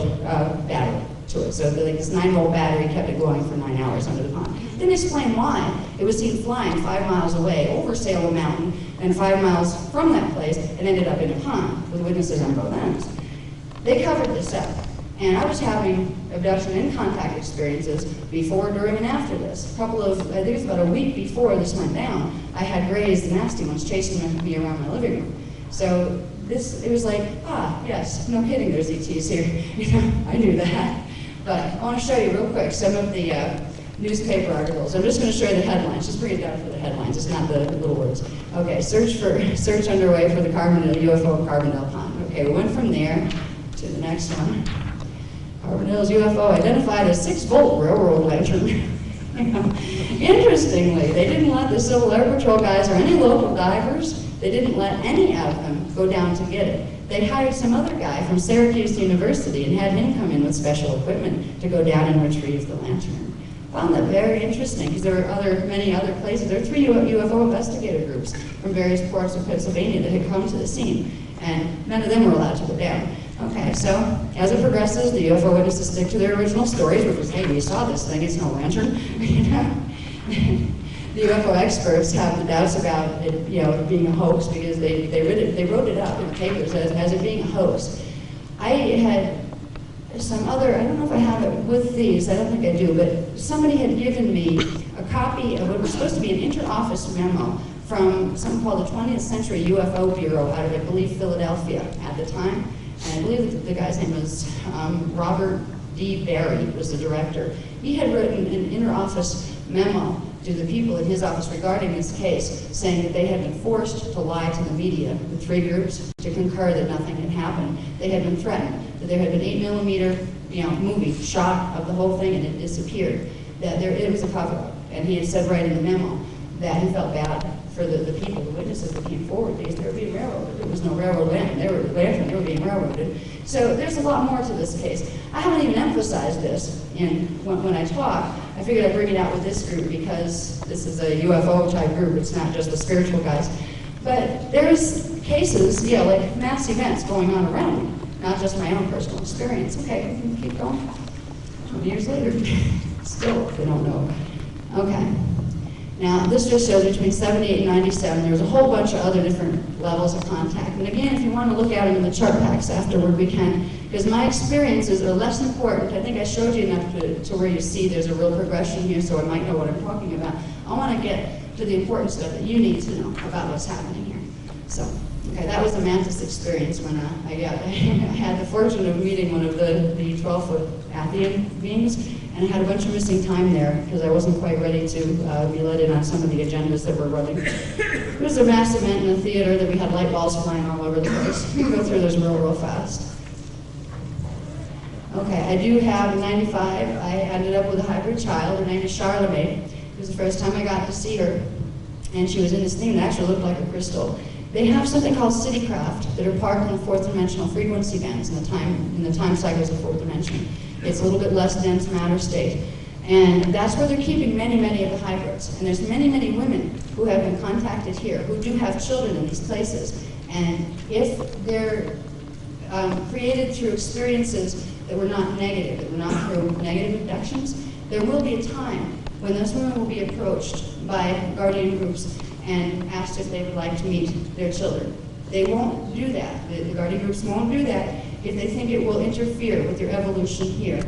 battery to it. So this 9-volt battery kept it going for 9 hours under the pond. Didn't explain why. It was seen flying 5 miles away over Salem Mountain and 5 miles from that place and ended up in a pond with witnesses on both ends. They covered this up. And I was having abduction and contact experiences before, during, and after this. I think it was about a week before this went down, I had Grays, the nasty ones, chasing me around my living room. So it was like, yes, no kidding, there's ETs here. I knew that. But I want to show you real quick some of the newspaper articles. I'm just going to show you the headlines. Just bring it down for the headlines. It's not the little words. Okay, search underway for the Carbondale UFO Carbondale Pond. Okay, we went from there to the next one. Carbondale's UFO identified as 6-volt railroad lantern. Interestingly, they didn't let the Civil Air Patrol guys or any local divers, they didn't let any of them go down to get it. They hired some other guy from Syracuse University and had him come in with special equipment to go down and retrieve the lantern. Found that very interesting because there were many other places. There were 3 UFO investigator groups from various parts of Pennsylvania that had come to the scene, and none of them were allowed to go down. Okay, so as it progresses, the UFO witnesses stick to their original stories, which was, hey, we saw this thing, it's no lantern. The UFO experts have the doubts about it, being a hoax because they wrote it up in the papers as it being a hoax. I had some other, I don't know if I have it with these, I don't think I do, but somebody had given me a copy of what was supposed to be an inter-office memo from something called the 20th Century UFO Bureau out of, I believe, Philadelphia at the time. And I believe the guy's name was Robert D. Berry, was the director. He had written an inter-office memo to the people in his office regarding this case, saying that they had been forced to lie to the media, the 3 groups, to concur that nothing had happened. They had been threatened, that there had been 8mm movie shot of the whole thing and it disappeared. That it was a cover-up. And he had said right in the memo that he felt bad for the people, the witnesses that came forward, because they were being railroaded. There was no railroad land, they were being railroaded. So there's a lot more to this case. I haven't even emphasized this when I talk. I figured I'd bring it out with this group because this is a UFO type group, it's not just the spiritual guys. But there's cases, like mass events going on around me, not just my own personal experience. Okay, we can keep going. 20 years later, still, they don't know. Okay. Now, this just shows between 78 and 97, there was a whole bunch of other different levels of contact. And again, if you want to look at them in the chart packs afterward, we can, because my experiences are less important. I think I showed you enough to where you see there's a real progression here, so I might know what I'm talking about. I want to get to the important stuff that you need to know about what's happening here. So, okay, that was the Mantis experience when I had the fortune of meeting one of the 12-foot Athian beings. And I had a bunch of missing time there because I wasn't quite ready to be let in on some of the agendas that were running. It was a mass event in a theater that we had light balls flying all over the place. We can go through those real fast. Okay, I do have in 95, I ended up with a hybrid child. Her name is Charlemagne. It was the first time I got to see her. And she was in this thing that actually looked like a crystal. They have something called citycraft that are parked in the fourth dimensional frequency bands in the time cycles of fourth dimension. It's a little bit less dense matter state. And that's where they're keeping many, many of the hybrids. And there's many, many women who have been contacted here who do have children in these places. And if they're created through experiences that were not negative, that were not through negative abductions, there will be a time when those women will be approached by guardian groups and asked if they would like to meet their children. They won't do that. The guardian groups won't do that if they think it will interfere with your evolution here,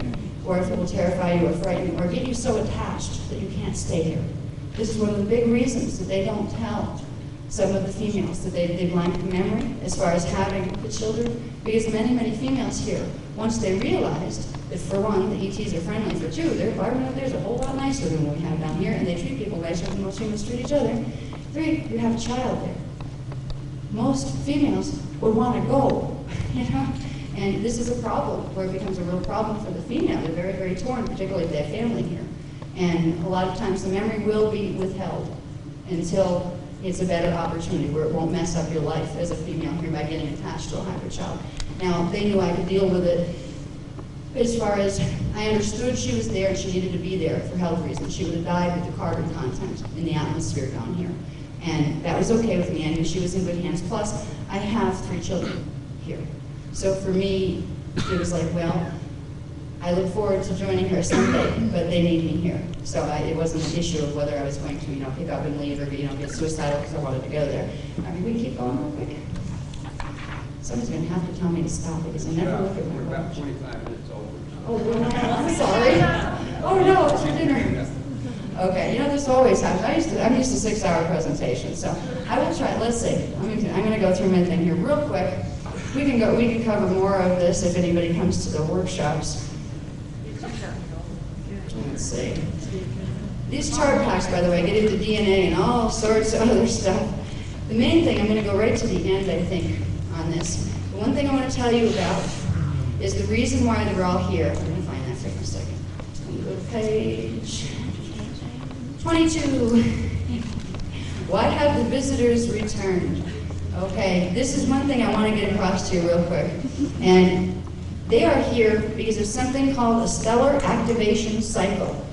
or if it will terrify you or frighten you, or get you so attached that you can't stay here. This is one of the big reasons that they don't tell some of the females that they blank the memory as far as having the children, because many, many females here, once they realized that for one, the ETs are friendly, for two, their environment up there is a whole lot nicer than what we have down here, and they treat people nicer than most humans treat each other. Three, you have a child there. Most females would want to go, And this is a problem where it becomes a real problem for the female. They're very, very torn, particularly if they have family here. And a lot of times the memory will be withheld until it's a better opportunity where it won't mess up your life as a female here by getting attached to a hybrid child. Now, they knew I could deal with it as far as I understood she was there and she needed to be there for health reasons. She would have died with the carbon content in the atmosphere down here. And that was okay with me. I knew she was in good hands. Plus, I have 3 children here. So for me, it was like, well, I look forward to joining her someday, but they need me here. So it wasn't an issue of whether I was going to, pick up and leave or, get suicidal because I wanted to go there. I mean, we can keep going real quick. Someone's going to have to tell me to stop because I never look at my watch. We're about 25 minutes over. Oh, I'm sorry. Oh no, it's for dinner. Okay, this always happens. I'm used to 6-hour presentations, so I will try. Let's see. I'm going to go through my thing here real quick. We can cover more of this if anybody comes to the workshops. Let's see. These chart packs, by the way, get into DNA and all sorts of other stuff. The main thing, I'm going to go right to the end, I think, on this. The one thing I want to tell you about is the reason why they're all here. I'm going to find that for a second. I'm going to go to page 22. Why have the visitors returned? Okay, this is one thing I want to get across to you real quick. And they are here because of something called a stellar activation cycle.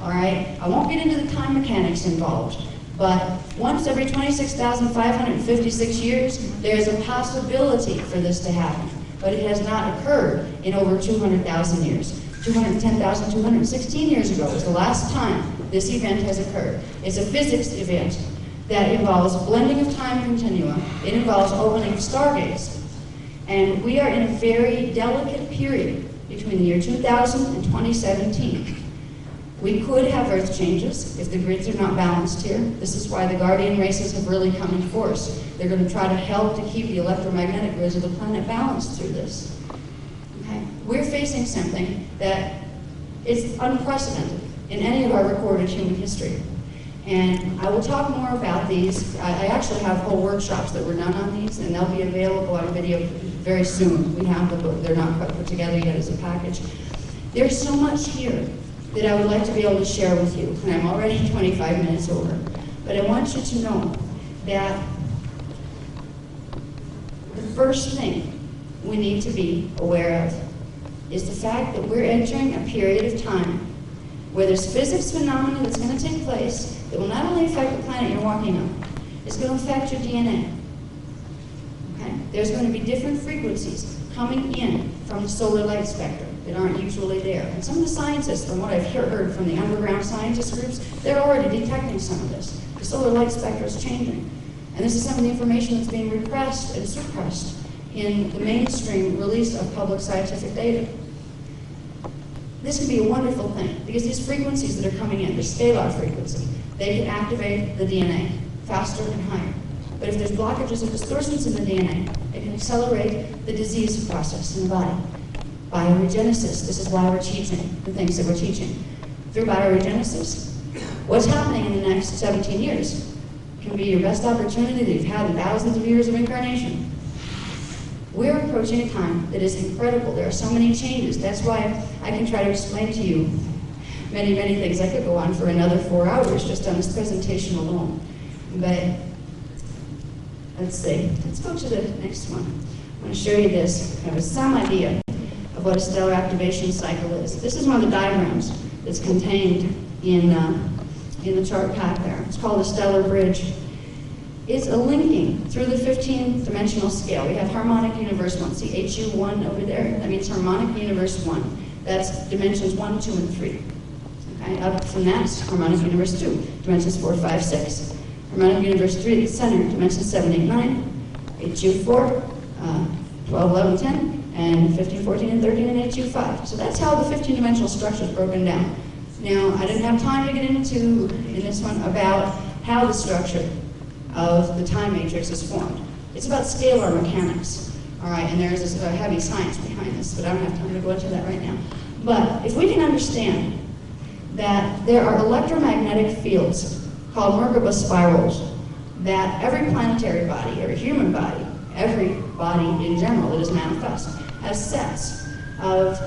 All right, I won't get into the time mechanics involved, but once every 26,556 years, there's a possibility for this to happen. But it has not occurred in over 200,000 years. 216 years ago was the last time this event has occurred. It's a physics event that involves blending of time continua. It involves opening of stargates. And we are in a very delicate period between the year 2000 and 2017. We could have Earth changes if the grids are not balanced here. This is why the guardian races have really come in force. They're going to try to help to keep the electromagnetic grids of the planet balanced through this. Okay? We're facing something that is unprecedented in any of our recorded human history. And I will talk more about these. I actually have whole workshops that were done on these, and they'll be available on video very soon. We have them, but they're not quite put together yet as a package. There's so much here that I would like to be able to share with you, and I'm already 25 minutes over. But I want you to know that the first thing we need to be aware of is the fact that we're entering a period of time where there's physics phenomena that's going to take place that will not only affect the planet you're walking on, it's going to affect your DNA. Okay? There's going to be different frequencies coming in from the solar light spectrum that aren't usually there. And some of the scientists, from what I've heard from the underground scientist groups, they're already detecting some of this. The solar light spectrum is changing. And this is some of the information that's being repressed and suppressed in the mainstream release of public scientific data. This can be a wonderful thing, because these frequencies that are coming in, the scalar frequency, they can activate the DNA faster and higher. But if there's blockages or distortions in the DNA, it can accelerate the disease process in the body. Bioregenesis, this is why we're teaching the things that we're teaching. Through bioregenesis, what's happening in the next 17 years can be your best opportunity that you've had in thousands of years of incarnation. We're approaching a time that is incredible. There are so many changes. That's why I can try to explain to you many, many things. I could go on for another 4 hours just on this presentation alone. But let's see. Let's go to the next one. I'm going to show you this. I have some idea of what a stellar activation cycle is. This is one of the diagrams that's contained in the chart pack there. It's called a stellar bridge. It's a linking through the 15th dimensional scale. We have harmonic universe 1. See HU1 over there? That means harmonic universe 1. That's dimensions 1, 2, and 3. Okay, up from that, harmonic universe 2. Dimensions 4, 5, 6. Harmonic universe 3 at the center, dimensions 7, 8, 9. HU4, 12, 11, 10. And 15, 14, and 13, and HU5. So that's how the 15-dimensional structure is broken down. Now, I didn't have time to get into, in this one, about how the structure of the time matrix is formed. It's about scalar mechanics, all right, and there's this heavy science behind this, but I don't have time to go into that right now. But if we can understand that there are electromagnetic fields called Merkaba spirals that every planetary body, every human body, every body in general that is manifest, has sets of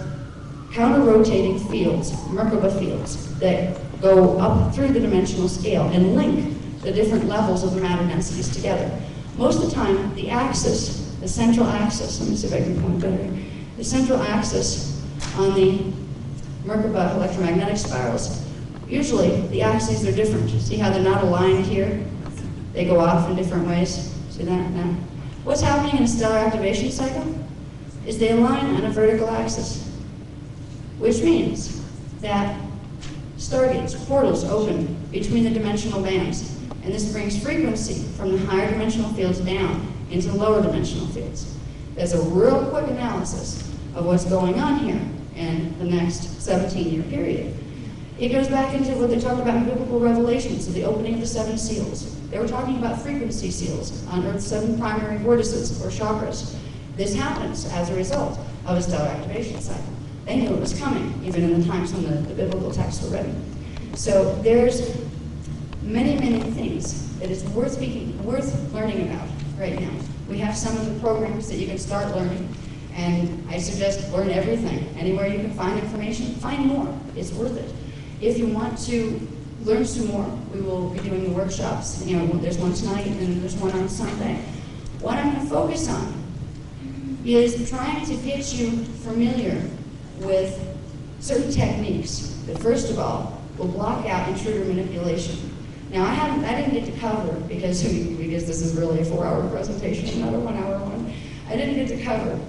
counter-rotating fields, Merkaba fields, that go up through the dimensional scale and link the different levels of the matter densities together. Most of the time, the axis, the central axis, let me see if I can point better, the central axis on the Merkaba electromagnetic spirals, usually the axes are different. See how they're not aligned here? They go off in different ways. See that now? What's happening in a stellar activation cycle is they align on a vertical axis, which means that stargates, portals open between the dimensional bands. And this brings frequency from the higher dimensional fields down into the lower dimensional fields. There's a real quick analysis of what's going on here in the next 17-year period. It goes back into what they talk about in biblical revelations, of the opening of the 7 seals. They were talking about frequency seals on Earth's 7 primary vortices, or chakras. This happens as a result of a stellar activation cycle. They knew it was coming, even in the times when the biblical texts were written. So there's many, many things that is worth learning about right now. We have some of the programs that you can start learning, and I suggest learn everything. Anywhere you can find information, find more. It's worth it. If you want to learn some more, we will be doing the workshops. You know, there's one tonight and there's one on Sunday. What I'm going to focus on is trying to get you familiar with certain techniques that, first of all, will block out intruder manipulation. Now, I didn't get to cover, because this is really a 4-hour presentation, not a 1-hour one. I didn't get to cover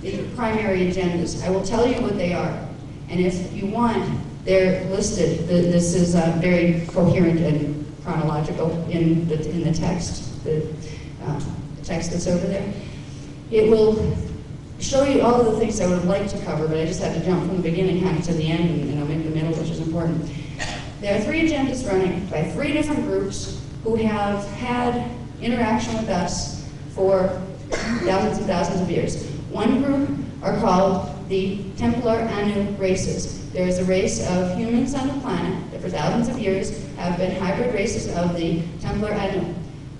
the primary agendas. I will tell you what they are, and if you want, they're listed. This is very coherent and chronological in the text, the text that's over there. It will show you all of the things I would like to cover, but I just had to jump from the beginning to the end and omit the middle, which is important. There are 3 agendas running by 3 different groups who have had interaction with us for thousands and thousands of years. One group are called the Templar Anu races. There is a race of humans on the planet that for thousands of years have been hybrid races of the Templar Anu.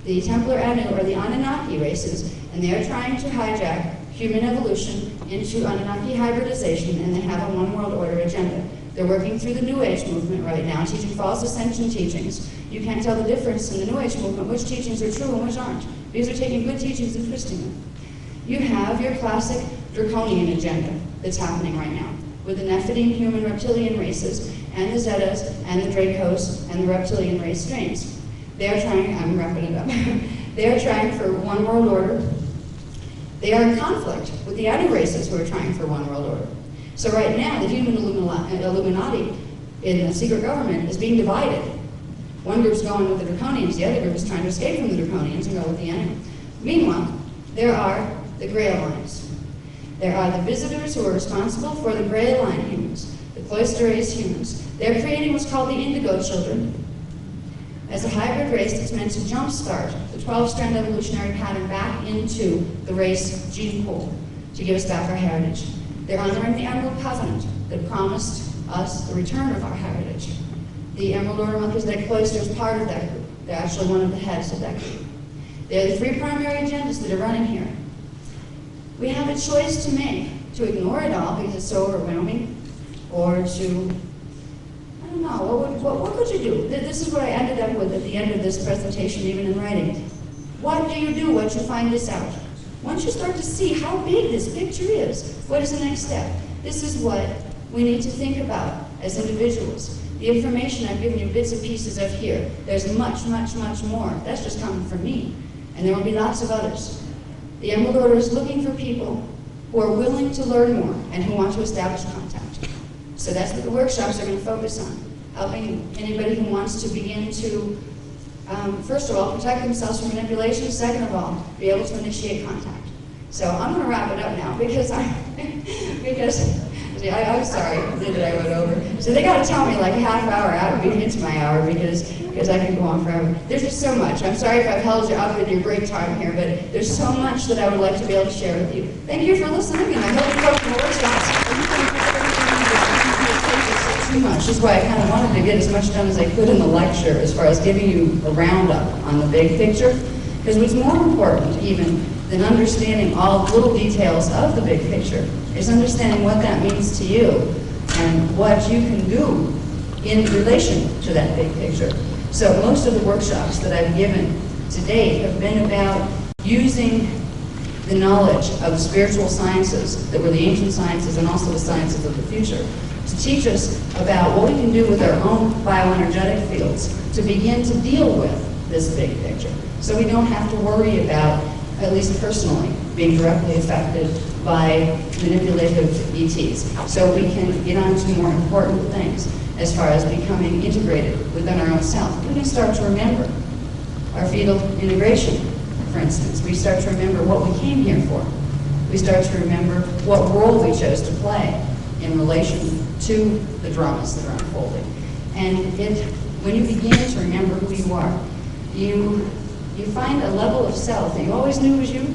The Templar Anu are the Anunnaki races, and they are trying to hijack human evolution into Anunnaki hybridization, and they have a one world order agenda. They're working through the New Age movement right now, teaching false ascension teachings. You can't tell the difference in the New Age movement, which teachings are true and which aren't, because they're taking good teachings and twisting them. You have your classic draconian agenda that's happening right now, with the Nephilim human reptilian races, and the Zetas, and the Dracos, and the reptilian race strains. They are trying, I'm wrapping it up, they are trying for one world order. They are in conflict with the outer races who are trying for one world order. So right now, the human Illuminati in the secret government is being divided. One group's going with the Draconians, the other group is trying to escape from the Draconians and go with the enemy. Meanwhile, there are the Gray Alliance. There are the visitors who are responsible for the Gray Alliance humans, the cloister race humans. They're creating what's called the Indigo Children as a hybrid race that's meant to jumpstart the 12-strand evolutionary pattern back into the race gene pool to give us back our heritage. They're honoring the Emerald Covenant that promised us the return of our heritage. The Emerald Order Melchizedek Cloister is part of that group. They're actually one of the heads of that group. They're the three primary agendas that are running here. We have a choice to make, to ignore it all because it's so overwhelming, or to, I don't know, what could you do? This is what I ended up with at the end of this presentation, even in writing. What do you do once you find this out? Once you start to see how big this picture is, what is the next step? This is what we need to think about as individuals. The information I've given you bits and pieces of here, there's much, much, much more. That's just coming from me. And there will be lots of others. The Emerald Order is looking for people who are willing to learn more and who want to establish contact. So that's what the workshops are going to focus on, helping anybody who wants to begin to, first of all, protect themselves from manipulation, second of all, be able to initiate contact. So I'm going to wrap it up now because I'm sorry that I went over. So they got to tell me like a half hour out of being into my hour because I can go on forever. There's just so much. I'm sorry if I've held you up with your break time here, but there's so much that I would like to be able to share with you. Thank you for listening, and I hope you come to the workshops. Too much. That's why I kind of wanted to get as much done as I could in the lecture as far as giving you a roundup on the big picture. Because what's more important even than understanding all the little details of the big picture is understanding what that means to you and what you can do in relation to that big picture. So most of the workshops that I've given to date have been about using the knowledge of the spiritual sciences that were the ancient sciences and also the sciences of the future to teach us about what we can do with our own bioenergetic fields to begin to deal with this big picture. So we don't have to worry about, at least personally, being directly affected by manipulative ETs. So we can get on to more important things as far as becoming integrated within our own self. We can start to remember our fetal integration, for instance. We start to remember what we came here for. We start to remember what role we chose to play in relation to the dramas that are unfolding. And when you begin to remember who you are, you find a level of self that you always knew was you,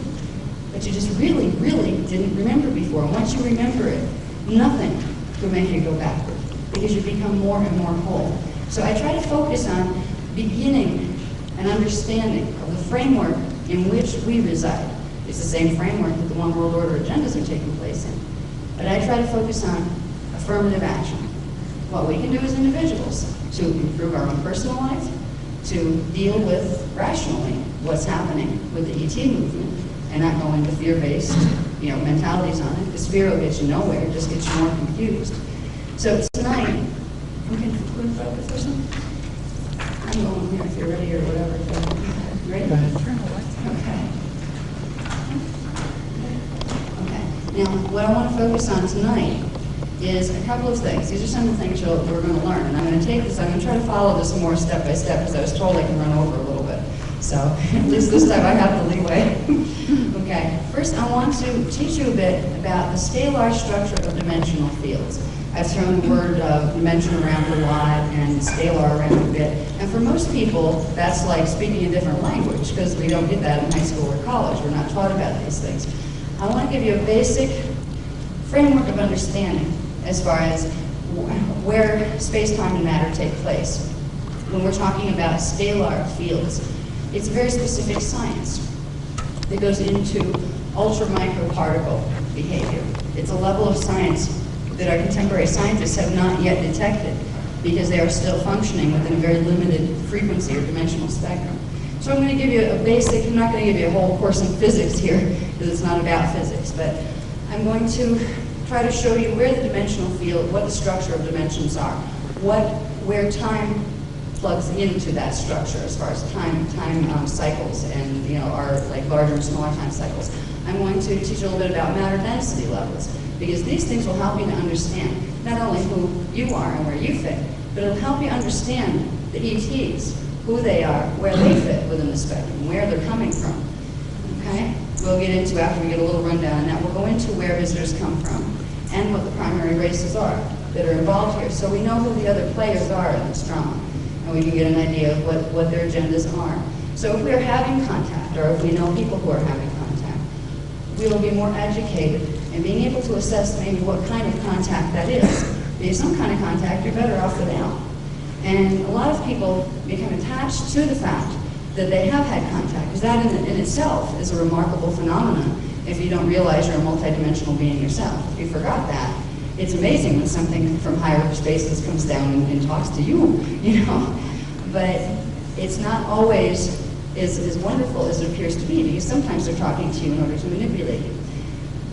but you just really, really didn't remember before. And once you remember it, nothing could make you go backward because you become more and more whole. So I try to focus on beginning an understanding of the framework in which we reside. It's the same framework that the One World Order agendas are taking place in. But I try to focus on affirmative action. What we can do as individuals to improve our own personal life, to deal with rationally what's happening with the ET movement and not go into fear-based mentalities on it, because fear will get you nowhere, it just gets you more confused. So tonight, we can focus or something? I'm going here if you're ready or whatever. Ready? Go ahead. Turn the lights on. Okay. Now, what I want to focus on tonight is a couple of things. These are some of the things we're going to learn. And I'm going to take this, I'm going to try to follow this more step by step because I was told I can run over a little bit. So at least this time I have the leeway. Okay, first I want to teach you a bit about the scalar structure of dimensional fields. I've thrown the word dimension around a lot and scalar around a bit. And for most people, that's like speaking a different language because we don't get that in high school or college. We're not taught about these things. I want to give you a basic framework of understanding as far as where space-time and matter take place. When we're talking about scalar fields, it's a very specific science that goes into ultra microparticle behavior. It's a level of science that our contemporary scientists have not yet detected because they are still functioning within a very limited frequency or dimensional spectrum. So I'm going to give you a basic, I'm not going to give you a whole course in physics here because it's not about physics, but I'm going to try to show you where the dimensional field, what the structure of dimensions are, where time plugs into that structure as far as time cycles and our like larger and smaller time cycles. I'm going to teach you a little bit about matter density levels because these things will help you to understand not only who you are and where you fit, but it'll help you understand the ETs, who they are, where they fit within the spectrum, where they're coming from. Okay? We'll get into, after we get a little rundown on that, we'll go into where visitors come from and what the primary races are that are involved here. So we know who the other players are in this drama, and we can get an idea of what their agendas are. So if we are having contact, or if we know people who are having contact, we will be more educated in being able to assess maybe what kind of contact that is. Because some kind of contact you're better off without. And a lot of people become attached to the fact that they have had contact, because that in itself is a remarkable phenomenon if you don't realize you're a multidimensional being yourself. If you forgot that, it's amazing when something from higher spaces comes down and talks to you, But it's not always as wonderful as it appears to be, because sometimes they're talking to you in order to manipulate you.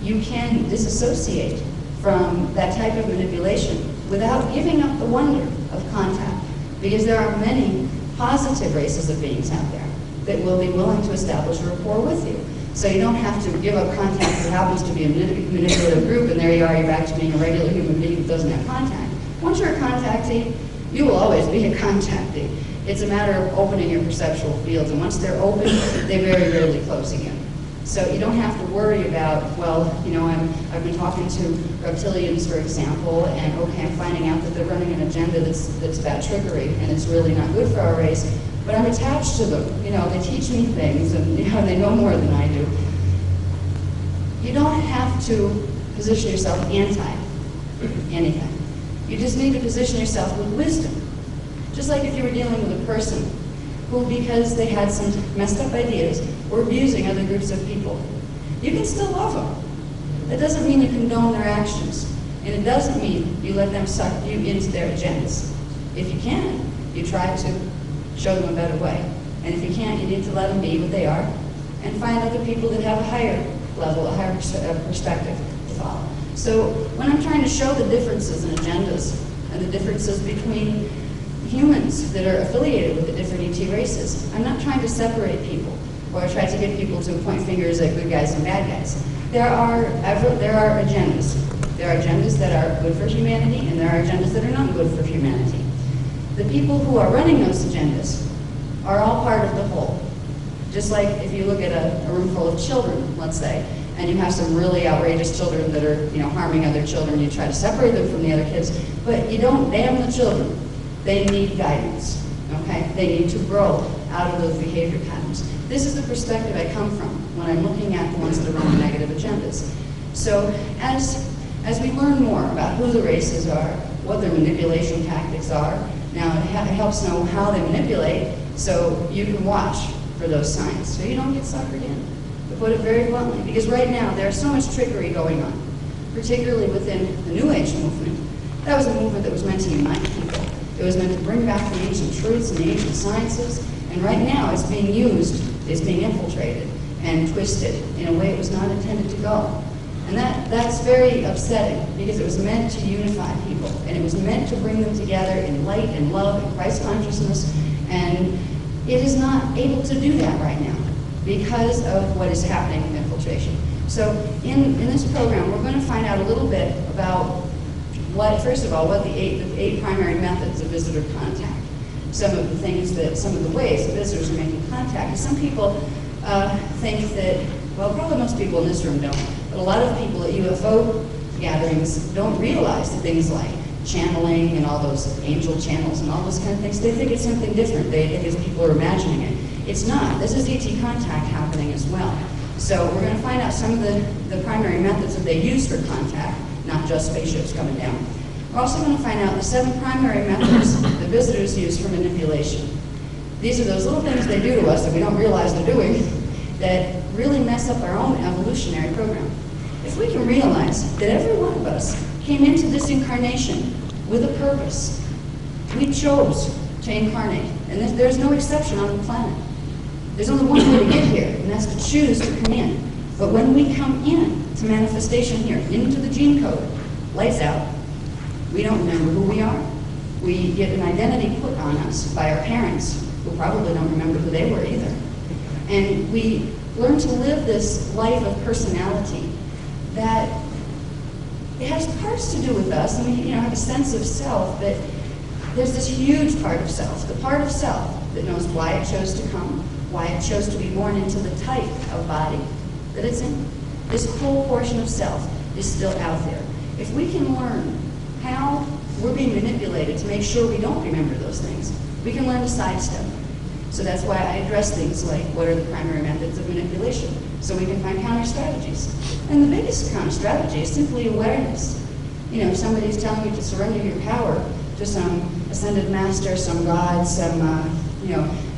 You can disassociate from that type of manipulation without giving up the wonder of contact, because there are many positive races of beings out there that will be willing to establish a rapport with you. So you don't have to give up contact if it happens to be a manipulative group, and there you are, you're back to being a regular human being who doesn't have contact. Once you're a contactee, you will always be a contactee. It's a matter of opening your perceptual fields, and once they're open, they very rarely close again. So you don't have to worry about, well, I've been talking to reptilians, for example, and okay, I'm finding out that they're running an agenda that's about trickery, and it's really not good for our race, but I'm attached to them. They teach me things, and they know more than I do. You don't have to position yourself anti-anything. You just need to position yourself with wisdom. Just like if you were dealing with a person who, because they had some messed up ideas, were abusing other groups of people. You can still love them. That doesn't mean you condone their actions. And it doesn't mean you let them suck you into their agendas. If you can, you try to show them a better way. And if you can't, you need to let them be what they are and find other people that have a higher level, a higher perspective to follow. So when I'm trying to show the differences in agendas and the differences between humans that are affiliated with the different ET races, I'm not trying to separate people or try to get people to point fingers at good guys and bad guys. There are agendas. There are agendas that are good for humanity, and there are agendas that are not good for humanity. The people who are running those agendas are all part of the whole. Just like if you look at a room full of children, let's say, and you have some really outrageous children that are harming other children, you try to separate them from the other kids, but you don't damn the children. They need guidance, okay? They need to grow out of those behavior patterns. This is the perspective I come from when I'm looking at the ones that are running negative agendas. So as we learn more about who the races are, what their manipulation tactics are, now it helps know how they manipulate, so you can watch for those signs, so you don't get suckered in, to put it very bluntly. Because right now, there's so much trickery going on, particularly within the New Age movement. That was a movement that was meant to unite people. It was meant to bring back the ancient truths and the ancient sciences, and right now it's being used, it's being infiltrated and twisted in a way it was not intended to go. And that's very upsetting, because it was meant to unify people, and it was meant to bring them together in light and love and Christ consciousness, and it is not able to do that right now because of what is happening with infiltration. So in this program, we're going to find out a little bit about first of all, what the eight primary methods of visitor contact. Some of the ways that visitors are making contact. Some people think that, well, probably most people in this room don't, but a lot of people at UFO gatherings don't realize that things like channeling and all those angel channels and all those kind of things, they think it's something different. They think it's people are imagining it. It's not. This is ET contact happening as well. So we're going to find out some of the primary methods that they use for contact, not just spaceships coming down. We're also going to find out the 7 primary methods that visitors use for manipulation. These are those little things they do to us that we don't realize they're doing that really mess up our own evolutionary program. If we can realize that every one of us came into this incarnation with a purpose, we chose to incarnate, and there's no exception on the planet. There's only one way to get here, and that's to choose to come in. But when we come in to manifestation here, into the gene code, lights out, we don't remember who we are. We get an identity put on us by our parents, who probably don't remember who they were either. And we learn to live this life of personality that it has parts to do with us, and we have a sense of self, but there's this huge part of self, the part of self that knows why it chose to come, why it chose to be born into the type of body that it's in. This whole portion of self is still out there. If we can learn how we're being manipulated to make sure we don't remember those things, we can learn to sidestep. So that's why I address things like what are the primary methods of manipulation, so we can find counter strategies. And the biggest counter strategy is simply awareness. If somebody's telling you to surrender your power to some ascended master, some god, some,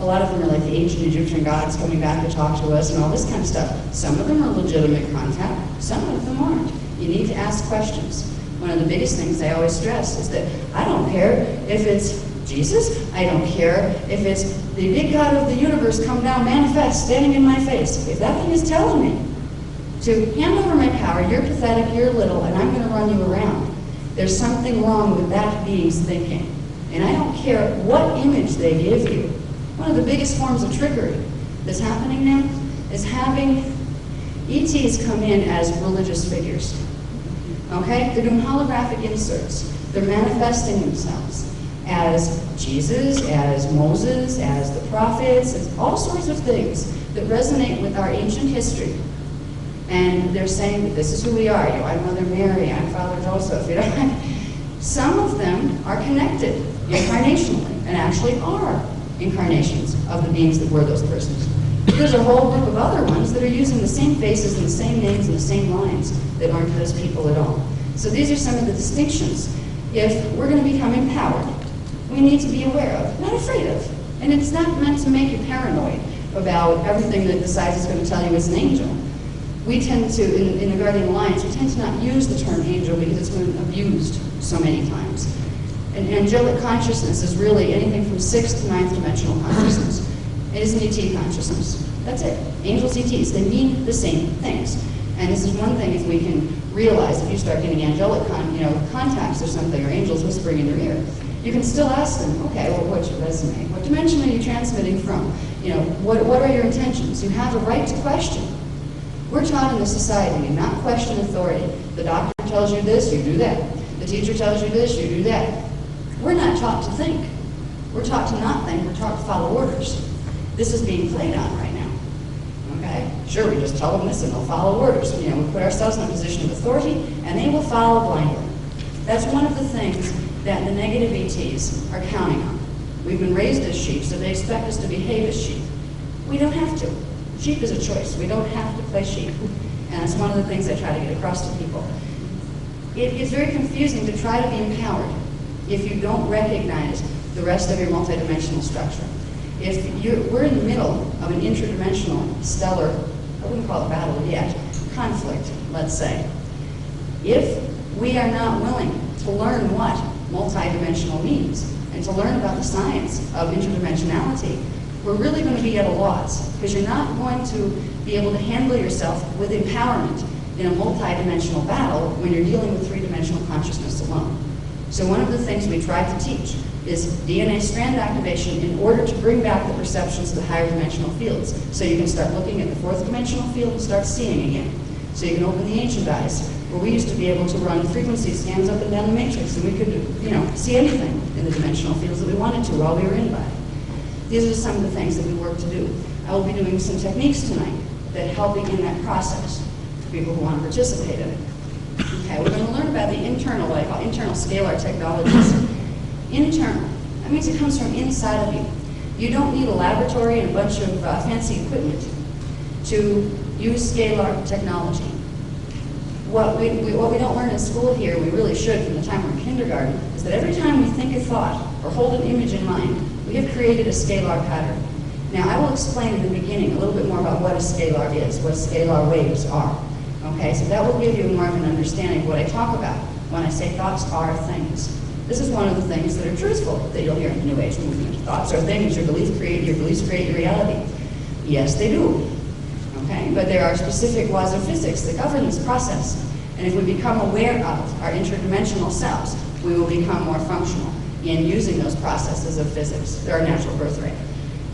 a lot of them are like the ancient Egyptian gods coming back to talk to us and all this kind of stuff. Some of them are legitimate contact, some of them aren't. You need to ask questions. One of the biggest things I always stress is that I don't care if it's Jesus, I don't care if it's the big God of the universe come down, manifest, standing in my face. If that thing is telling me to hand over my power, you're pathetic, you're little, and I'm going to run you around, there's something wrong with that being's thinking. And I don't care what image they give you. One of the biggest forms of trickery that's happening now is having ETs come in as religious figures. Okay? They're doing holographic inserts. They're manifesting themselves as Jesus, as Moses, as the prophets, as all sorts of things that resonate with our ancient history. And they're saying that this is who we are. I'm Mother Mary, I'm Father Joseph. Some of them are connected incarnationally and actually are incarnations of the beings that were those persons. There's a whole group of other ones that are using the same faces and the same names and the same lines that aren't those people at all. So these are some of the distinctions. If we're going to become empowered, we need to be aware of, not afraid of. And it's not meant to make you paranoid about everything that decides it's going to tell you it's an angel. We tend to, in the Guardian Alliance, we tend to not use the term angel because it's been abused so many times. And angelic consciousness is really anything from 6th to 9th dimensional consciousness. It is an ET consciousness. That's it. Angels, ETs, they mean the same things. And this is one thing if we can realize, if you start getting angelic contacts or something, or angels whispering in your ear, you can still ask them, okay, well, what's your resume? What dimension are you transmitting from? What are your intentions? You have a right to question. We're taught in the society to not question authority. The doctor tells you this, you do that. The teacher tells you this, you do that. We're not taught to think. We're taught to not think. We're taught to follow orders. This is being played on right now. Okay? Sure, we just tell them this and they'll follow orders. We put ourselves in a position of authority and they will follow blindly. That's one of the things that the negative ETs are counting on. We've been raised as sheep, so they expect us to behave as sheep. We don't have to. Sheep is a choice. We don't have to play sheep. And that's one of the things I try to get across to people. It's very confusing to try to be empowered if you don't recognize the rest of your multidimensional structure. We're in the middle of an interdimensional, stellar, I wouldn't call it battle yet, conflict, let's say. If we are not willing to learn what multidimensional means and to learn about the science of interdimensionality, we're really going to be at a loss because you're not going to be able to handle yourself with empowerment in a multidimensional battle when you're dealing with three-dimensional consciousness alone. So one of the things we try to teach is DNA strand activation in order to bring back the perceptions of the higher dimensional fields. So you can start looking at the fourth dimensional field and start seeing again. So you can open the ancient eyes, where we used to be able to run frequency scans up and down the matrix, and we could, see anything in the dimensional fields that we wanted to while we were in body. These are some of the things that we work to do. I will be doing some techniques tonight that help begin that process for people who want to participate in it. Okay, we're going to learn about the internal, what I call internal scalar technologies. Internal, that means it comes from inside of you. You don't need a laboratory and a bunch of fancy equipment to use scalar technology. What we don't learn in school here, we really should from the time we're in kindergarten, is that every time we think a thought or hold an image in mind, we have created a scalar pattern. Now, I will explain in the beginning a little bit more about what a scalar is, what scalar waves are. Okay, so that will give you more of an understanding of what I talk about when I say thoughts are things. This is one of the things that are truthful that you'll hear in the New Age movement. Thoughts are things, your beliefs create your reality. Yes, they do. Okay, but there are specific laws of physics that govern this process. And if we become aware of our interdimensional selves, we will become more functional in using those processes of physics, our natural birth rate.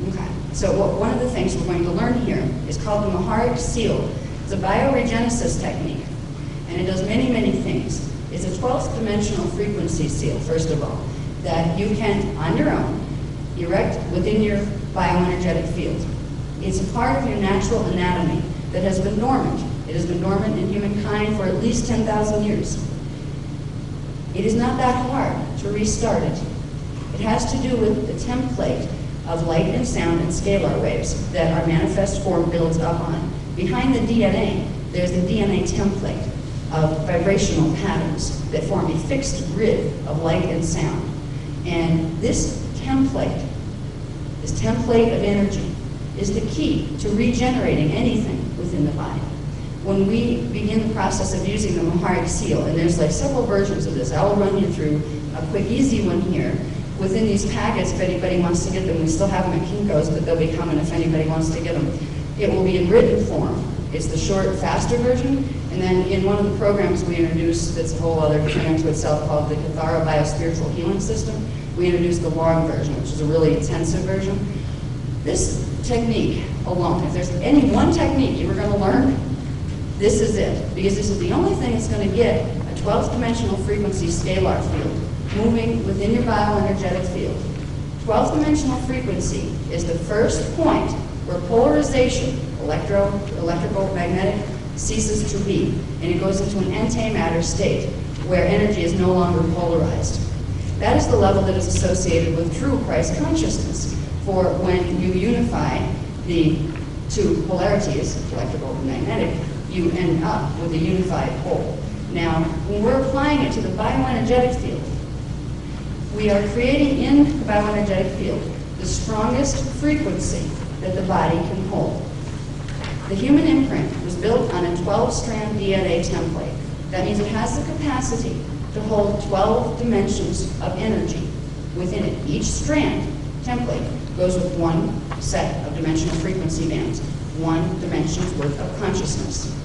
Okay, so one of the things we're going to learn here is called the Maharic seal. It's a bioregenesis technique, and it does many, many things. It's a 12th dimensional frequency seal, first of all, that you can, on your own, erect within your bioenergetic field. It's a part of your natural anatomy that has been dormant. It has been dormant in humankind for at least 10,000 years. It is not that hard to restart it. It has to do with the template of light and sound and scalar waves that our manifest form builds up on. Behind the DNA, there's the DNA template of vibrational patterns that form a fixed grid of light and sound. And this template of energy, is the key to regenerating anything within the body. When we begin the process of using the Maharic seal, and there's like several versions of this, I will run you through a quick, easy one here. Within these packets, if anybody wants to get them, we still have them at Kinko's, but they'll be coming if anybody wants to get them. It will be in written form. It's the short, faster version. And then in one of the programs we introduced, that's a whole other thing unto itself, called the Cathara Biospiritual Healing System, we introduced the long version, which is a really intensive version. This technique alone, if there's any one technique you were going to learn, this is it. Because this is the only thing that's going to get a 12th dimensional frequency scalar field moving within your bioenergetic field. 12th dimensional frequency is the first point where polarization, electrical, magnetic, ceases to be, and it goes into an antimatter state where energy is no longer polarized. That is the level that is associated with true Christ consciousness, for when you unify the two polarities, electrical and magnetic, you end up with a unified whole. Now, when we're applying it to the bioenergetic field, we are creating in the bioenergetic field the strongest frequency that the body can hold. The human imprint was built on a 12-strand DNA template. That means it has the capacity to hold 12 dimensions of energy within it. Each strand template goes with one set of dimensional frequency bands, one dimension's worth of consciousness.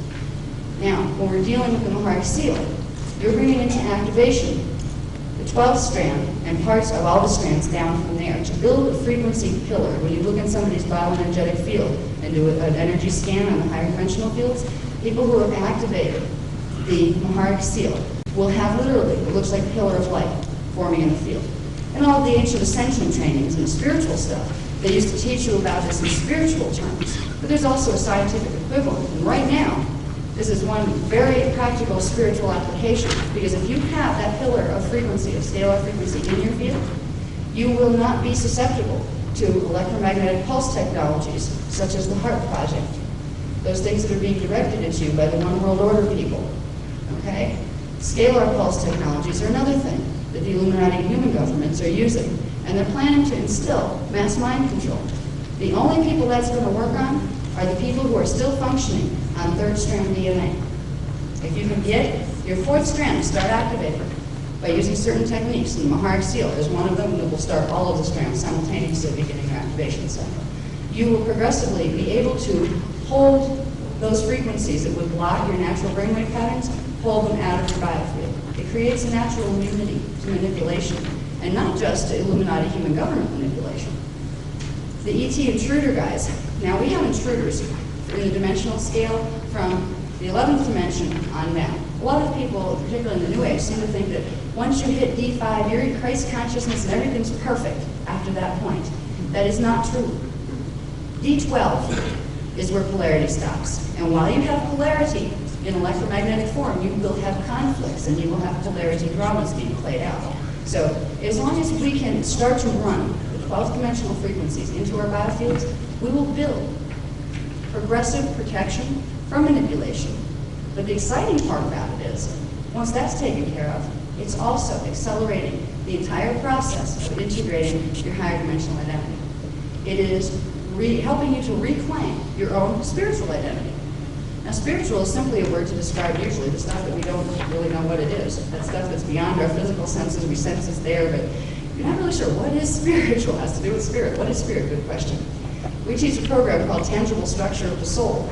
Now, when we're dealing with the Maharic seal, you're bringing into activation the 12th strand and parts of all the strands down from there to build a frequency pillar. When you look in somebody's bioenergetic field and do an energy scan on the higher dimensional fields, people who have activated the Maharic seal will have literally, it looks like a pillar of light forming in the field. And all the ancient ascension trainings and the spiritual stuff, they used to teach you about this in spiritual terms. But there's also a scientific equivalent. And right now, this is one very practical spiritual application, because if you have that pillar of frequency, of scalar frequency in your field, you will not be susceptible to electromagnetic pulse technologies, such as the HEART project. Those things that are being directed at you by the One World Order people, okay? Scalar pulse technologies are another thing that the Illuminati human governments are using, and they're planning to instill mass mind control. The only people that's going to work on are the people who are still functioning on third strand DNA. If you can get your fourth strand to start activating by using certain techniques, and the Maharic seal is one of them that will start all of the strands simultaneously beginning your activation cycle, you will progressively be able to hold those frequencies that would block your natural brainwave patterns, hold them out of your biofield. It creates a natural immunity to manipulation, and not just to Illuminati human government manipulation. The ET intruder guys, now we have intruders in the dimensional scale from the 11th dimension on down. A lot of people, particularly in the New Age, seem to think that once you hit D5, you're in Christ consciousness and everything's perfect after that point. That is not true. D12 is where polarity stops. And while you have polarity in electromagnetic form, you will have conflicts and you will have polarity dramas being played out. So as long as we can start to run the 12th dimensional frequencies into our biofields, we will build progressive protection from manipulation. But the exciting part about it is, once that's taken care of, it's also accelerating the entire process of integrating your higher dimensional identity. It is helping you to reclaim your own spiritual identity. Now, spiritual is simply a word to describe usually the stuff that we don't really know what it is. That stuff that's beyond our physical senses. We sense it's there, but you're not really sure what is spiritual. It has to do with spirit. What is spirit? Good question. We teach a program called Tangible Structure of the Soul,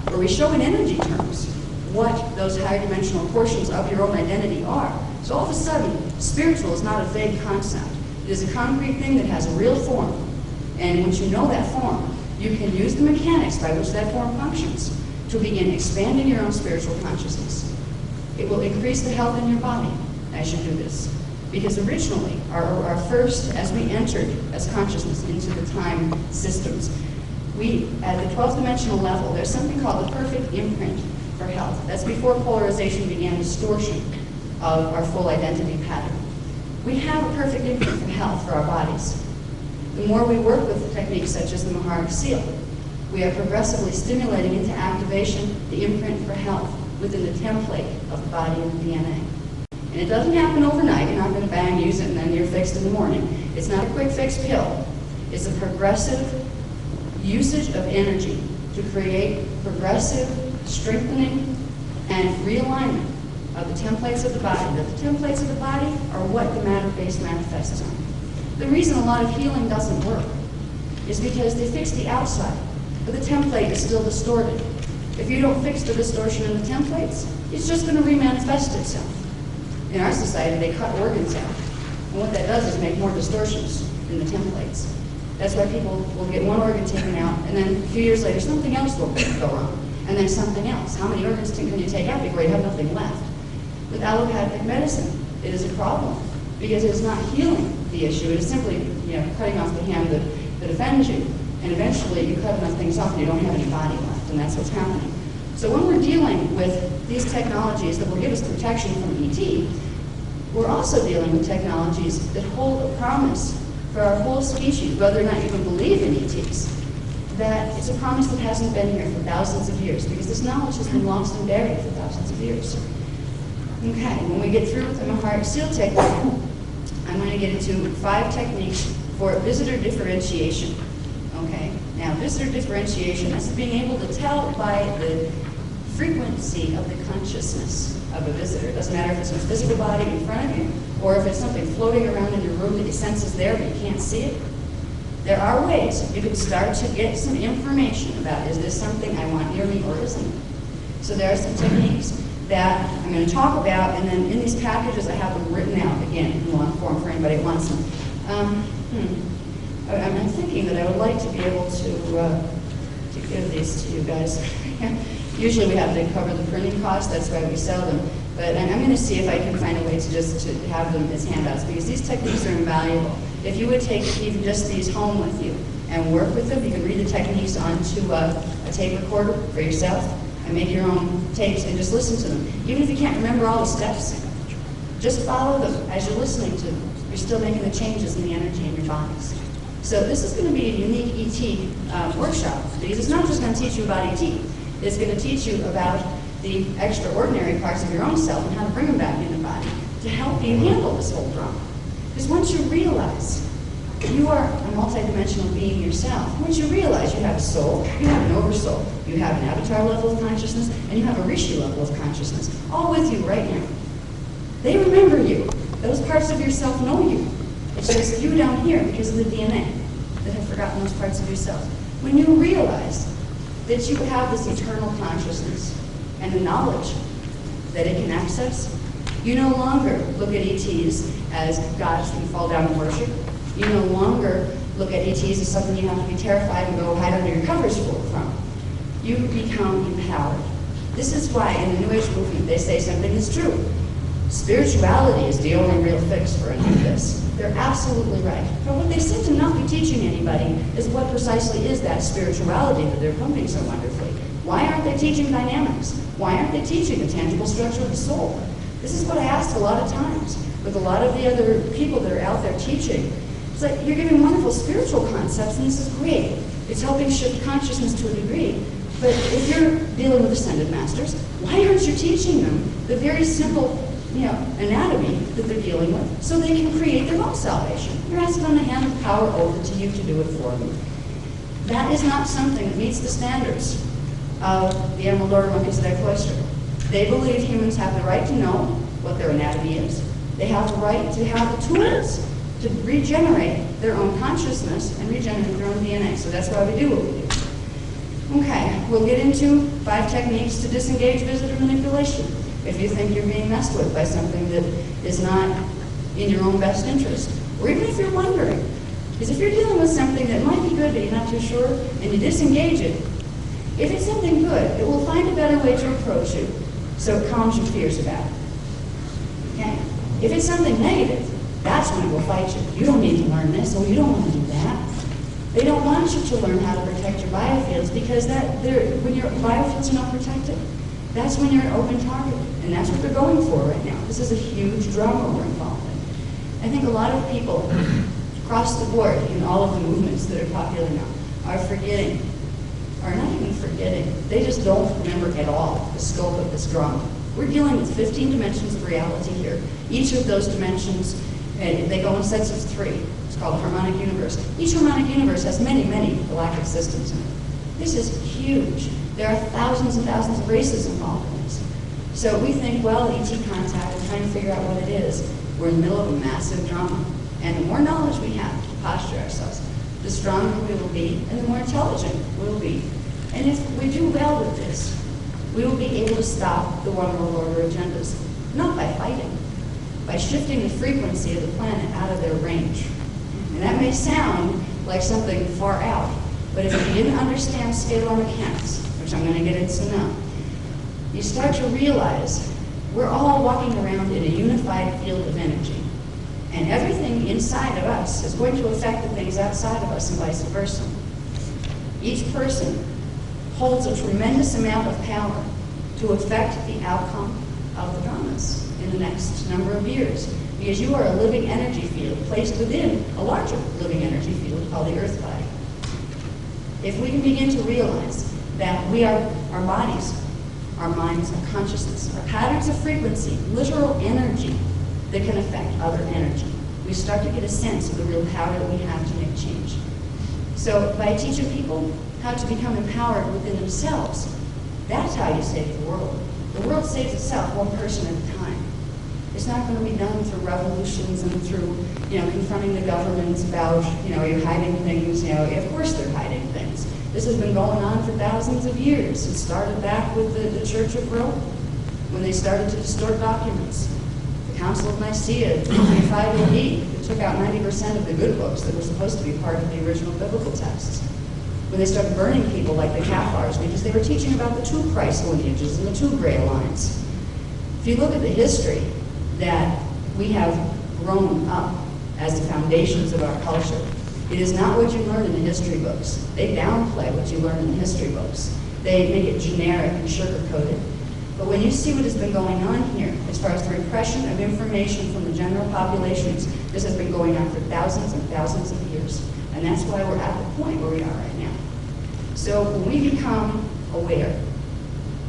where we show in energy terms what those higher dimensional portions of your own identity are. So all of a sudden, spiritual is not a vague concept. It is a concrete thing that has a real form. And once you know that form, you can use the mechanics by which that form functions to begin expanding your own spiritual consciousness. It will increase the health in your body as you do this. Because originally, our first, as we entered as consciousness into the time systems, we, at the 12th dimensional level, there's something called the perfect imprint for health. That's before polarization began distortion of our full identity pattern. We have a perfect imprint for health for our bodies. The more we work with techniques such as the Maharic Seal, we are progressively stimulating into activation the imprint for health within the template of the body and the DNA. And it doesn't happen overnight. You're not going to bang, use it, and then you're fixed in the morning. It's not a quick fix pill. It's a progressive usage of energy to create progressive strengthening and realignment of the templates of the body. The templates of the body are what the matter-based manifests on. The reason a lot of healing doesn't work is because they fix the outside, but the template is still distorted. If you don't fix the distortion in the templates, it's just going to remanifest itself. In our society, they cut organs out. And what that does is make more distortions in the templates. That's why people will get one organ taken out, and then a few years later, something else will go wrong. And then something else. How many organs can you take out before you have nothing left? With allopathic medicine, it is a problem because it is not healing the issue. It is simply, cutting off the hand that offends you. And eventually, you cut enough things off and you don't have any body left, and that's what's happening. So when we're dealing with these technologies that will give us protection from ET, we're also dealing with technologies that hold a promise for our whole species, whether or not you can believe in ETs, that it's a promise that hasn't been here for thousands of years, because this knowledge has been lost and buried for thousands of years. Okay, when we get through with the Maharic Seal technique, I'm going to get into 5 techniques for visitor differentiation. Okay, now visitor differentiation, that's being able to tell by the frequency of the consciousness of a visitor. It doesn't matter if it's a physical body in front of you, or if it's something floating around in your room that you sense is there but you can't see it. There are ways you can start to get some information about, is this something I want near me or isn't it? So there are some techniques that I'm going to talk about, and then in these packages I have them written out, again, in long form for anybody that wants them. I'm thinking that I would like to be able to give these to you guys. Usually we have to cover the printing cost, that's why we sell them. But I'm going to see if I can find a way to have them as handouts, because these techniques are invaluable. If you would take even just these home with you and work with them, you can read the techniques onto a tape recorder for yourself and make your own tapes and just listen to them. Even if you can't remember all the steps, just follow them as you're listening to them. You're still making the changes in the energy in your bodies. So this is going to be a unique ET workshop, because it's not just going to teach you about ET. It's going to teach you about the extraordinary parts of your own self and how to bring them back in the body to help you handle this whole drama. Because once you realize you are a multidimensional being yourself, once you realize you have a soul, you have an oversoul, you have an avatar level of consciousness, and you have a rishi level of consciousness, all with you right now. They remember you. Those parts of yourself know you. It's just you down here because of the DNA that have forgotten those parts of yourself. When you realize that you have this eternal consciousness and the knowledge that it can access, you no longer look at ETs as gods that you fall down and worship. You no longer look at ETs as something you have to be terrified and go hide under your covers from. You become empowered. This is why in the New Age movement they say something is true. Spirituality is the only real fix for any of this. They're absolutely right. But what they seem to not be teaching anybody is what precisely is that spirituality that they're pumping so wonderfully. Why aren't they teaching dynamics? Why aren't they teaching the tangible structure of the soul? This is what I asked a lot of times with a lot of the other people that are out there teaching. It's like, you're giving wonderful spiritual concepts, and this is great. It's helping shift consciousness to a degree. But if you're dealing with ascended masters, why aren't you teaching them the very simple anatomy that they're dealing with so they can create their own salvation? You're asking them to hand the power over to you to do it for them. That is not something that meets the standards of the Amador monkeys that I cloistered. They believe humans have the right to know what their anatomy is. They have the right to have the tools to regenerate their own consciousness and regenerate their own DNA. So that's why we do what we do. Okay, we'll get into 5 techniques to disengage visitor manipulation. If you think you're being messed with by something that is not in your own best interest, or even if you're wondering. Because if you're dealing with something that might be good but you're not too sure, and you disengage it, if it's something good, it will find a better way to approach you, so it calms your fears about it. Okay? If it's something negative, that's when it will fight you. You don't need to learn this, or you don't want to do that. They don't want you to learn how to protect your biofields, because when your biofields are not protected, that's when you're an open target, and that's what they're going for right now. This is a huge drama we're involved in. I think a lot of people across the board in all of the movements that are popular now are forgetting, or not even forgetting, they just don't remember at all the scope of this drama. We're dealing with 15 dimensions of reality here. Each of those dimensions, they go in sets of 3. It's called a harmonic universe. Each harmonic universe has many, many galactic systems in it. This is huge. There are thousands and thousands of races involved in this. So we think, well, ET contact, and trying to figure out what it is. We're in the middle of a massive drama. And the more knowledge we have to posture ourselves, the stronger we will be, and the more intelligent we'll be. And if we do well with this, we will be able to stop the one world order agendas, not by fighting, by shifting the frequency of the planet out of their range. And that may sound like something far out, but if you didn't understand scalar mechanics, which I'm going to get into now, you start to realize we're all walking around in a unified field of energy. And everything inside of us is going to affect the things outside of us and vice versa. Each person holds a tremendous amount of power to affect the outcome of the dramas in the next number of years, because you are a living energy field placed within a larger living energy field called the Earth body. If we can begin to realize that we are our bodies, our minds, our consciousness, our patterns of frequency, literal energy that can affect other energy, we start to get a sense of the real power that we have to make change. So by teaching people how to become empowered within themselves, that's how you save the world. The world saves itself one person at a time. It's not going to be done through revolutions and through, confronting the governments about, you're hiding things. Of course they're hiding things. This has been going on for thousands of years. It started back with the Church of Rome, when they started to distort documents. The Council of Nicaea, 225 AD, it took out 90% of the good books that were supposed to be part of the original biblical texts. When they started burning people like the Cathars, because they were teaching about the 2 Christ lineages and the 2 Gray Lines. If you look at the history that we have grown up as the foundations of our culture, it is not what you learn in the history books. They downplay what you learn in the history books. They make it generic and sugar-coated. But when you see what has been going on here, as far as the repression of information from the general populations, this has been going on for thousands and thousands of years. And that's why we're at the point where we are right now. So when we become aware,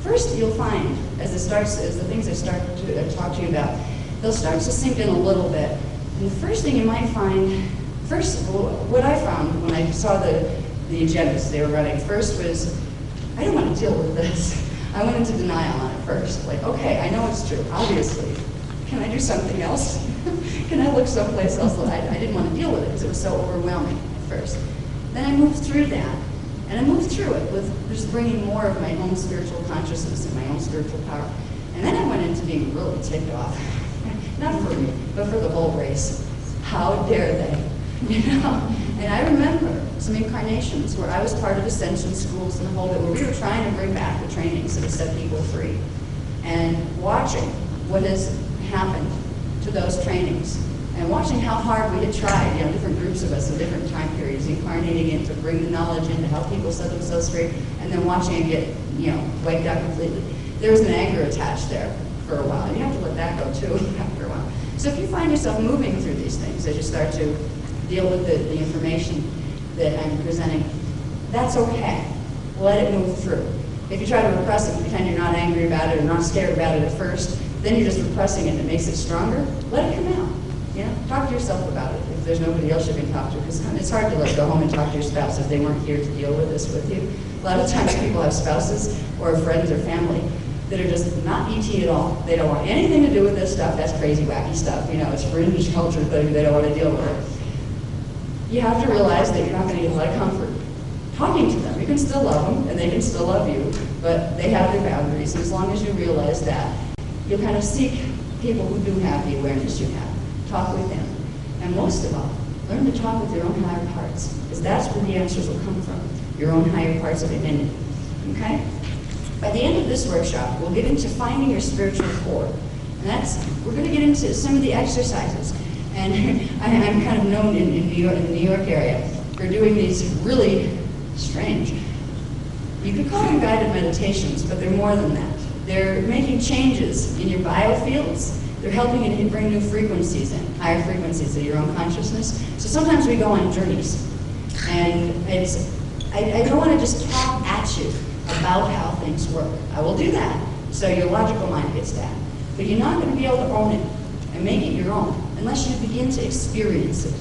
first you'll find, as the things I start to talk to you about, they'll start to sink in a little bit. And the first thing you might find, what I found when I saw the agendas they were running first was, I don't want to deal with this. I went into denial on it first. Like, okay, I know it's true, obviously. Can I do something else? Can I look someplace else? I didn't want to deal with it because it was so overwhelming at first. Then I moved through that. And I moved through it with just bringing more of my own spiritual consciousness and my own spiritual power. And then I went into being really ticked off. Not for me, but for the whole race. How dare they? And I remember some incarnations where I was part of ascension schools and the whole bit, where we were trying to bring back the trainings that have set people free. And watching what has happened to those trainings, and watching how hard we had tried, different groups of us in different time periods, incarnating in to bring the knowledge in to help people set themselves free, and then watching it get, wiped out completely. There was an anger attached there for a while. You have to let that go too after a while. So if you find yourself moving through these things as you start to deal with the information that I'm presenting, that's okay. Let it move through. If you try to repress it and pretend you're not angry about it or not scared about it at first, then you're just repressing it and it makes it stronger. Let it come out. You know, talk to yourself about it if there's nobody else you can talk to, because it's hard to like go home and talk to your spouse if they weren't here to deal with this with you. A lot of times people have spouses or friends or family that are just not ET at all. They don't want anything to do with this stuff. That's crazy, wacky stuff. You know, it's fringe culture thing. They don't want to deal with it. You have to realize that you're not going to get a lot of comfort talking to them. You can still love them, and they can still love you, but they have their boundaries. And as long as you realize that, you'll kind of seek people who do have the awareness you have. Talk with them. And most of all, learn to talk with your own higher parts, because that's where the answers will come from, your own higher parts of divinity. Okay? By the end of this workshop, we'll get into finding your spiritual core. And we're going to get into some of the exercises. And I'm kind of known in the New York area for doing these really strange, you could call them guided meditations, but they're more than that. They're making changes in your biofields. They're helping you to bring new frequencies in, higher frequencies of your own consciousness. So sometimes we go on journeys. And I don't want to just talk at you about how things work. I will do that, so your logical mind gets that. But you're not going to be able to own it and make it your own unless you begin to experience it.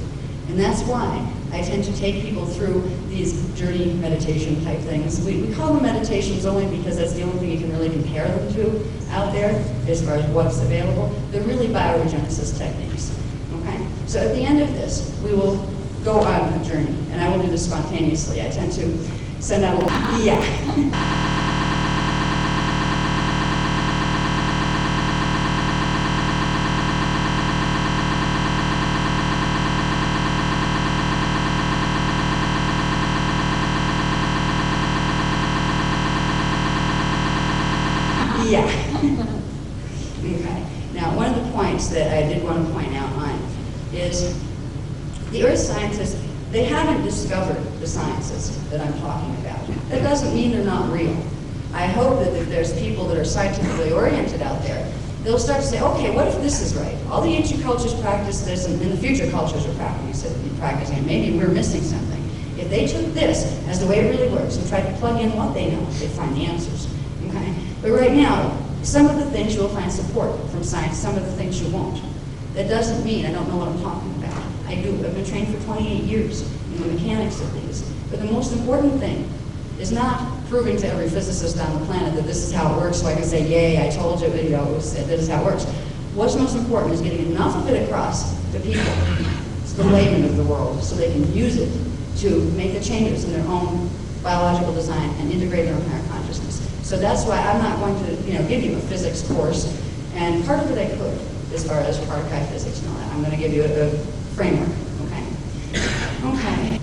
And that's why I tend to take people through these journey meditation type things. We call them meditations only because that's the only thing you can really compare them to out there as far as what's available. They're really bioregenesis techniques. Okay? So at the end of this, we will go on a journey, and I will do this spontaneously. I tend to send out a yeah. Yeah. Okay. Now, one of the points that I did want to point out on is the earth scientists, they haven't discovered the sciences that I'm talking about. That doesn't mean they're not real. I hope that if there's people that are scientifically oriented out there, they'll start to say, okay, what if this is right? All the ancient cultures practice this, and the future cultures are practicing it. Maybe we're missing something. If they took this as the way it really works and tried to plug in what they know, they'd find the answers. Okay? But right now, some of the things you'll find support from science, some of the things you won't. That doesn't mean I don't know what I'm talking about. I've been trained for 28 years in the mechanics of these. But the most important thing is not proving to every physicist on the planet that this is how it works, so I can say, yay, I told you, this is how it works. What's most important is getting enough of it across to people, to the laymen of the world, so they can use it to make the changes in their own biological design and integrate their own higher consciousness. So that's why I'm not going to, give you a physics course, and part of it I could, as far as archive physics and all that. I'm going to give you a framework, okay? Okay.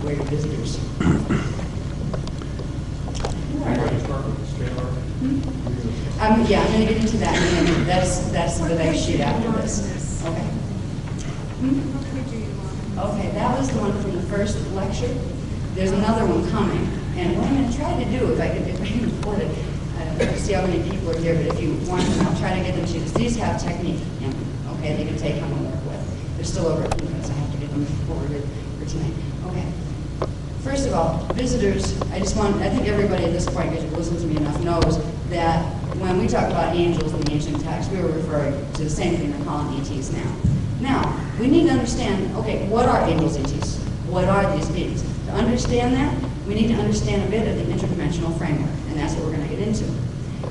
Where are visitors? Yeah, I'm going to get into that in a minute. That's the next sheet after this. Okay. Okay, that was the one from the first lecture. There's another one coming. And what I'm going to try to do, if I can afford it, I don't know, see how many people are here, but if you want them, I'll try to get them to you. These have technique in them, okay, they can take home and work with. They're still over at the minutes. I have to get them forwarded for tonight. Okay. First of all, visitors, I think everybody at this point, because you've listened to me enough, knows that when we talk about angels in the ancient text, we were referring to the same thing they're calling ETs now. Now, we need to understand, okay, what are angels, ETs? What are these beings? To understand that, we need to understand a bit of the interdimensional framework, and that's what we're going to get into.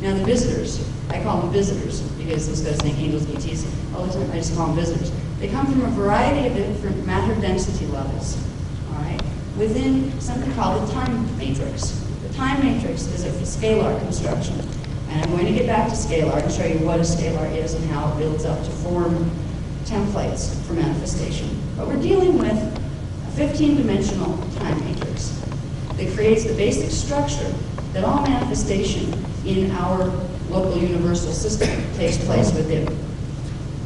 Now, the visitors, I call them visitors, because instead of saying angels, ETs, all the time I just call them visitors. They come from a variety of different matter density levels, all right, within something called the time matrix. The time matrix is a scalar construction. And I'm going to get back to scalar and show you what a scalar is and how it builds up to form templates for manifestation. But we're dealing with a 15-dimensional time matrix that creates the basic structure that all manifestation in our local universal system takes place within.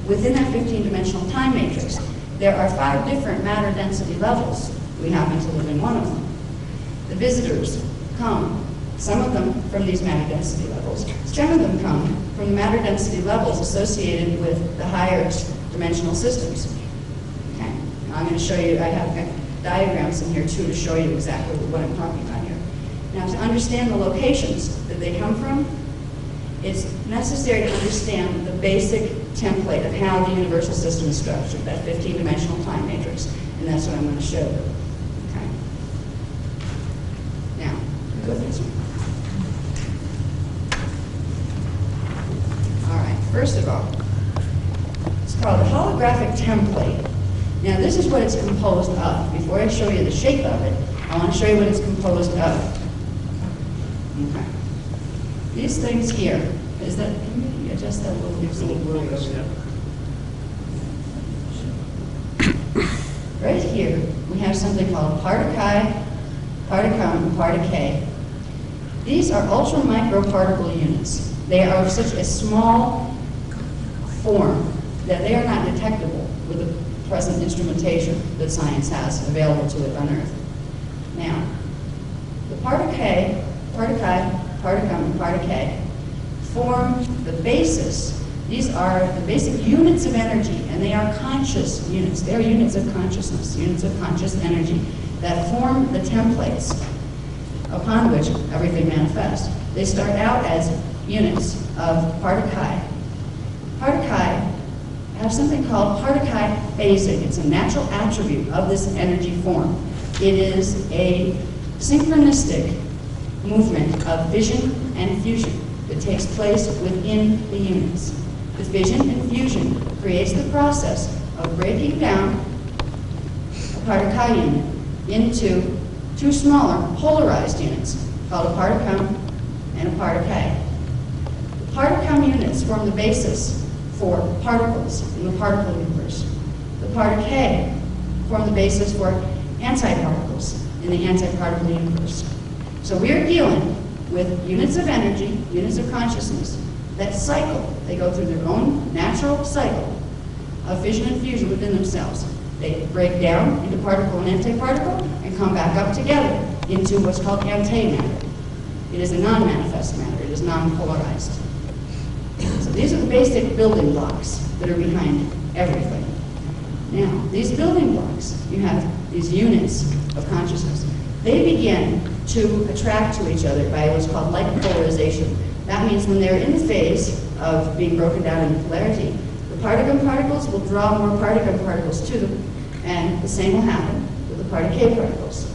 Within that 15-dimensional time matrix, there are 5 different matter density levels. We happen to live in one of them. The visitors come, some of them from these matter density levels. Some of them come from the matter density levels associated with the higher dimensional systems. Okay, now I'm going to show you, I have diagrams in here too to show you exactly what I'm talking about here. Now, to understand the locations that they come from, it's necessary to understand the basic template of how the universal system is structured, that 15-dimensional time matrix, and that's what I'm going to show you. Okay. Now, go this one. All right, first of all, it's called a holographic template. Now, this is what it's composed of. Before I show you the shape of it, I want to show you what it's composed of. Okay. These things here, is that, can you adjust that a little, there's a little blurry over there. Right here, we have something called particle, particum, and particle. These are ultra microparticle units. They are of such a small form that they are not detectable with the present instrumentation that science has available to it on Earth. Now, the particle, particum, and particle form the basis. These are the basic units of energy, and they are conscious units. They are units of consciousness, units of conscious energy that form the templates upon which everything manifests. They start out as units of particle. Particle have something called particle phasing. It's a natural attribute of this energy form. It is a synchronistic movement of fission and fusion that takes place within the units. The fission and fusion creates the process of breaking down a particle unit into two smaller polarized units called a particum and a particle. The particum units form the basis for particles in the particle universe. The particle form the basis for antiparticles in the antiparticle universe. So we are dealing with units of energy, units of consciousness that cycle. They go through their own natural cycle of fission and fusion within themselves. They break down into particle and antiparticle and come back up together into what's called antimatter. It is a non-manifest matter. It is non-polarized. So these are the basic building blocks that are behind everything. Now, these building blocks, you have these units of consciousness. They begin to attract to each other by what's called like polarization. That means when they're in the phase of being broken down into polarity, the particum particles will draw more particum particles to them, and the same will happen with the particle particles.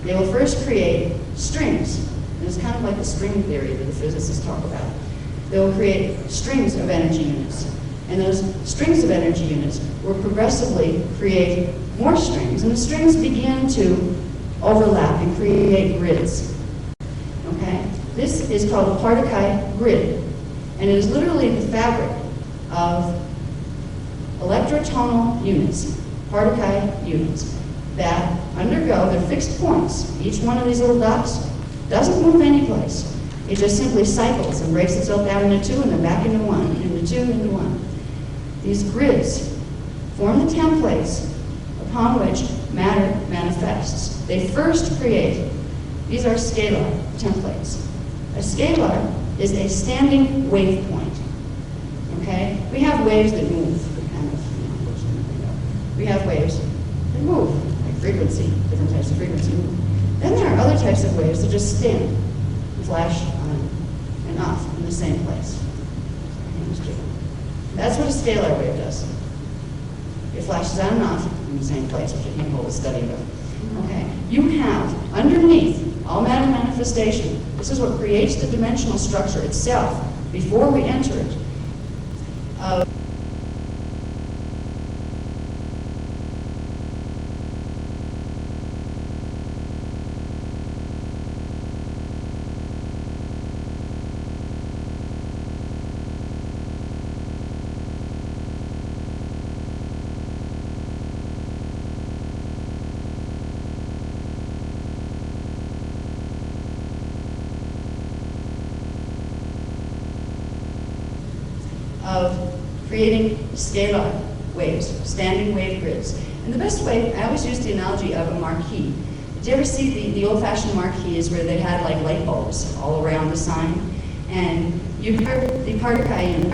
They will first create strings, and it's kind of like the string theory that the physicists talk about. They will create strings of energy units, and those strings of energy units will progressively create more strings, and the strings begin to overlap and create grids. Okay? This is called a particle grid, and it is literally the fabric of electrotonal units, particle units, that undergo their fixed points. Each one of these little dots doesn't move any place. It just simply cycles and breaks itself down into two and then back into one, into two, into one. These grids form the templates upon which matter manifests. They first create, these are scalar templates. A scalar is a standing wave point. Okay? We have waves that move, kind of, we have waves that move, like frequency, different types of frequency move. Then there are other types of waves that just stand and flash on and off in the same place. That's what a scalar wave does. It flashes on and off in the same place, which I can't hold a study of. Okay. You have, underneath all matter manifestation, this is what creates the dimensional structure itself before we enter it. Of creating scalar waves, standing wave grids. And the best way, I always use the analogy of a marquee. Did you ever see the old-fashioned marquees where they had like light bulbs all around the sign? And you heard the particle unit.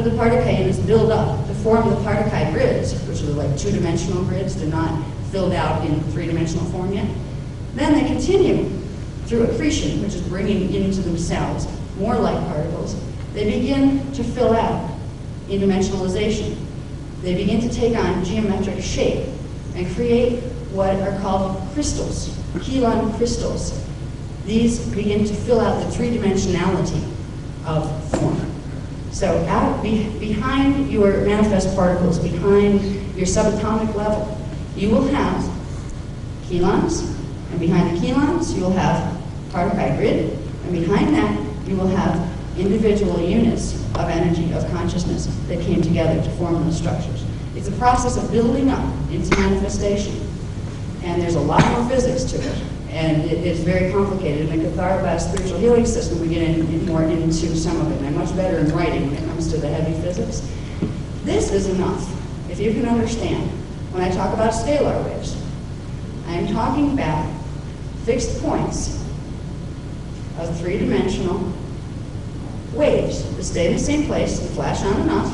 After the Particles build up to form the Particle grids, which are like two-dimensional grids, they're not filled out in three-dimensional form yet, then they continue through accretion, which is bringing into themselves more light particles. They begin to fill out in dimensionalization. They begin to take on geometric shape and create what are called crystals, Keylon crystals. These begin to fill out the three-dimensionality of form. So behind your manifest particles, behind your subatomic level, you will have Keylons, and behind the Keylons you will have particle grid, and behind that you will have individual units of energy, of consciousness that came together to form those structures. It's a process of building up into manifestation, and there's a lot more physics to it, and it is very complicated. In the Catharba spiritual healing system, we get more into some of it, and I'm much better in writing when it comes to the heavy physics. This is enough, if you can understand. When I talk about scalar waves, I'm talking about fixed points of three-dimensional waves that stay in the same place and flash on and off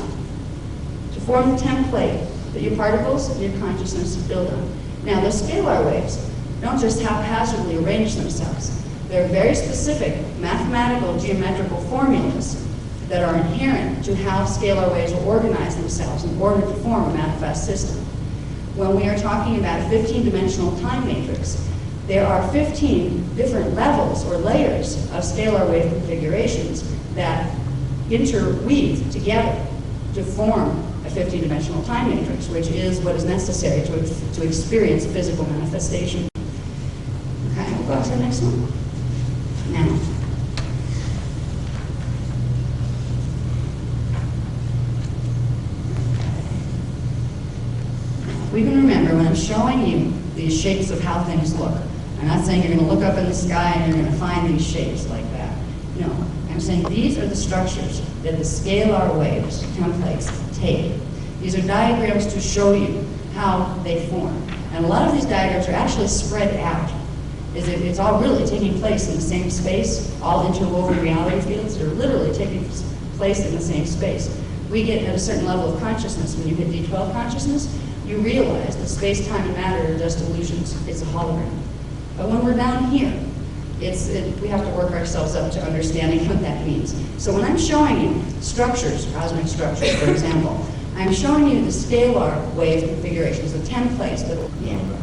to form the template that your particles and your consciousness build on. Now, the scalar waves don't just haphazardly arrange themselves. There are very specific mathematical geometrical formulas that are inherent to how scalar waves will organize themselves in order to form a manifest system. When we are talking about a 15-dimensional time matrix, there are 15 different levels or layers of scalar wave configurations that interweave together to form a 15-dimensional time matrix, which is what is necessary to experience physical manifestation. Okay, we'll go on to the next one. Now, we can remember when I'm showing you these shapes of how things look. I'm not saying you're going to look up in the sky and you're going to find these shapes like that. No, I'm saying these are the structures that the scalar waves, templates, take. These are diagrams to show you how they form. And a lot of these diagrams are actually spread out. It's all really taking place in the same space. All interwoven reality fields are literally taking place in the same space. We get at a certain level of consciousness, when you hit D12 consciousness, you realize that space, time, and matter are just illusions. It's a hologram. But when we're down here, we have to work ourselves up to understanding what that means. So when I'm showing you structures, cosmic structures, for example, I'm showing you the scalar wave configurations, the templates that will be in.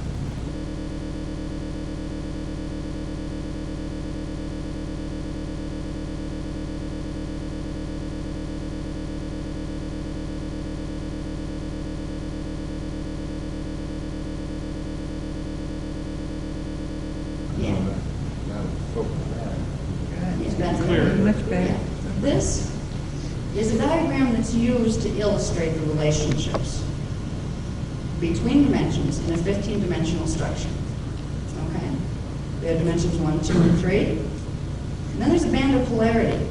Much better. Yeah. This is a diagram that's used to illustrate the relationships between dimensions in a 15-dimensional structure. Okay? We have dimensions 1, 2, and 3. And then there's a band of polarity.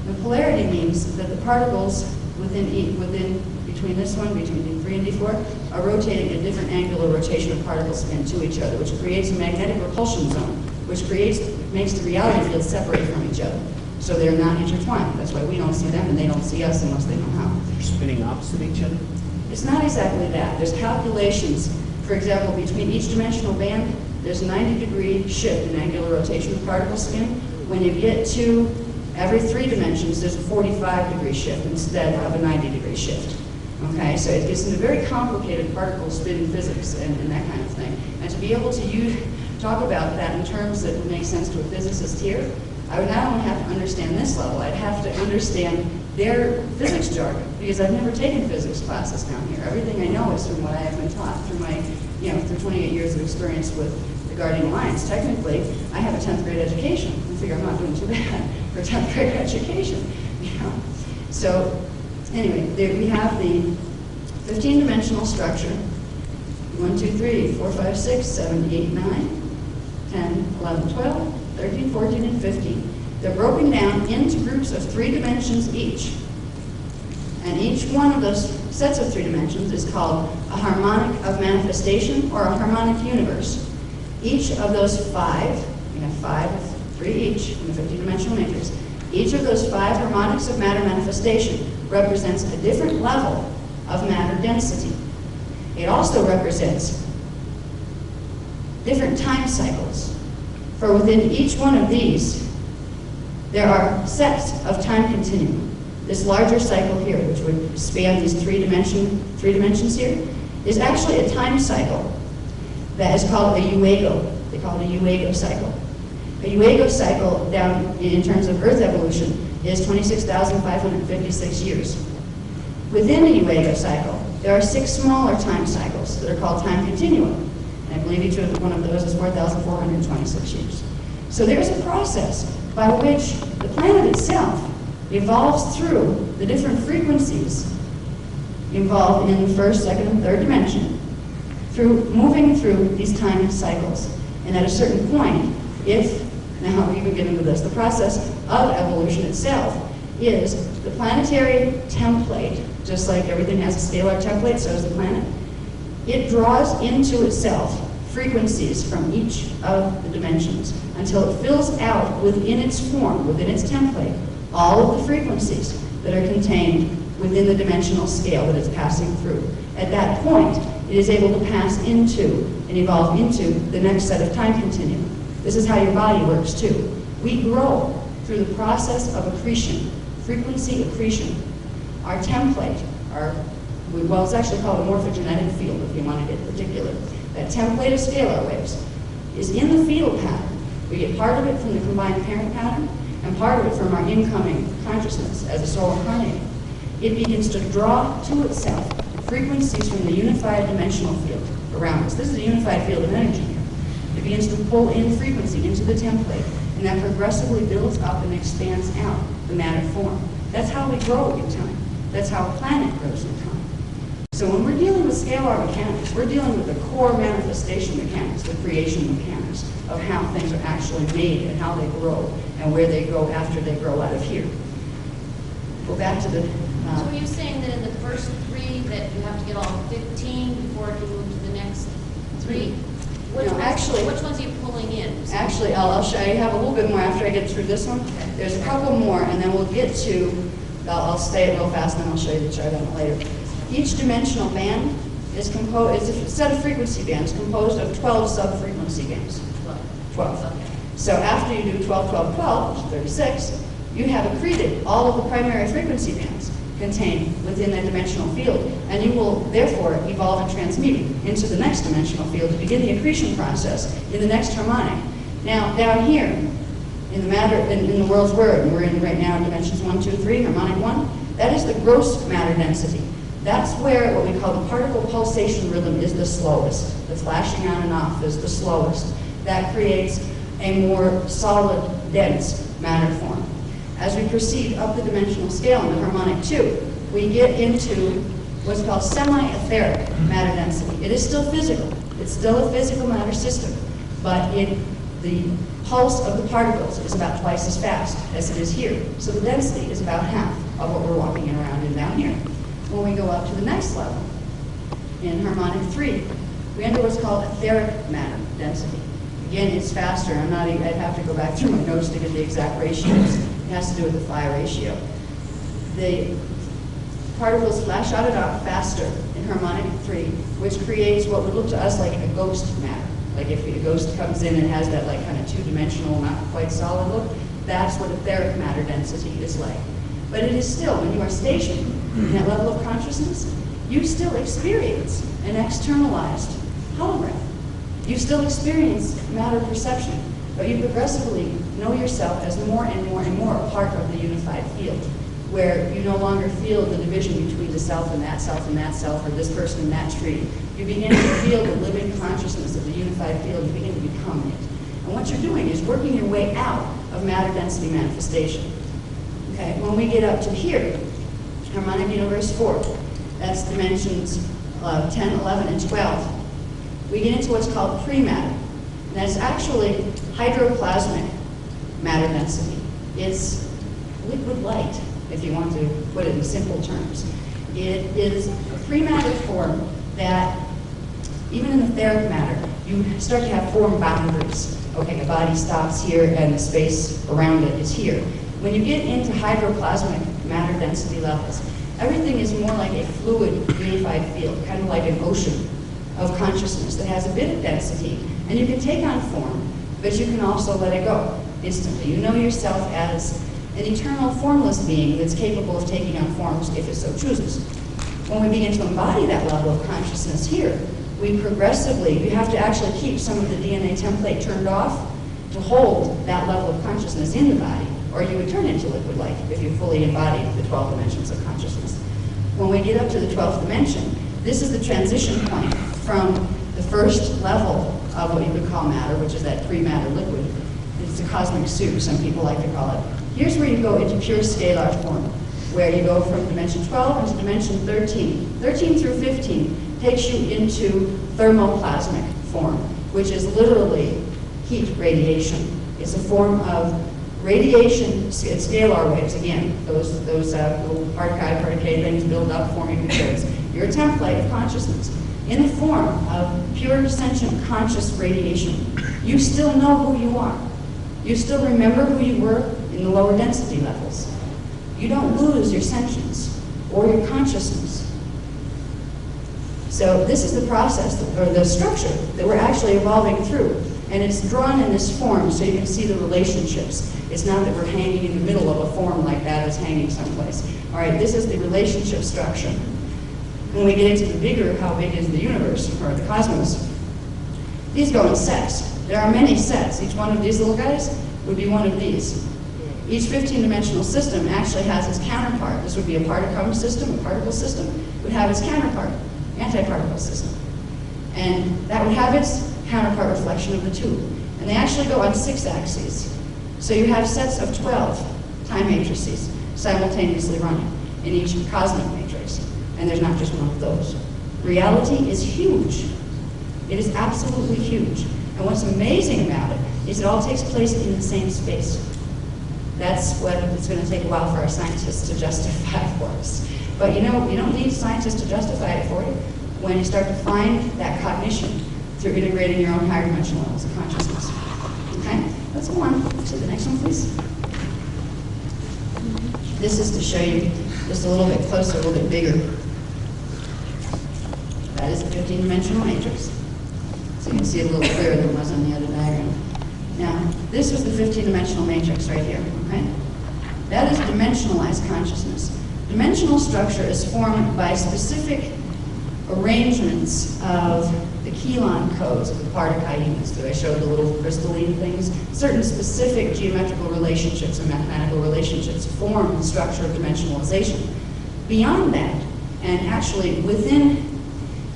The polarity means that the particles between this one, between D3 and D4, are rotating at different angular rotation of particle spin to each other, which creates a magnetic repulsion zone, which makes the reality fields separate from each other. So they're not intertwined. That's why we don't see them and they don't see us unless they know how. They're spinning opposite each other? It's not exactly that. There's calculations. For example, between each dimensional band, there's a 90-degree shift in angular rotation of particle spin. When you get to every 3 dimensions, there's a 45-degree shift instead of a 90-degree shift. Okay, so it gets into very complicated particle spin physics and that kind of thing. And to be able to talk about that in terms that would make sense to a physicist here, I would not only have to understand this level, I'd have to understand their physics jargon, because I've never taken physics classes down here. Everything I know is from what I have been taught through my, through 28 years of experience with the Guardian Alliance. Technically, I have a 10th grade education. I figure I'm not doing too bad for a 10th grade education. So anyway, we have the 15-dimensional structure. 1, 2, 3, 4, 5, 6, 7, 8, 9, 10, 11, 12, 13, 14, and 15. They're broken down into groups of 3 dimensions each. And each one of those sets of 3 dimensions is called a harmonic of manifestation or a harmonic universe. Each of those 5, we have 5 of 3 each in the 15-dimensional matrix, each of those 5 harmonics of matter manifestation represents a different level of matter density. It also represents different time cycles. For within each one of these, there are sets of time continuum. This larger cycle here, which would span these three dimensions here, is actually a time cycle that is called a Uego. They call it a Uego cycle. A Uego cycle, down in terms of Earth evolution, is 26,556 years. Within a Uego cycle, there are 6 smaller time cycles that are called time continuum. And I believe each one of those is 4,426 years. So there's a process by which the planet itself evolves through the different frequencies involved in the first, second, and third dimension, through moving through these time cycles. And at a certain point, now we can get into this, the process of evolution itself is the planetary template, just like everything has a scalar template, so does the planet. It draws into itself frequencies from each of the dimensions until it fills out within its form, within its template, all of the frequencies that are contained within the dimensional scale that it's passing through. At that point, it is able to pass into and evolve into the next set of time continuum. This is how your body works too. We grow through the process of accretion, frequency accretion. Our template, well, it's actually called a morphogenetic field if you want to get particular. That template of scalar waves is in the fetal pattern. We get part of it from the combined parent pattern and part of it from our incoming consciousness as a soul incarnated. It begins to draw to itself frequencies from the unified dimensional field around us. This is a unified field of energy here. It begins to pull in frequency into the template, and that progressively builds up and expands out the matter form. That's how we grow in time. That's how a planet grows in time. So when we're dealing with scalar mechanics, we're dealing with the core manifestation mechanics, the creation mechanics of how things are actually made and how they grow and where they go after they grow out of here. Go back to the... So are you saying that in the first 3 that you have to get all 15 before you move to the next 3? Which ones are you pulling in? Actually, I'll show you. I have a little bit more after I get through this one. There's a couple more, and then we'll get to, I'll say it real fast, and then I'll show you the chart on it later. Each dimensional band is a set of frequency bands composed of 12 sub-frequency bands. 12. Okay. So after you do 12, 12, 12, which is 36, you have accreted all of the primary frequency bands contained within that dimensional field, and you will therefore evolve and transmute into the next dimensional field to begin the accretion process in the next harmonic. Now, down here, in the matter, in the world's word, and we're in right now dimensions 1, 2, 3, harmonic 1, that is the gross matter density. That's where what we call the particle pulsation rhythm is the slowest. The flashing on and off is the slowest. That creates a more solid, dense matter form. As we proceed up the dimensional scale in the harmonic 2, we get into what's called semi-etheric matter density. It is still physical. It's still a physical matter system, but the pulse of the particles is about twice as fast as it is here. So the density is about half of what we're walking around in down here. When we go up to the next level, in harmonic 3, we enter what's called etheric matter density. Again, it's faster. I'd have to go back through my notes to get the exact ratios. It has to do with the phi ratio. The particles flash out and out faster in harmonic 3, which creates what would look to us like a ghost matter. Like if a ghost comes in and has that like kind of two-dimensional, not quite solid look, that's what etheric matter density is like. But it is still, when you are stationed in that level of consciousness, you still experience an externalized hologram. You still experience matter perception, but you progressively know yourself as more and more and more a part of the unified field, where you no longer feel the division between the self and that self, or this person and that tree. You begin to feel the living consciousness of the unified field. You begin to become it. And what you're doing is working your way out of matter density manifestation. Okay, when we get up to here, harmonic universe 4, that's dimensions 10, 11, and 12. We get into what's called pre-matter. And that's actually hydroplasmic matter density. It's liquid light, if you want to put it in simple terms. It is a pre-matter form that, even in etheric matter, you start to have form boundaries. Okay, a body stops here and the space around it is here. When you get into hydroplasmic matter density levels, Everything is more like a fluid, unified field, kind of like an ocean of consciousness that has a bit of density, and you can take on form, but you can also let it go instantly. You know yourself as an eternal formless being that's capable of taking on forms if it so chooses. When we begin to embody that level of consciousness here, we progressively, you have to actually keep some of the DNA template turned off to hold that level of consciousness in the body, or you would turn into liquid light if you fully embodied the 12 dimensions of consciousness. When we get up to the 12th dimension, this is the transition point from the first level of what you would call matter, which is that pre-matter liquid. It's a cosmic soup, some people like to call it. Here's where you go into pure scalar form, where you go from dimension 12 into dimension 13. 13 through 15 takes you into thermoplasmic form, which is literally heat radiation. It's a form of radiation, it's scalar waves, again, those little particle things build up, forming materials. You're a template of consciousness in the form of pure sentient conscious radiation. You still know who you are. You still remember who you were in the lower density levels. You don't lose your sentience or your consciousness. So this is the process, or the structure, that we're actually evolving through. And it's drawn in this form so you can see the relationships. It's not that we're hanging in the middle of a form like that, it's hanging someplace. All right, this is the relationship structure. When we get into the bigger, how big is the universe, or the cosmos, these go in sets. There are many sets. Each one of these little guys would be one of these. Each 15-dimensional system actually has its counterpart. This would be a particle system, would have its counterpart, antiparticle system. And that would have its counterpart reflection of the two. And they actually go on 6 axes. So you have sets of 12 time matrices simultaneously running in each cosmic matrix. And there's not just one of those. Reality is huge. It is absolutely huge. And what's amazing about it is it all takes place in the same space. That's what it's going to take a while for our scientists to justify for us. But you know, you don't need scientists to justify it for you when you start to find that cognition through integrating your own higher dimensional levels of consciousness. Okay? Let's go on to the next one, please. This is to show you just a little bit closer, a little bit bigger. That is a 15-dimensional matrix. So you can see it a little clearer than it was on the other diagram. Now, this was the 15-dimensional matrix right here, okay? That is dimensionalized consciousness. Dimensional structure is formed by specific arrangements of the Keylon codes of the particle units that I showed, the little crystalline things. Certain specific geometrical relationships and mathematical relationships form the structure of dimensionalization. Beyond that, and actually within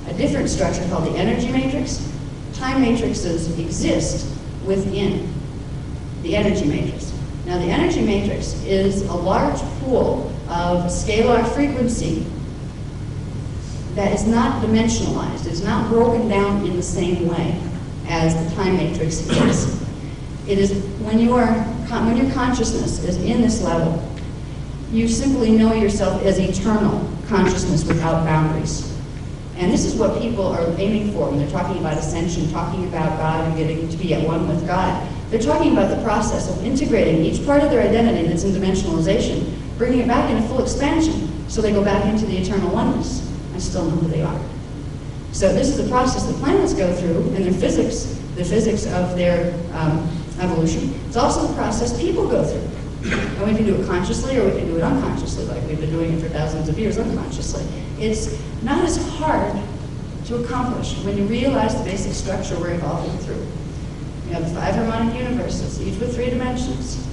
a different structure called the energy matrix, time matrices exist within the energy matrix. Now the energy matrix is a large pool of scalar frequency that is not dimensionalized. It's not broken down in the same way as the time matrix is. It is when your consciousness is in this level, you simply know yourself as eternal consciousness without boundaries. And this is what people are aiming for when they're talking about ascension, talking about God and getting to be at one with God. They're talking about the process of integrating each part of their identity that's in dimensionalization, bringing it back into full expansion, so they go back into the eternal oneness and still know who they are. So this is the process that planets go through in their physics, the physics of their evolution. It's also the process people go through. And we can do it consciously or we can do it unconsciously, like we've been doing it for thousands of years unconsciously. It's not as hard to accomplish when you realize the basic structure we're evolving through. We have 5 harmonic universes, each with 3 dimensions.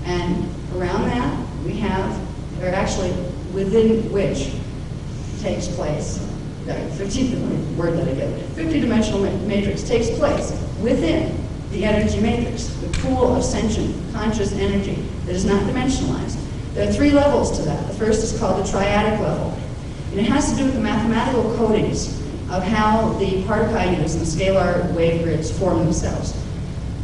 And around that, we have, or actually within which takes place, the 50-dimensional matrix takes place within the energy matrix, the pool of sentient, conscious energy that is not dimensionalized. There are 3 levels to that. The first is called the triadic level. And it has to do with the mathematical codings of how the particle units and the scalar wave grids form themselves.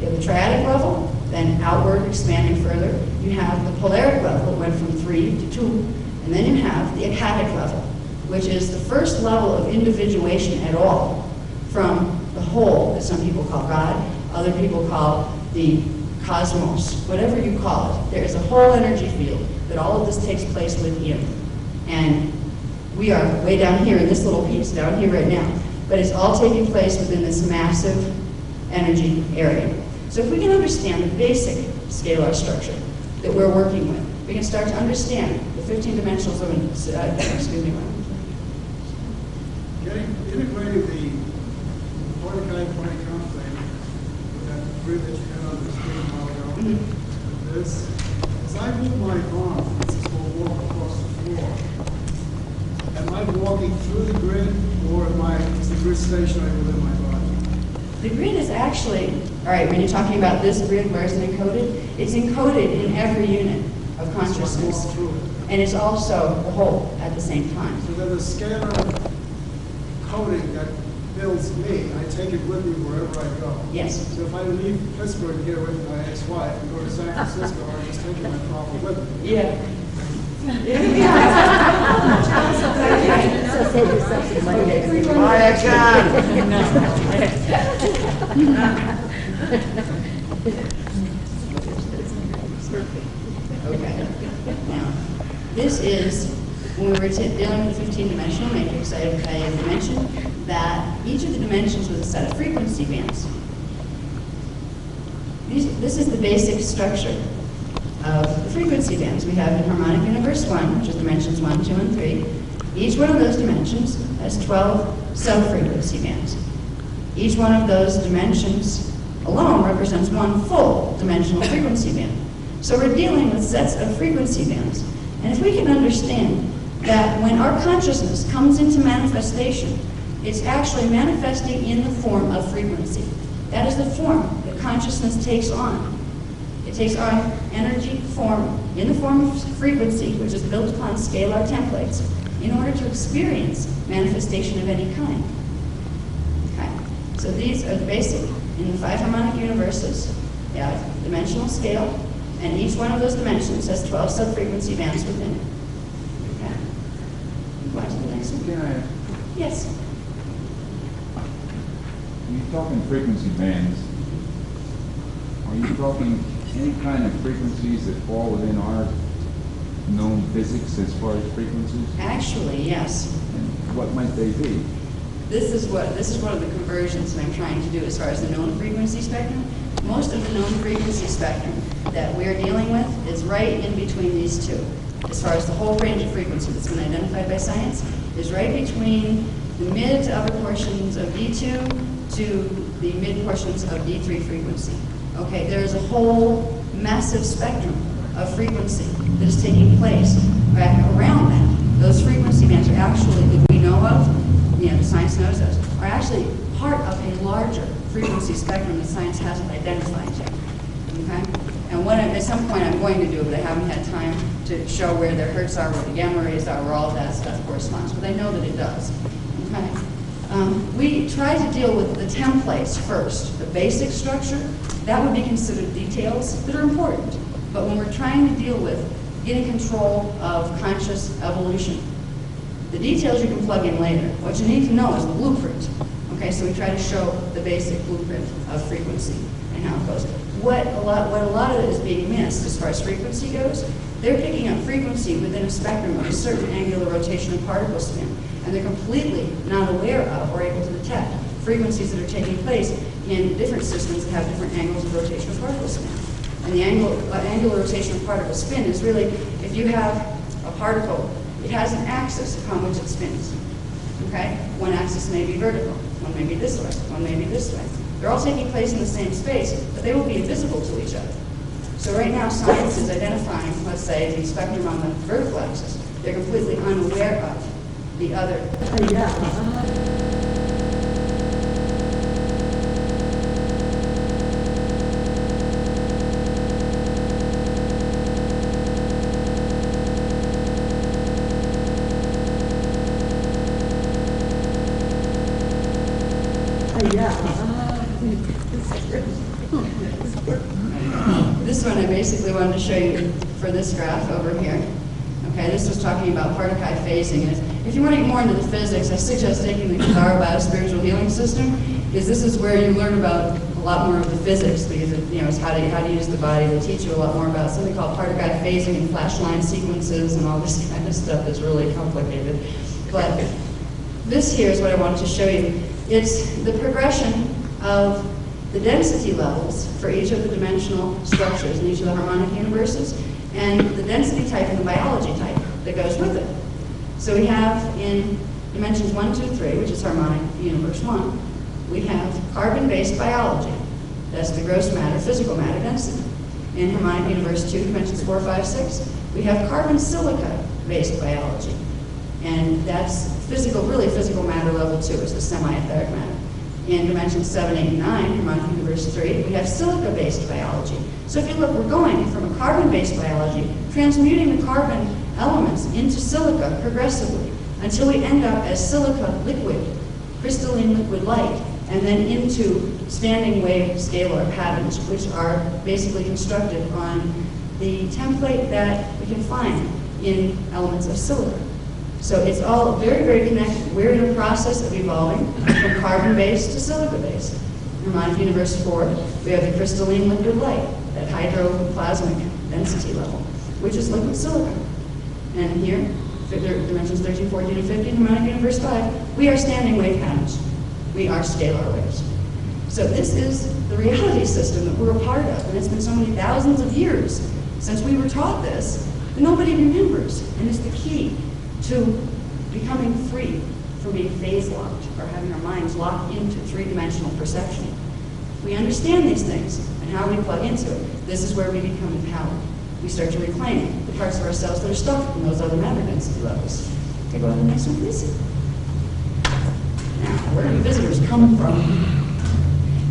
You have the triadic level, then outward, expanding further. You have the polaric level, it went from 3 to 2. And then you have the achatic level, which is the first level of individuation at all from the whole that some people call God, other people call the cosmos, whatever you call it. There is a whole energy field that all of this takes place within. And we are way down here in this little piece, down here right now. But it's all taking place within this massive energy area. So if we can understand the basic scalar structure that we're working with, we can start to understand the 15 dimensionals of integrating the Mordecai point thing with that grid that you had on the screen a while ago. This, as I move my arm, this is will walk across the floor. Am I walking through the grid, or is the grid stationary within my body? The grid is actually, all right, when you're talking about this grid, where is it encoded? It's encoded in every unit of consciousness. So I walk through it. And it's also the whole at the same time. So then the scalar coding that builds me, I take it with me wherever I go. Yes. So if I leave Pittsburgh here with my ex-wife and go to San Francisco, I'm just taking my problem with me. Yeah. So save yourself some money next week. Okay. Now, this is, when we were dealing with the 15-dimensional matrix, I had mentioned that each of the dimensions was a set of frequency bands. This is the basic structure of the frequency bands. We have in harmonic universe 1, which is dimensions 1, 2, and 3. Each one of those dimensions has 12 sub-frequency bands. Each one of those dimensions alone represents one full dimensional frequency band. So we're dealing with sets of frequency bands. And if we can understand that when our consciousness comes into manifestation, it's actually manifesting in the form of frequency. That is the form that consciousness takes on. It takes on energy form in the form of frequency, which is built upon scalar templates, in order to experience manifestation of any kind. Okay. So these are the basic. In the 5 harmonic universes, you have dimensional scale, and each one of those dimensions has 12 sub-frequency bands within it. Okay. Go on to the next one. Can I, Yes. when you're talking frequency bands, are you talking any kind of frequencies that fall within our known physics as far as frequencies? Actually, yes. And what might they be? This is one of the conversions that I'm trying to do as far as the known frequency spectrum. Most of the known frequency spectrum that we're dealing with is right in between these two. As far as the whole range of frequency that's been identified by science, is right between the mid to upper portions of D2 to the mid portions of D3 frequency. Okay, there is a whole massive spectrum of frequency that is taking place back around that. Those frequency bands are actually, that we know of, the science knows those, are actually part of a larger frequency spectrum that science hasn't identified yet. Okay? And at some point I'm going to do it, but I haven't had time to show where their hertz are, where the gamma rays are, where all of that stuff corresponds, but I know that it does. Okay? We try to deal with the templates first, the basic structure. That would be considered details that are important. But when we're trying to deal with getting control of conscious evolution, the details you can plug in later. What you need to know is the blueprint. Okay, so we try to show the basic blueprint of frequency and how it goes. What a lot of it is being missed as far as frequency goes, they're picking up frequency within a spectrum of a certain angular rotation of particle spin, and they're completely not aware of or able to detect frequencies that are taking place in different systems that have different angles of rotation of particle spin. And the angular rotation of particle spin is really, if you have a particle, it has an axis upon which it spins. Okay? One axis may be vertical, one may be this way, one may be this way. They're all taking place in the same space, but they will be invisible to each other. So right now, science is identifying, let's say, the spectrum on the vertical axis. They're completely unaware of the other. This one I basically wanted to show you for this graph over here. Okay, this was talking about particle phasing. And if you want to get more into the physics, I suggest taking the Kizara Biospiritual Healing System. because this is where you learn about a lot more of the physics, because it's how to use the body. They teach you a lot more about something called partograph phasing and flash line sequences and all this kind of stuff that's really complicated. But this here is what I wanted to show you. It's the progression of the density levels for each of the dimensional structures in each of the harmonic universes, and the density type and the biology type that goes with it. So we have in dimensions 1, 2, 3, which is harmonic universe 1, we have carbon-based biology. That's the gross matter, physical matter density. In harmonic universe 2, dimensions 4, 5, 6, we have carbon-silica-based biology. And that's physical, really physical matter level 2, is the semi-etheric matter. In dimensions 7, 8, and 9, harmonic universe 3, we have silica-based biology. So if you look, we're going from a carbon-based biology, transmuting the carbon elements into silica progressively until we end up as silica liquid, crystalline liquid light, and then into standing wave scalar patterns, which are basically constructed on the template that we can find in elements of silica. So it's all very, very connected. We're in a process of evolving from carbon-based to silica-based. In harmonic universe 4, we have the crystalline liquid light, that hydroplasmic density level, which is liquid silica. And here, dimensions 13, 14, and 15, harmonic universe 5, we are standing wave patterns. We are scalar waves. So this is the reality system that we're a part of, and it's been so many thousands of years since we were taught this, that nobody remembers, and it's the key to becoming free from being phase-locked or having our minds locked into three-dimensional perception. We understand these things and how we plug into it. This is where we become empowered. We start to reclaim the parts of ourselves that are stuck in those other matter density levels. Okay, go on to the next one, please. Now, where do visitors come from?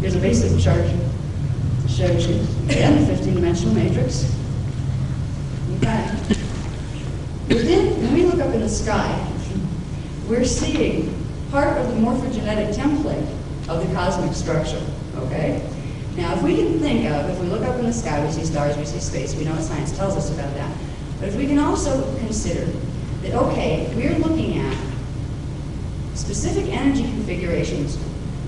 Here's a basic chart that shows you, again, the 15-dimensional matrix. Okay. When we look up in the sky, we're seeing part of the morphogenetic template of the cosmic structure, okay? Now, if we can think of, if we look up in the sky, we see stars, we see space, we know what science tells us about that. But if we can also consider that, okay, we're looking at specific energy configurations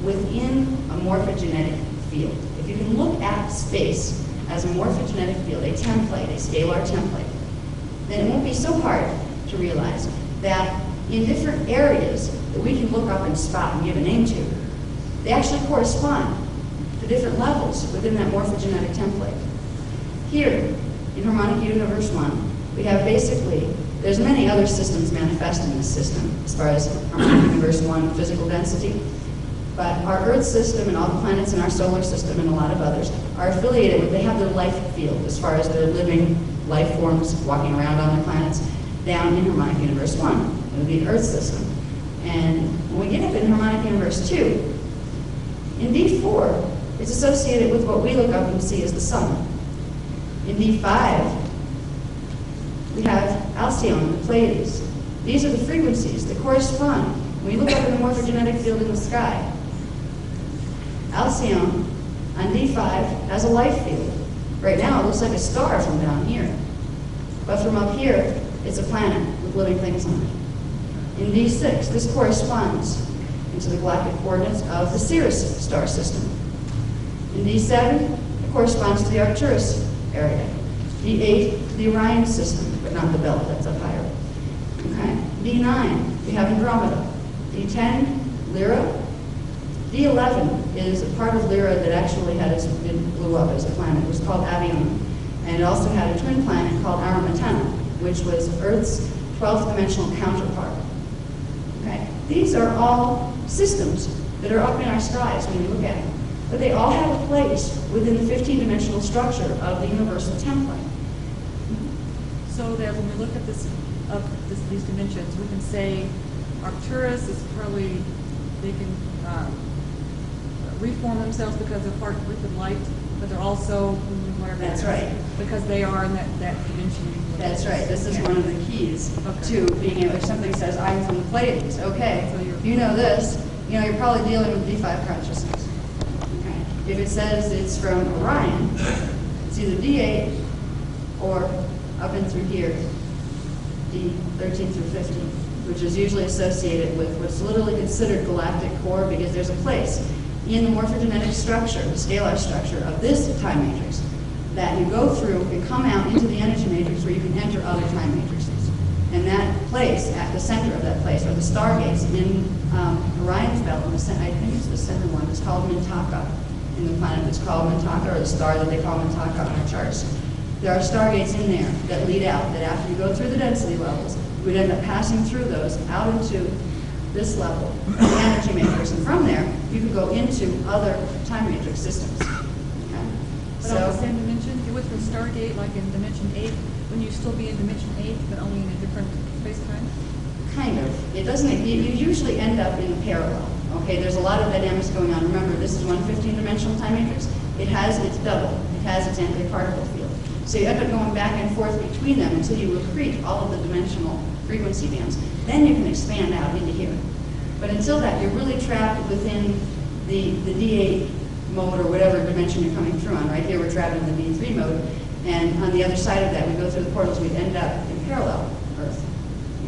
within a morphogenetic field. If you can look at space as a morphogenetic field, a template, a scalar template, then it won't be so hard to realize that in different areas that we can look up and spot and give a name to, they actually correspond to different levels within that morphogenetic template. Here, in harmonic universe 1, we have basically, there's many other systems manifest in this system as far as harmonic universe 1 physical density, but our Earth system and all the planets in our solar system and a lot of others are affiliated with, they have their life field as far as their living life forms walking around on their planets down in harmonic universe 1, it would be the Earth system. And when we get up in harmonic universe 2, in D4, it's associated with what we look up and see as the sun. In D5, we have Alcyone, the Pleiades. These are the frequencies that correspond when you look up in the morphogenetic field in the sky. Alcyone on D5 has a life field. Right now, it looks like a star from down here. But from up here, it's a planet with living things on it. In D6, this corresponds into the galactic coordinates of the Sirius star system. In D7, it corresponds to the Arcturus area. D8, the Orion system, but not the belt, that's up higher. Okay. D9, we have Andromeda. D10, Lyra. D11 is a part of Lyra that actually it blew up as a planet. It was called Avion. And it also had a twin planet called Aramatena, which was Earth's 12th dimensional counterpart. Okay. These are all systems that are up in our skies when you look at them. But they all have a place within the 15-dimensional structure of the universal template. So that when we look at these dimensions, we can say Arcturus is probably, they can reform themselves because they're part of liquid light, but they're also whatever. That's right. Because they are in that dimension. That's right. This is one of the keys to being able, if something says, I'm from the Pleiades, okay, so you know this, you're probably dealing with D5 consciousness. Okay. If it says it's from Orion, it's either D8 or up and through here, D13 through 15, which is usually associated with what's literally considered galactic core, because there's a place in the morphogenetic structure, the scalar structure of this time matrix, that you go through and come out into the energy matrix where you can enter other time matrices. And that place, at the center of that place, are the stargates in Orion's belt, I think it's the center one, it's called Mintaka. In the planet that's called Mintaka, or the star that they call Mintaka on our charts. There are stargates in there that lead out, that after you go through the density levels, we'd end up passing through those out into this level, the energy matrix, and from there, you could go into other time matrix systems. Okay? But on the same dimension, with the Stargate, like in dimension 8, wouldn't you still be in dimension 8, but only in a different space-time? Kind of. It doesn't, you usually end up in parallel. Okay, there's a lot of dynamics going on. Remember, this is one 15-dimensional time matrix. It has its double. It has its anti-particle field. So you end up going back and forth between them until you accrete all of the dimensional frequency bands. Then you can expand out into here. But until that, you're really trapped within the D8 mode or whatever dimension you're coming through on. Right here, we're trapped in the D3 mode. And on the other side of that, we go through the portals, we end up in parallel Earth.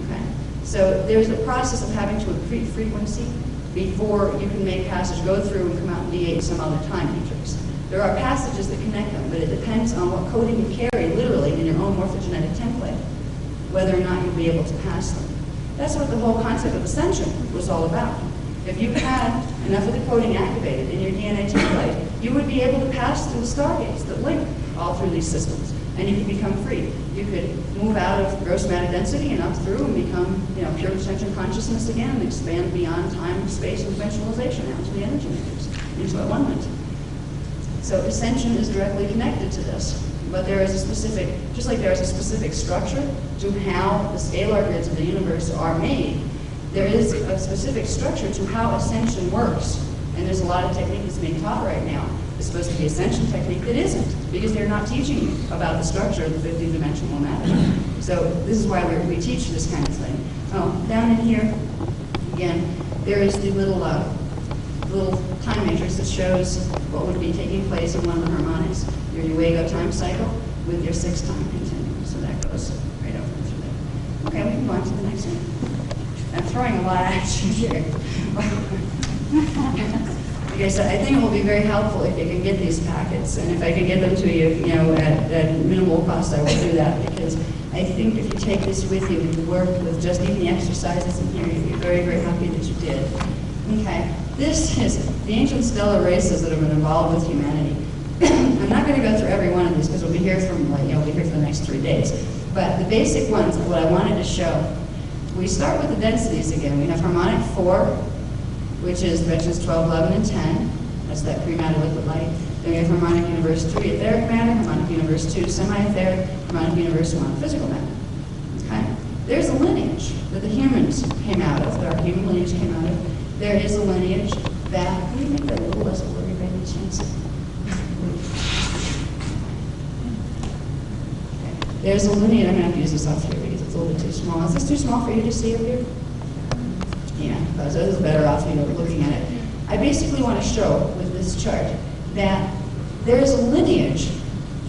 Okay? So there's a process of having to accrete frequency before you can make passage, go through and come out in D8 some other time matrix. There are passages that connect them, but it depends on what coding you carry, literally, in your own morphogenetic template, whether or not you'll be able to pass them. That's what the whole concept of ascension was all about. If you had enough of the coding activated in your DNA template, you would be able to pass through the stargates that link all through these systems, and you could become free. You could move out of gross matter density and up through and become, pure ascension consciousness again, and expand beyond time, space, and dimensionalization out to the energy matrix, into alignment. So ascension is directly connected to this. But there is a specific, just like there is a specific structure to how the scalar grids of the universe are made, there is a specific structure to how ascension works. And there's a lot of technique that's being taught right now. It's supposed to be ascension technique that isn't, because they're not teaching you about the structure of the 50-dimensional matter. So this is why we teach this kind of thing. Oh, down in here, again, there is the little time matrix that shows what would be taking place in one of the harmonics, your Uego time cycle with your 6-time continuum. So that goes right over through there. Okay, we can go on to the next one. I'm throwing a lot at you here. Like I said, I think it will be very helpful if you can get these packets, and if I can get them to you, at minimal cost, I will do that, because I think if you take this with you and you work with just even the exercises in here, you'll be very, very happy that you did. Okay, this is the ancient stellar races that have been involved with humanity. I'm not going to go through every one of these because we'll be here for the next 3 days. But the basic ones, what I wanted to show, we start with the densities again. We have harmonic 4, which is dimensions 12, 11, and 10. That's that pre-matter liquid light. Then we have harmonic universe 3, etheric matter, harmonic universe 2, semi-etheric, harmonic universe 1, physical matter. Okay? There's a lineage that the humans came out of, that our human lineage came out of. There is a lineage that, can you make that a little less blurry by any chance? There's a lineage, I'm going to have to use this off here because it's a little bit too small. Is this too small for you to see up here? Yeah, so this is better off, looking at it. I basically want to show with this chart that there is a lineage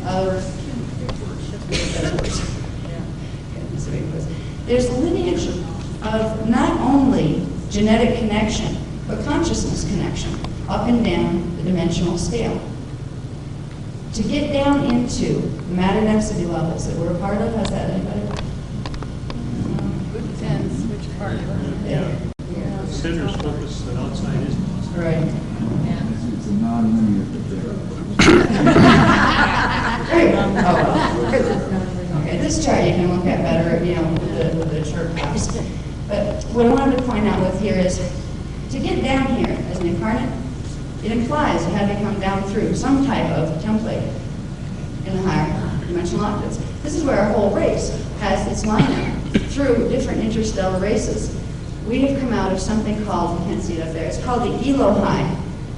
of, there's a lineage of not only genetic connection, but consciousness connection up and down the dimensional scale. To get down into the matter density levels that we're a part of, has that anybody? It depends which part. Yeah. The center's focus, the outside is. Right. It's a non-linear Okay, this chart you can look at better, with the chart graphs. But what I wanted to point out with here is, to get down here as an incarnate, it implies you had to come down through some type of template in the higher dimensional octaves. This is where our whole race has its line out through different interstellar races. We have come out of something called, you can't see it up there, it's called the Elohai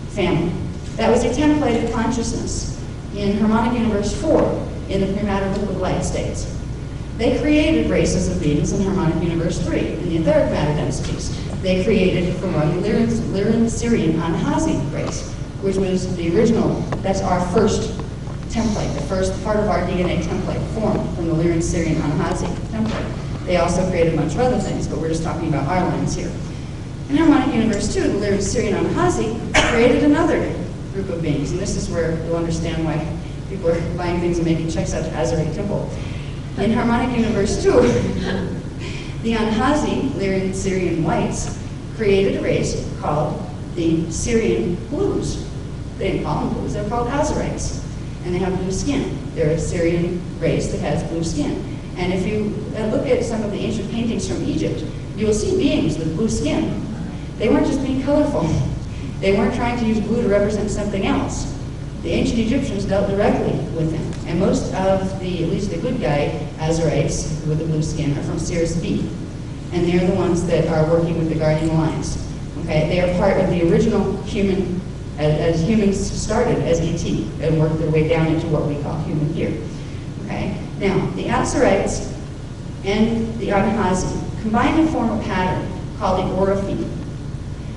family. That was a templated consciousness in harmonic universe 4 in the pre-matter liquid light states. They created races of beings in harmonic universe 3 in the etheric matter densities. They created from our Lyran Syrian Anhazi race, which was the original, that's our first template, the first part of our DNA template formed from the Lyran Syrian Anhazi template. They also created a bunch of other things, but we're just talking about our lines here. In harmonic universe 2, the Lyran Syrian Anhazi created another group of beings, and this is where you'll understand why people are buying things and making checks out to Azurite Temple. In Harmonic Universe 2, the Anhazi, Lyrian Syrian whites, created a race called the Syrian blues. They didn't call them blues, they're called Azurites. And they have blue skin. They're a Syrian race that has blue skin. And if you look at some of the ancient paintings from Egypt, you will see beings with blue skin. They weren't just being colorful. They weren't trying to use blue to represent something else. The ancient Egyptians dealt directly with them. And most of the, at least the good guy, Azurites with the blue skin are from Sirius B. And they're the ones that are working with the guardian lines. Okay, they are part of the original human, as humans started as ET and worked their way down into what we call human here. Okay, now the Azurites and the Anhazi combined to form a pattern called the Orophene.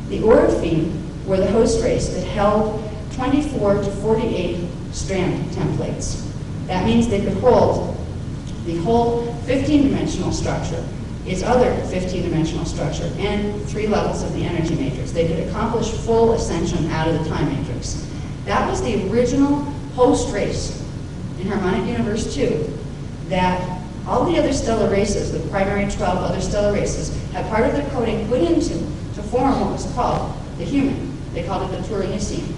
The Orophene were the host race that held 24 to 48 strand templates. That means they could hold the whole 15-dimensional structure, its other 15-dimensional structure, and 3 levels of the energy matrix. They could accomplish full ascension out of the time matrix. That was the original host race in Harmonic Universe 2 that all the other stellar races, the primary 12 other stellar races, had part of their coding put into to form what was called the human. They called it the Turinicium.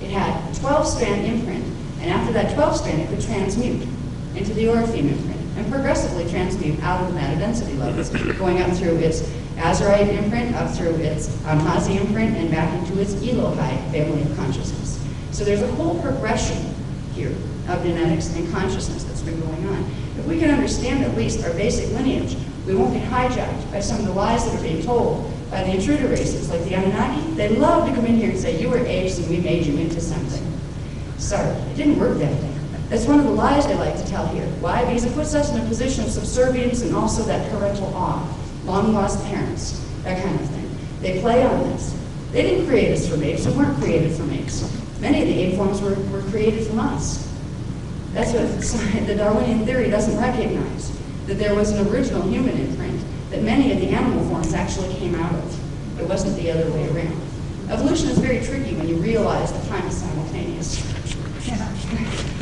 It had a 12-strand imprint, and after that 12-strand, it could transmute into the Orophene imprint, and progressively transmute out of the matter density levels, going up through its Azurite imprint, up through its Anhazi imprint, and back into its Elohai family of consciousness. So there's a whole progression here of genetics and consciousness that's been going on. If we can understand at least our basic lineage, we won't get hijacked by some of the lies that are being told by the intruder races, like the Anunnaki. They love to come in here and say, you were aged and we made you into something. Sorry, it didn't work that way. That's one of the lies they like to tell here. Why? Because it puts us in a position of subservience and also that parental awe. Long lost parents, that kind of thing. They play on this. They didn't create us from apes. We weren't created from apes. Many of the ape forms were created from us. That's what the Darwinian theory doesn't recognize, that there was an original human imprint that many of the animal forms actually came out of. It wasn't the other way around. Evolution is very tricky when you realize that time is simultaneous.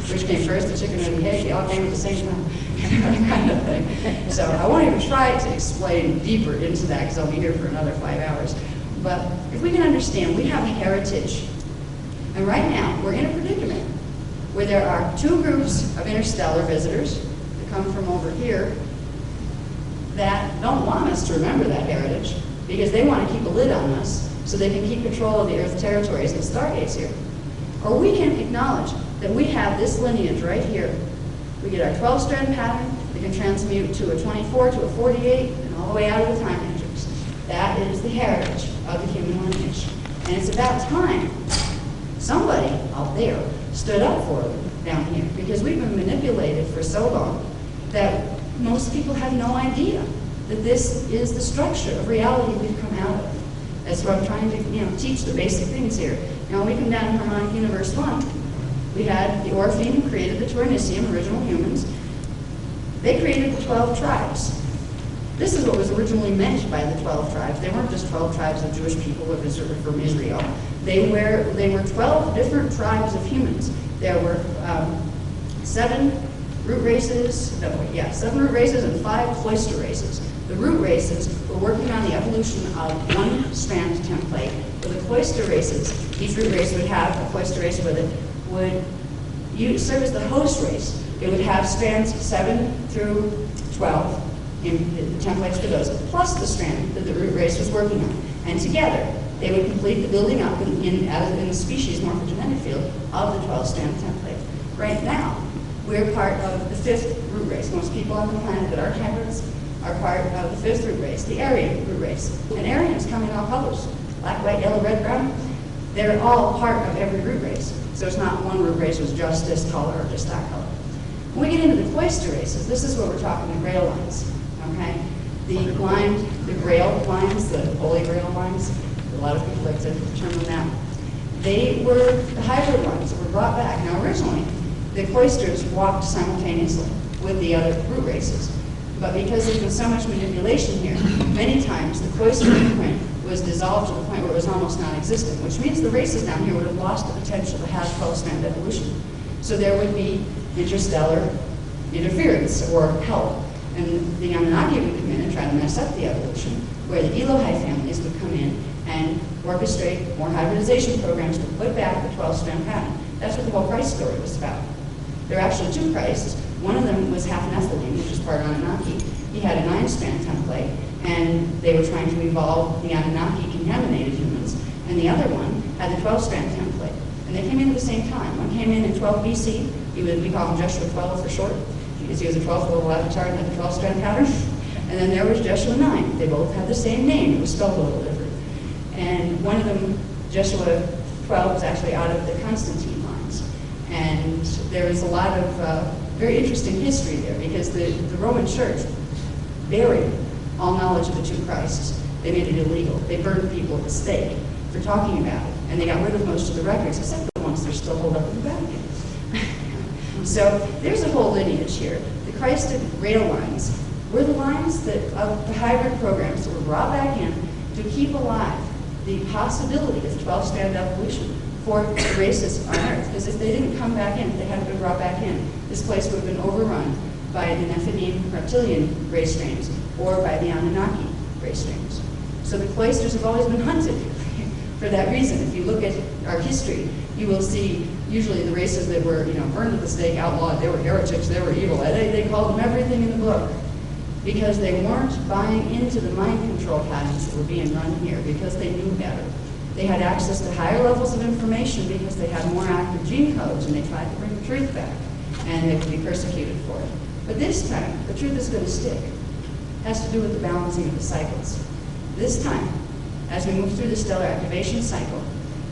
Which came first, the chicken or the egg? They all came at the same time, kind of thing. So I won't even try to explain deeper into that because I'll be here for another 5 hours. But if we can understand, we have a heritage. And right now, we're in a predicament where there are 2 groups of interstellar visitors that come from over here that don't want us to remember that heritage because they want to keep a lid on us so they can keep control of the Earth territories and stargates here. Or we can acknowledge that we have this lineage right here. We get our 12-strand pattern that can transmute to a 24, to a 48, and all the way out of the time matrix. That is the heritage of the human lineage. And it's about time somebody out there stood up for them down here, because we've been manipulated for so long that most people have no idea that this is the structure of reality we've come out of. That's what I'm trying to teach the basic things here. Now, when we come down to Harmonic Universe 1, we had the Orophene who created the Turinicium, original humans. They created the 12 tribes. This is what was originally meant by the 12 tribes. They weren't just 12 tribes of Jewish people from Israel. They were 12 different tribes of humans. There were 7 root races, 7 root races and 5 cloister races. The root races were working on the evolution of 1 strand template. For the cloister races, each root race would have a cloister race with it, would serve as the host race. It would have strands 7 through 12 in the templates for those, plus the strand that the root race was working on. And together, they would complete the building up in the species morphogenetic field of the 12-strand template. Right now, we're part of the 5th root race. Most people on the planet that aren't hybrids are part of the 5th root race, the Aryan root race. And Aryans come in all colors, black, white, yellow, red, brown. They're all part of every root race. So it's not one root race was just this color or just that color. When we get into the cloister races, this is where we're talking the grail lines, okay? The grail lines, the holy grail lines, a lot of people like to determine that. They were the hybrid ones that were brought back. Now originally, the cloisters walked simultaneously with the other root races. But because there's been so much manipulation here, many times the cloister imprint was dissolved to the point where it was almost non-existent, which means the races down here would have lost the potential to have 12-strand evolution. So there would be interstellar interference or help. And the Anunnaki would come in and try to mess up the evolution, where the Elohai families would come in and orchestrate more hybridization programs to put back the 12-strand pattern. That's what the whole Christ story was about. There are actually two Christs. One of them was half Nephilim, which is part Anunnaki. He had a 9-strand template, and they were trying to evolve the Anunnaki contaminated humans. And the other one had the 12-strand template. And they came in at the same time. One came in 12 BC. We call him Joshua 12 for short, because he was a 12th level avatar and had the 12-strand pattern. And then there was Joshua 9. They both had the same name. It was spelled a little different. And one of them, Joshua 12, was actually out of the Constantine lines. And there is a lot of very interesting history there, because the Roman Church buried all knowledge of the two Christs. They made it illegal. They burned people at the stake for talking about it. And they got rid of most of the records, except the ones that are still held up in the Vatican. So there's a whole lineage here. The Christed rail lines were the lines that of the hybrid programs that were brought back in to keep alive the possibility of 12-strand evolution for the races on Earth. Because if they didn't come back in, if they hadn't been brought back in, this place would have been overrun by the Nephilim reptilian race strains or by the Anunnaki race strains. So the cloisters have always been hunted for that reason. If you look at our history, you will see usually the races that were, burned at the stake, outlawed, they were heretics, they were evil. They called them everything in the book because they weren't buying into the mind control patterns that were being run here, because they knew better. They had access to higher levels of information because they had more active gene codes, and they tried to bring the truth back, and they could be persecuted for it. But this time, the truth is going to stick. It has to do with the balancing of the cycles. This time, as we move through the stellar activation cycle,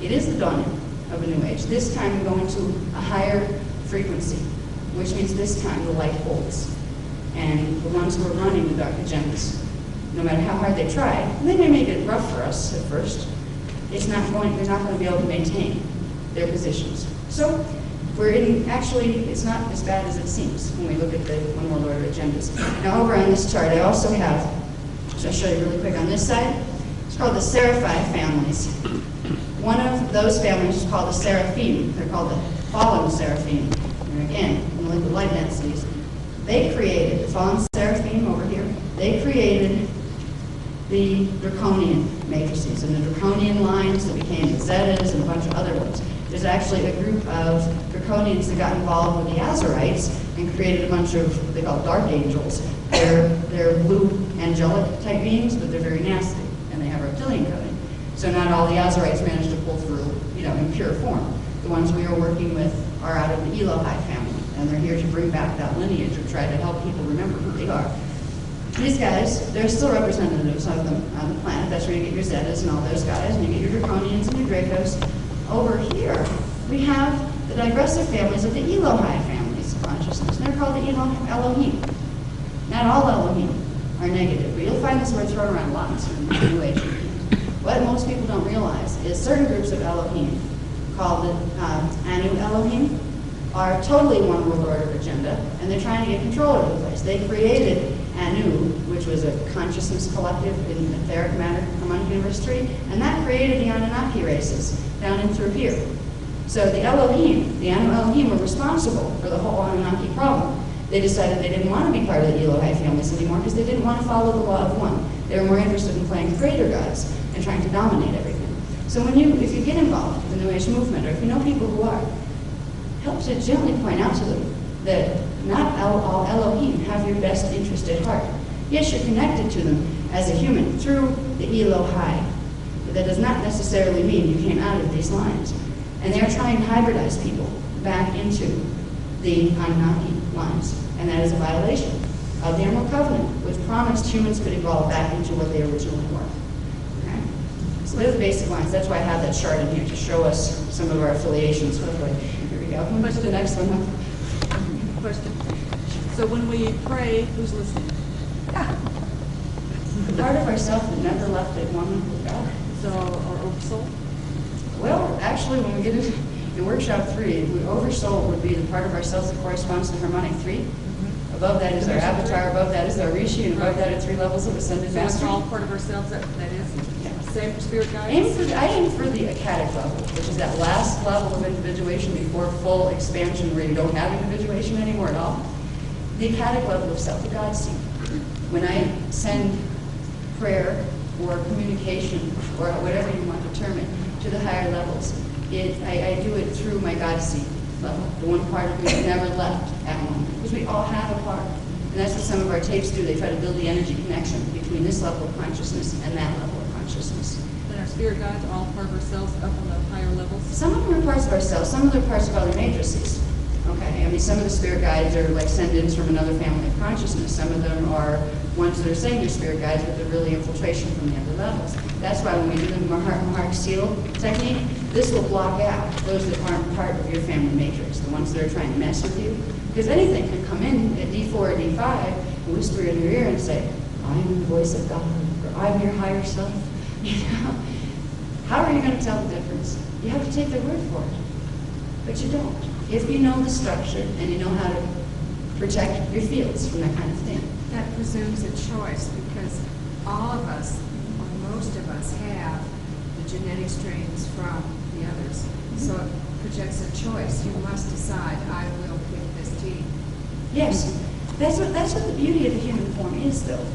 it is the dawning of a new age. This time we're going to a higher frequency, which means this time the light holds. And the ones who are running the dark agendas, no matter how hard they try, and they may make it rough for us at first, they're not going to be able to maintain their positions. So actually, it's not as bad as it seems when we look at the One World Order agendas. Now over on this chart, I also have, so I'll show you really quick on this side, it's called the Seraphi families. One of those families is called the Seraphim. They're called the fallen Seraphim. And again, when you look at the light densities, they created, the fallen Seraphim over here, they created the draconian matrices and the draconian lines that became the Zetas and a bunch of other ones. There's actually a group of draconians that got involved with the Azarites and created a bunch of, they call dark angels. They're blue angelic type beings, but they're very nasty, and they have reptilian coding. So not all the Azarites managed to pull through, in pure form. The ones we are working with are out of the Elohai family, and they're here to bring back that lineage and try to help people remember who they are. These guys, they're still representatives of them on the planet. That's where you get your Zetas and all those guys, and you get your Draconians and your Dracos. Over here, we have the digressive families of the Elohai families of consciousness. They're called the Elohim. Not all Elohim are negative, but you'll find this word thrown around lots in the New Age. What most people don't realize is certain groups of Elohim, called the Anu Elohim, are totally one world order agenda, and they're trying to get control over the place. They created Anu, which was a consciousness collective in etheric matter among universe 3, and that created the Anunnaki races down and through here. So the Elohim, the Anu Elohim, were responsible for the whole Anunnaki problem. They decided they didn't want to be part of the Elohai families anymore because they didn't want to follow the law of one. They were more interested in playing creator gods and trying to dominate everything. So if you get involved in the New Age movement, or if you know people who are, help to gently point out to them that not all Elohim have your best interest at heart. Yes, you're connected to them as a human through the Elohai, but that does not necessarily mean you came out of these lines. And they're trying to hybridize people back into the Anunnaki lines, and that is a violation of the Emerald Covenant, which promised humans could evolve back into what they originally were. Okay? So those are the basic lines. That's why I have that chart in here to show us some of our affiliations. Hopefully, here we go. Move to the next one. Question. So when we pray, who's listening? The part of ourself that never left it one with God. So, or oversoul? Well, actually, when we get into in workshop 3, oversoul would be the part of ourselves that corresponds to harmonic 3. Mm-hmm. Above that is our avatar, above that is our rishi, and above that are 3 levels of ascended So it's mastery. all part of ourselves that is? Yeah. same for spirit guides? I aim for the acadic level, which is that last level of individuation before full expansion where you don't have individuation anymore at all. The acadic level of self, the God seed. When I send prayer or communication or whatever you want to term it to the higher levels, I do it through my God seed level, the one part of me that never left at one, because we all have a part. And that's what some of our tapes do. They try to build the energy connection between this level of consciousness and that level of consciousness. And our spirit guides are all part of ourselves up on the higher levels? Some of them are parts of ourselves, some of them are parts of other matrices. Okay, I mean, some of the spirit guides are like send-ins from another family of consciousness. Some of them are ones that are saying they're spirit guides, but they're really infiltration from the other levels. That's why when we do the Mahart seal technique, this will block out those that aren't part of your family matrix, the ones that are trying to mess with you. Because anything can come in at D4 or D5 and whisper in your ear and say, I am the voice of God, or I'm your higher self. You know? How are you going to tell the difference? You have to take their word for it. But you don't. If you know the structure and you know how to protect your fields from that kind of thing. That presumes a choice because all of us, or most of us, have the genetic strains from the others. So it projects a choice. You must decide, I will pick this team. Yes. That's what the beauty of the human form is, though.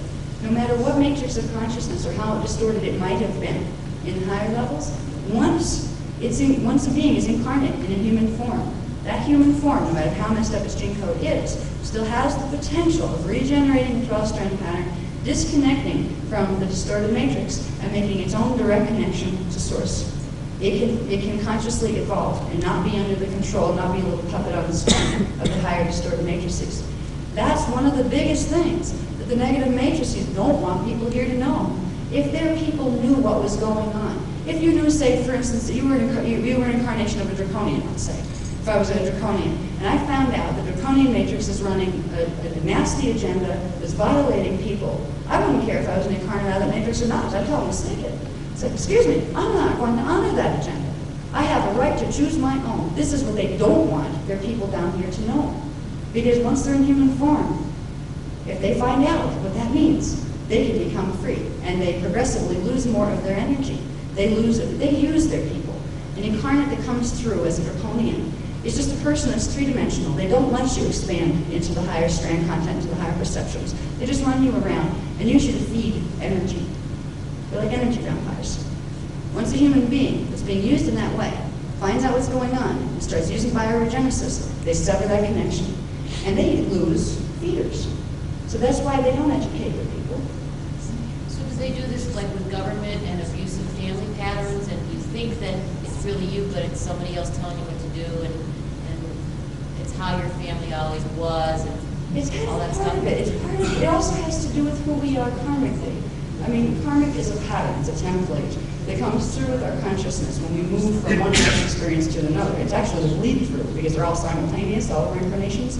No matter what matrix of consciousness or how distorted it might have been in higher levels, once a being is incarnate in a human form, that human form, no matter how messed up its gene code is, still has the potential of regenerating the 12-strand pattern, disconnecting from the distorted matrix, and making its own direct connection to source. It can consciously evolve and not be under the control, not be a little puppet on the string of the higher distorted matrices. That's one of the biggest things that the negative matrices don't want people here to know. If their people knew what was going on, if you knew, say, for instance, that you were an incarnation of a draconian, let's say, if I was a draconian, and I found out the draconian matrix is running a nasty agenda that's violating people, I wouldn't care if I was an incarnate out of that matrix or not. I'd tell them to stick it. Say, excuse me, I'm not going to honor that agenda. I have a right to choose my own. This is what they don't want their people down here to know. Because once they're in human form, if they find out what that means, they can become free, and they progressively lose more of their energy. They use their people. An incarnate that comes through as a draconian is just a person that's three-dimensional. They don't let you expand into the higher strand content, into the higher perceptions. They just run you around and use you to feed energy. They're like energy vampires. Once a human being that's being used in that way finds out what's going on and starts using bioregenesis, they sever that connection. And they lose feeders. So that's why they don't educate their people. So do they do this like with government and abusive family patterns, and you think that it's really you, but it's somebody else telling you what to do, and it's how your family always was, and It's kind all of that part stuff? of it. It's part of it. It also has to do with who we are karmically. I mean, karmic is a pattern, it's a template that comes through with our consciousness when we move from one life experience to another. It's actually a bleed through because they're all simultaneous, all of our incarnations.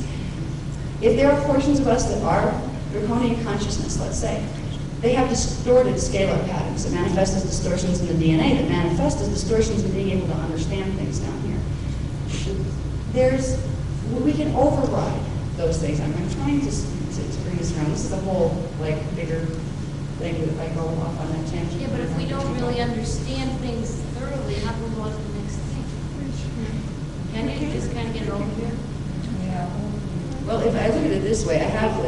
If there are portions of us that are draconian consciousness, let's say, they have distorted scalar patterns that manifest as distortions in the DNA, that manifest as distortions in being able to understand things down here. We can override those things. I'm trying to bring this around. This is a whole, bigger thing that if I go off on that tangent. Yeah, but if we don't really understand things thoroughly, how can we go on to the next thing? Can you just kind of get it over here? Yeah. Well, if I look at it this way, I have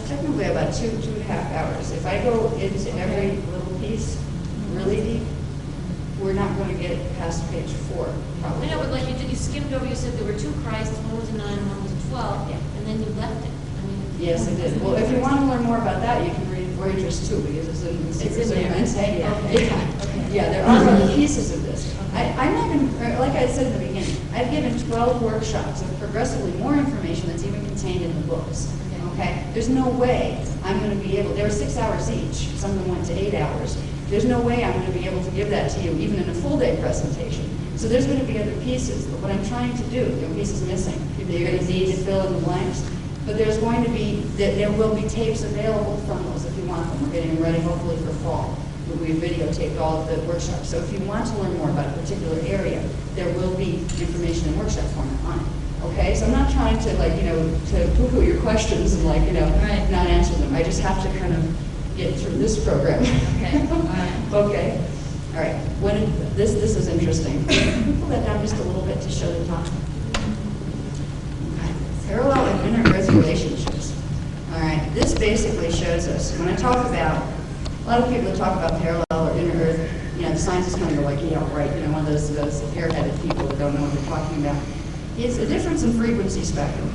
technically about 2.5 hours. If I go into every little piece really deep, we're not going to get past page 4, probably. I know, but you skimmed over, you said there were 2 Christs, one was a 9 and one was a 12, Yeah. and then you left it. Yes, I did. Well, if you want to learn more about that, you can read Voyagers too, because it's in the Secrets of Humanity. Yeah, there are other pieces of this. I'm not going to, like I said in the beginning, I've given 12 workshops of progressively more information that's even contained in the books. Okay? There's no way I'm going to be able, they were 6 hours each. Some of them went to 8 hours. There's no way I'm going to be able to give that to you, even in a full-day presentation. So there's going to be other pieces. But what I'm trying to do, there are pieces missing that you're going to need to fill in the blanks. But there will be tapes available from those if you want them. We're getting them ready hopefully for fall. We've videotaped all of the workshops. So if you want to learn more about a particular area, there will be information in workshop format on it. Okay? So I'm not trying to to poo-poo your questions and not answer them. I just have to kind of get through this program. Okay. Okay. All right. This is interesting. Pull that down just a little bit to show the top. Okay. Parallel and inner earth relationships. All right. This basically shows us, when I talk about, a lot of people that talk about parallel or inner earth, you know, the scientists kind of go like, yeah, right, you know, one of those airheaded people that don't know what they're talking about. It's a difference in frequency spectrum.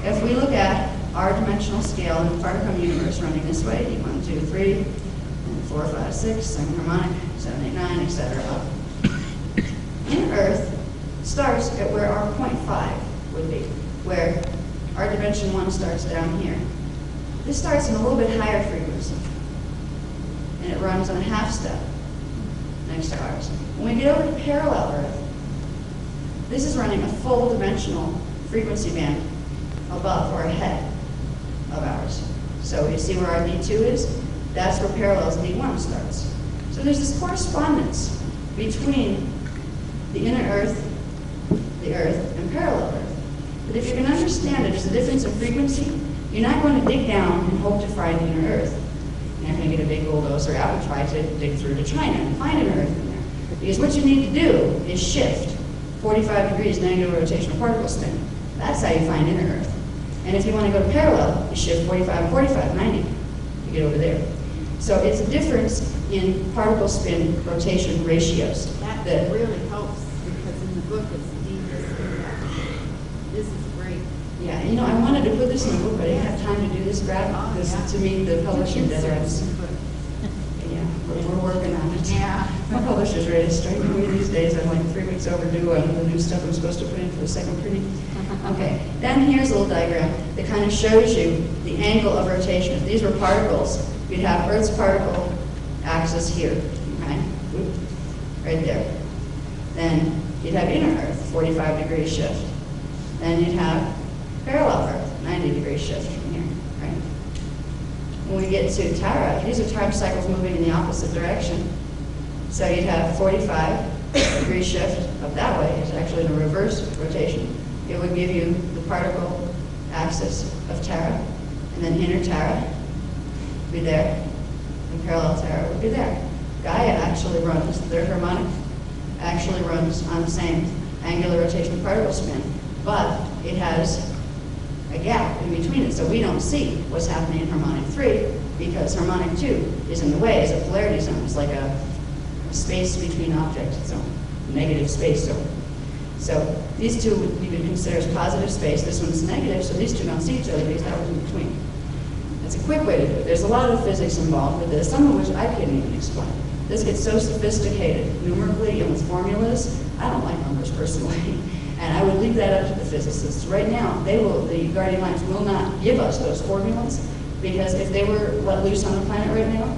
If we look at our dimensional scale in the particle universe running this way, 1, 2, 3, 4, 5, 6, second harmonic, 7, 8, 9, etc. up. In Earth starts at where our 0.5 would be, where our dimension 1 starts down here. This starts in a little bit higher frequency, and it runs on a half step next to ours. When we get over to parallel Earth, this is running a full dimensional frequency band above or ahead of ours. So you see where our D2 is? That's where parallels D1 starts. So there's this correspondence between the inner Earth, the Earth, and parallel Earth. But if you can understand it, there's a difference in frequency. You're not going to dig down and hope to find the inner Earth. You're not going to get a big bulldozer out and try to dig through to China and find inner Earth in there. Because what you need to do is shift 45 degrees negative rotational particle spin. That's how you find inner Earth. And if you want to go to parallel, you shift 45 and 45, 90 to get over there. So it's a difference in particle spin rotation ratios. That really helps, because in the book it's deemed as impact. This is great. Yeah, you know, I wanted to put this in the book, but I didn't have time to do this graph, because to me the publishing deadlines. Yeah, we're working on it. Yeah. My publisher's ready to strike me these days. I'm like 3 weeks overdue on the new stuff I'm supposed to put in for the second printing. Okay, then here's a little diagram that kind of shows you the angle of rotation. If these were particles, you'd have Earth's particle axis here, okay? Right there. Then you'd have inner Earth, 45 degree shift. Then you'd have parallel Earth, 90 degree shift from here, right? When we get to Tara, these are time cycles moving in the opposite direction. So you'd have 45 degree shift up that way. It's actually in a reverse rotation. It would give you the particle axis of Tara, and then inner Tara would be there, and parallel Tara would be there. Gaia actually runs, the third harmonic actually runs on the same angular rotation particle spin, but it has a gap in between it, so we don't see what's happening in harmonic 3, because harmonic 2 is in the way, it's a polarity zone. It's like a space between objects, it's a negative space zone. So these two you could consider as positive space. This one's negative, so these two don't see each other because that was in between. That's a quick way to do it. There's a lot of physics involved with this, some of which I can't even explain. This gets so sophisticated numerically and with formulas. I don't like numbers personally, and I would leave that up to the physicists. Right now, the guardian lights will not give us those formulas, because if they were let loose on the planet right now,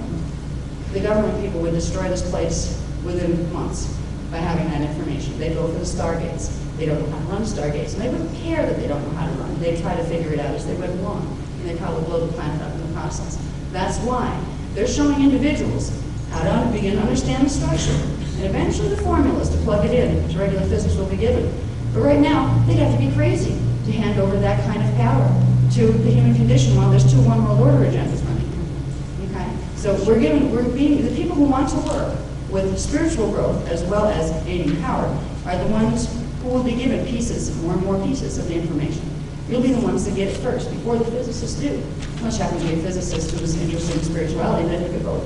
the government people would destroy this place within months by having that information. They go for the stargates. They don't know how to run stargates, and they wouldn't care that they don't know how to run. They try to figure it out as they went along, and they probably blow the planet up in the process. That's why they're showing individuals how to begin to understand the structure, and eventually the formulas to plug it in, which regular physics will be given. But right now, they'd have to be crazy to hand over that kind of power to the human condition while there's 2 one world order agendas running. Okay, so the people who want to work with spiritual growth as well as gaining power are the ones who will be given pieces, more and more pieces of the information. You'll be the ones that get it first, before the physicists do. Unless you happen to be a physicist who is interested in spirituality, then you could vote.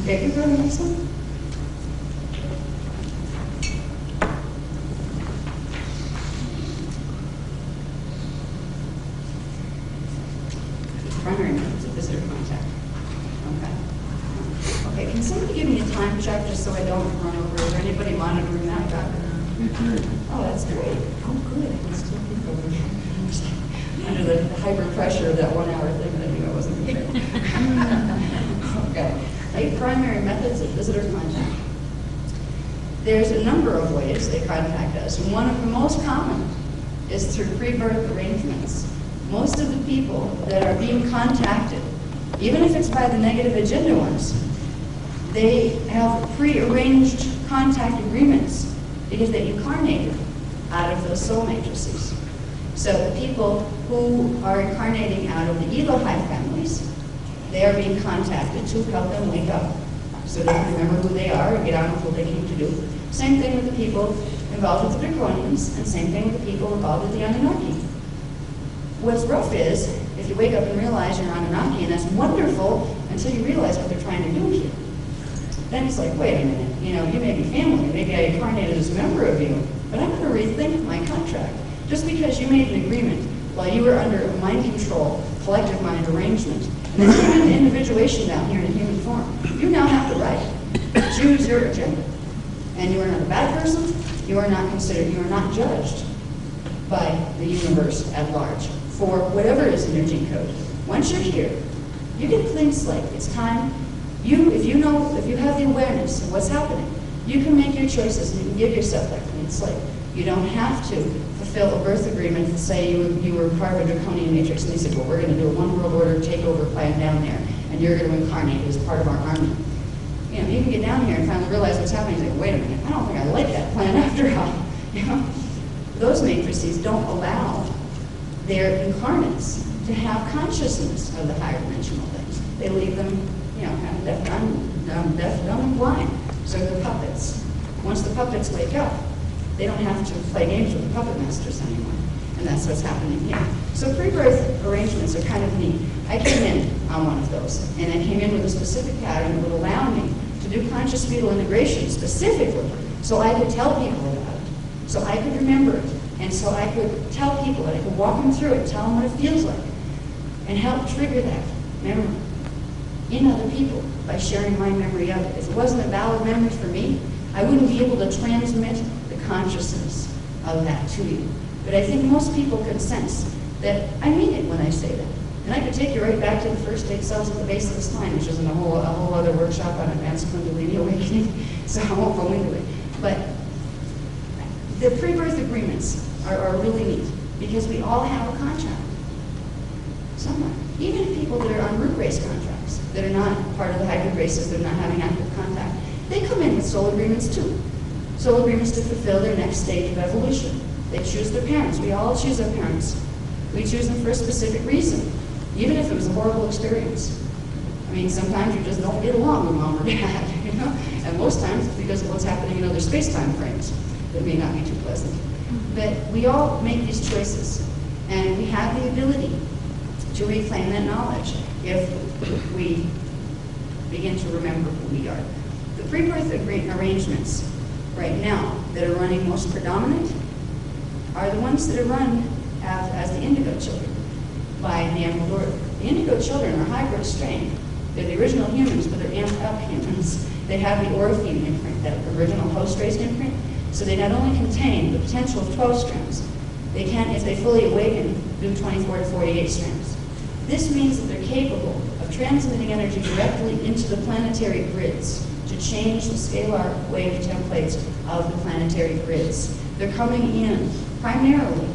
Okay, can you go to the next one? Primary methods of visitor contact. Okay. Okay, can somebody give me a time check just so I don't run over? Is there anybody monitoring that back? Oh, that's great. Oh, good. I can still keep going. Under the hyper pressure of that 1 hour thing that I knew I wasn't going to do. Okay. 8 primary methods of visitor contact. There's a number of ways they contact us. One of the most common is through pre-birth arrangements. Most of the people that are being contacted, even if it's by the negative agenda ones, they have pre-arranged contact agreements because they incarnated out of those soul matrices. So the people who are incarnating out of the Elohim families they are being contacted to help them wake up so they can remember who they are and get on with what they came to do. Same thing with the people involved with the Draconians, and same thing with the people involved with the Anunnaki. What's rough is, if you wake up and realize you're Anunnaki, and that's wonderful until you realize what they're trying to do here. Then it's like, wait a minute, you know, you may be family, maybe I incarnated as a member of you, but I'm going to rethink my contract. Just because you made an agreement while you were under a mind control, collective mind arrangement, and then came into individuation down here in a human form, you now have the right to choose your agenda. And you are not a bad person, you are not considered, you are not judged by the universe at large for whatever is in your gene code. Once you're here, you get a clean slate. It's time. If you have the awareness of what's happening, you can make your choices and you can give yourself that clean slate. You don't have to fulfill a birth agreement and say you were part of a draconian matrix and they said, well, we're going to do a one world order takeover plan down there and you're going to incarnate as part of our army. You know, you can get down here and finally realize what's happening and say, wait a minute, I don't think I like that plan after all. You know? Those matrices don't allow their incarnates to have consciousness of the higher dimensional things. They leave them, you know, kind of deaf, dumb, and blind. So they're puppets. Once the puppets wake up, they don't have to play games with the puppet masters anymore. And that's what's happening here. So pre-birth arrangements are kind of neat. I came in on one of those, and I came in with a specific pattern that would allow me to do conscious fetal integration specifically so I could tell people about it, so I could remember it, and so I could tell people that I could walk them through it, tell them what it feels like, and help trigger that memory in other people by sharing my memory of it. If it wasn't a valid memory for me, I wouldn't be able to transmit the consciousness of that to you. But I think most people can sense that I mean it when I say that. And I could take you right back to the first 8 cells at the base of the spine, which is a whole other workshop on advanced Kundalini awakening, so I won't go into it. But the pre-birth agreements are really neat because we all have a contract somewhere. Even people that are on root race contracts, that are not part of the hybrid races, that are not having active contact, they come in with soul agreements too. Soul agreements to fulfill their next stage of evolution. They choose their parents. We all choose our parents. We choose them for a specific reason, even if it was a horrible experience. I mean, sometimes you just don't get along with mom or dad, you know? And most times it's because of what's happening in other space-time frames that may not be too pleasant. But we all make these choices, and we have the ability to reclaim that knowledge if we begin to remember who we are. The pre-birth arrangements right now that are running most predominant are the ones that are run as the indigo children by the Emerald Order. The indigo children are hybrid strain. They're the original humans, but they're amped up humans. They have the Orpheum imprint, that original host-raised imprint, so they not only contain the potential of 12 strands, they can, if they fully awaken, do 24 to 48 strands. This means that they're capable of transmitting energy directly into the planetary grids to change the scalar wave templates of the planetary grids. They're coming in primarily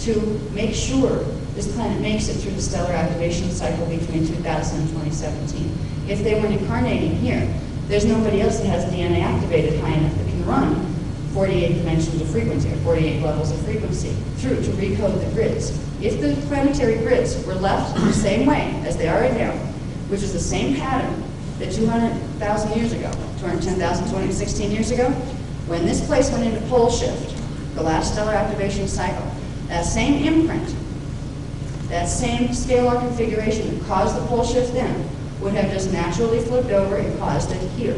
to make sure this planet makes it through the stellar activation cycle between 2000 and 2017. If they weren't incarnating here, there's nobody else that has DNA activated high enough that can run 48 dimensions of frequency, or 48 levels of frequency, through to recode the grids. If the planetary grids were left the same way as they are right now, which is the same pattern that 200,000 years ago, 210,000, 216 years ago, when this place went into pole shift, the last stellar activation cycle, that same imprint, that same scalar configuration that caused the pole shift then, would have just naturally flipped over and caused it here.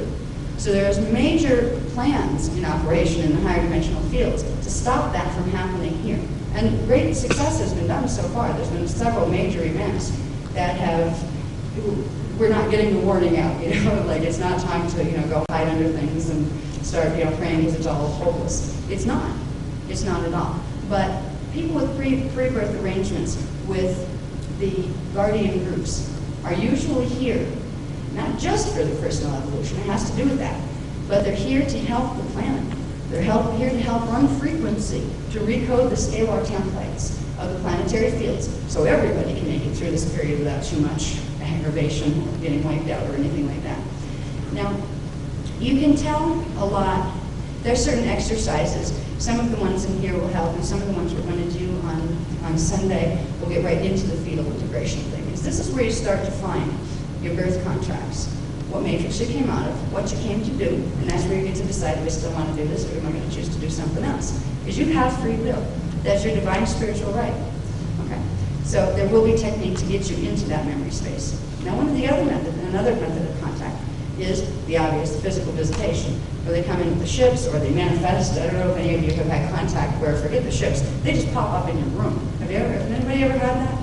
So there's major plans in operation in the higher dimensional fields to stop that from happening here. And great success has been done so far. There's been several major events that have, we're not getting the warning out, you know, like it's not time to, you know, go hide under things and start, you know, praying because it's all hopeless. It's not. It's not at all. But people with pre-birth arrangements with the guardian groups are usually here, not just for the personal evolution, it has to do with that, but they're here to help the planet. They're here to help run frequency to recode the scalar templates of the planetary fields so everybody can make it through this period without too much aggravation or getting wiped out or anything like that. Now, you can tell a lot. There are certain exercises. Some of the ones in here will help, and some of the ones we're going to do on Sunday will get right into the fetal integration thing. This is where you start to find your birth contracts, what matrix you came out of, what you came to do, and that's where you get to decide if you still want to do this or am I going to choose to do something else. Because you have free will. That's your divine spiritual right. Okay? So there will be technique to get you into that memory space. Now another method of contact is the obvious, the physical visitation, where they come in with the ships or they manifest. I don't know if any of you have had contact where, forget the ships, they just pop up in your room. Have anybody ever had that?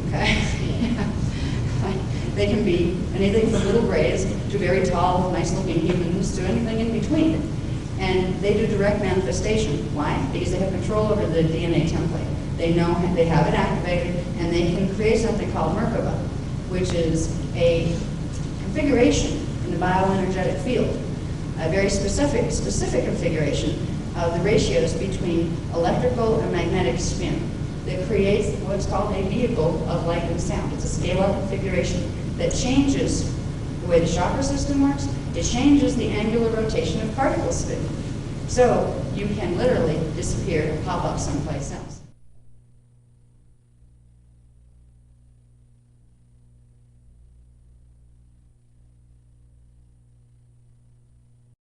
Okay. They can be anything from little grays to very tall, nice-looking humans to anything in between. And they do direct manifestation. Why? Because they have control over the DNA template. They know they have it activated, and they can create something called Merkaba, which is a configuration in the bioenergetic field, a very specific configuration of the ratios between electrical and magnetic spin that creates what's called a vehicle of light and sound. It's a scalar configuration that changes the way the chakra system works. It changes the angular rotation of particle spin. So you can literally disappear and pop up someplace else.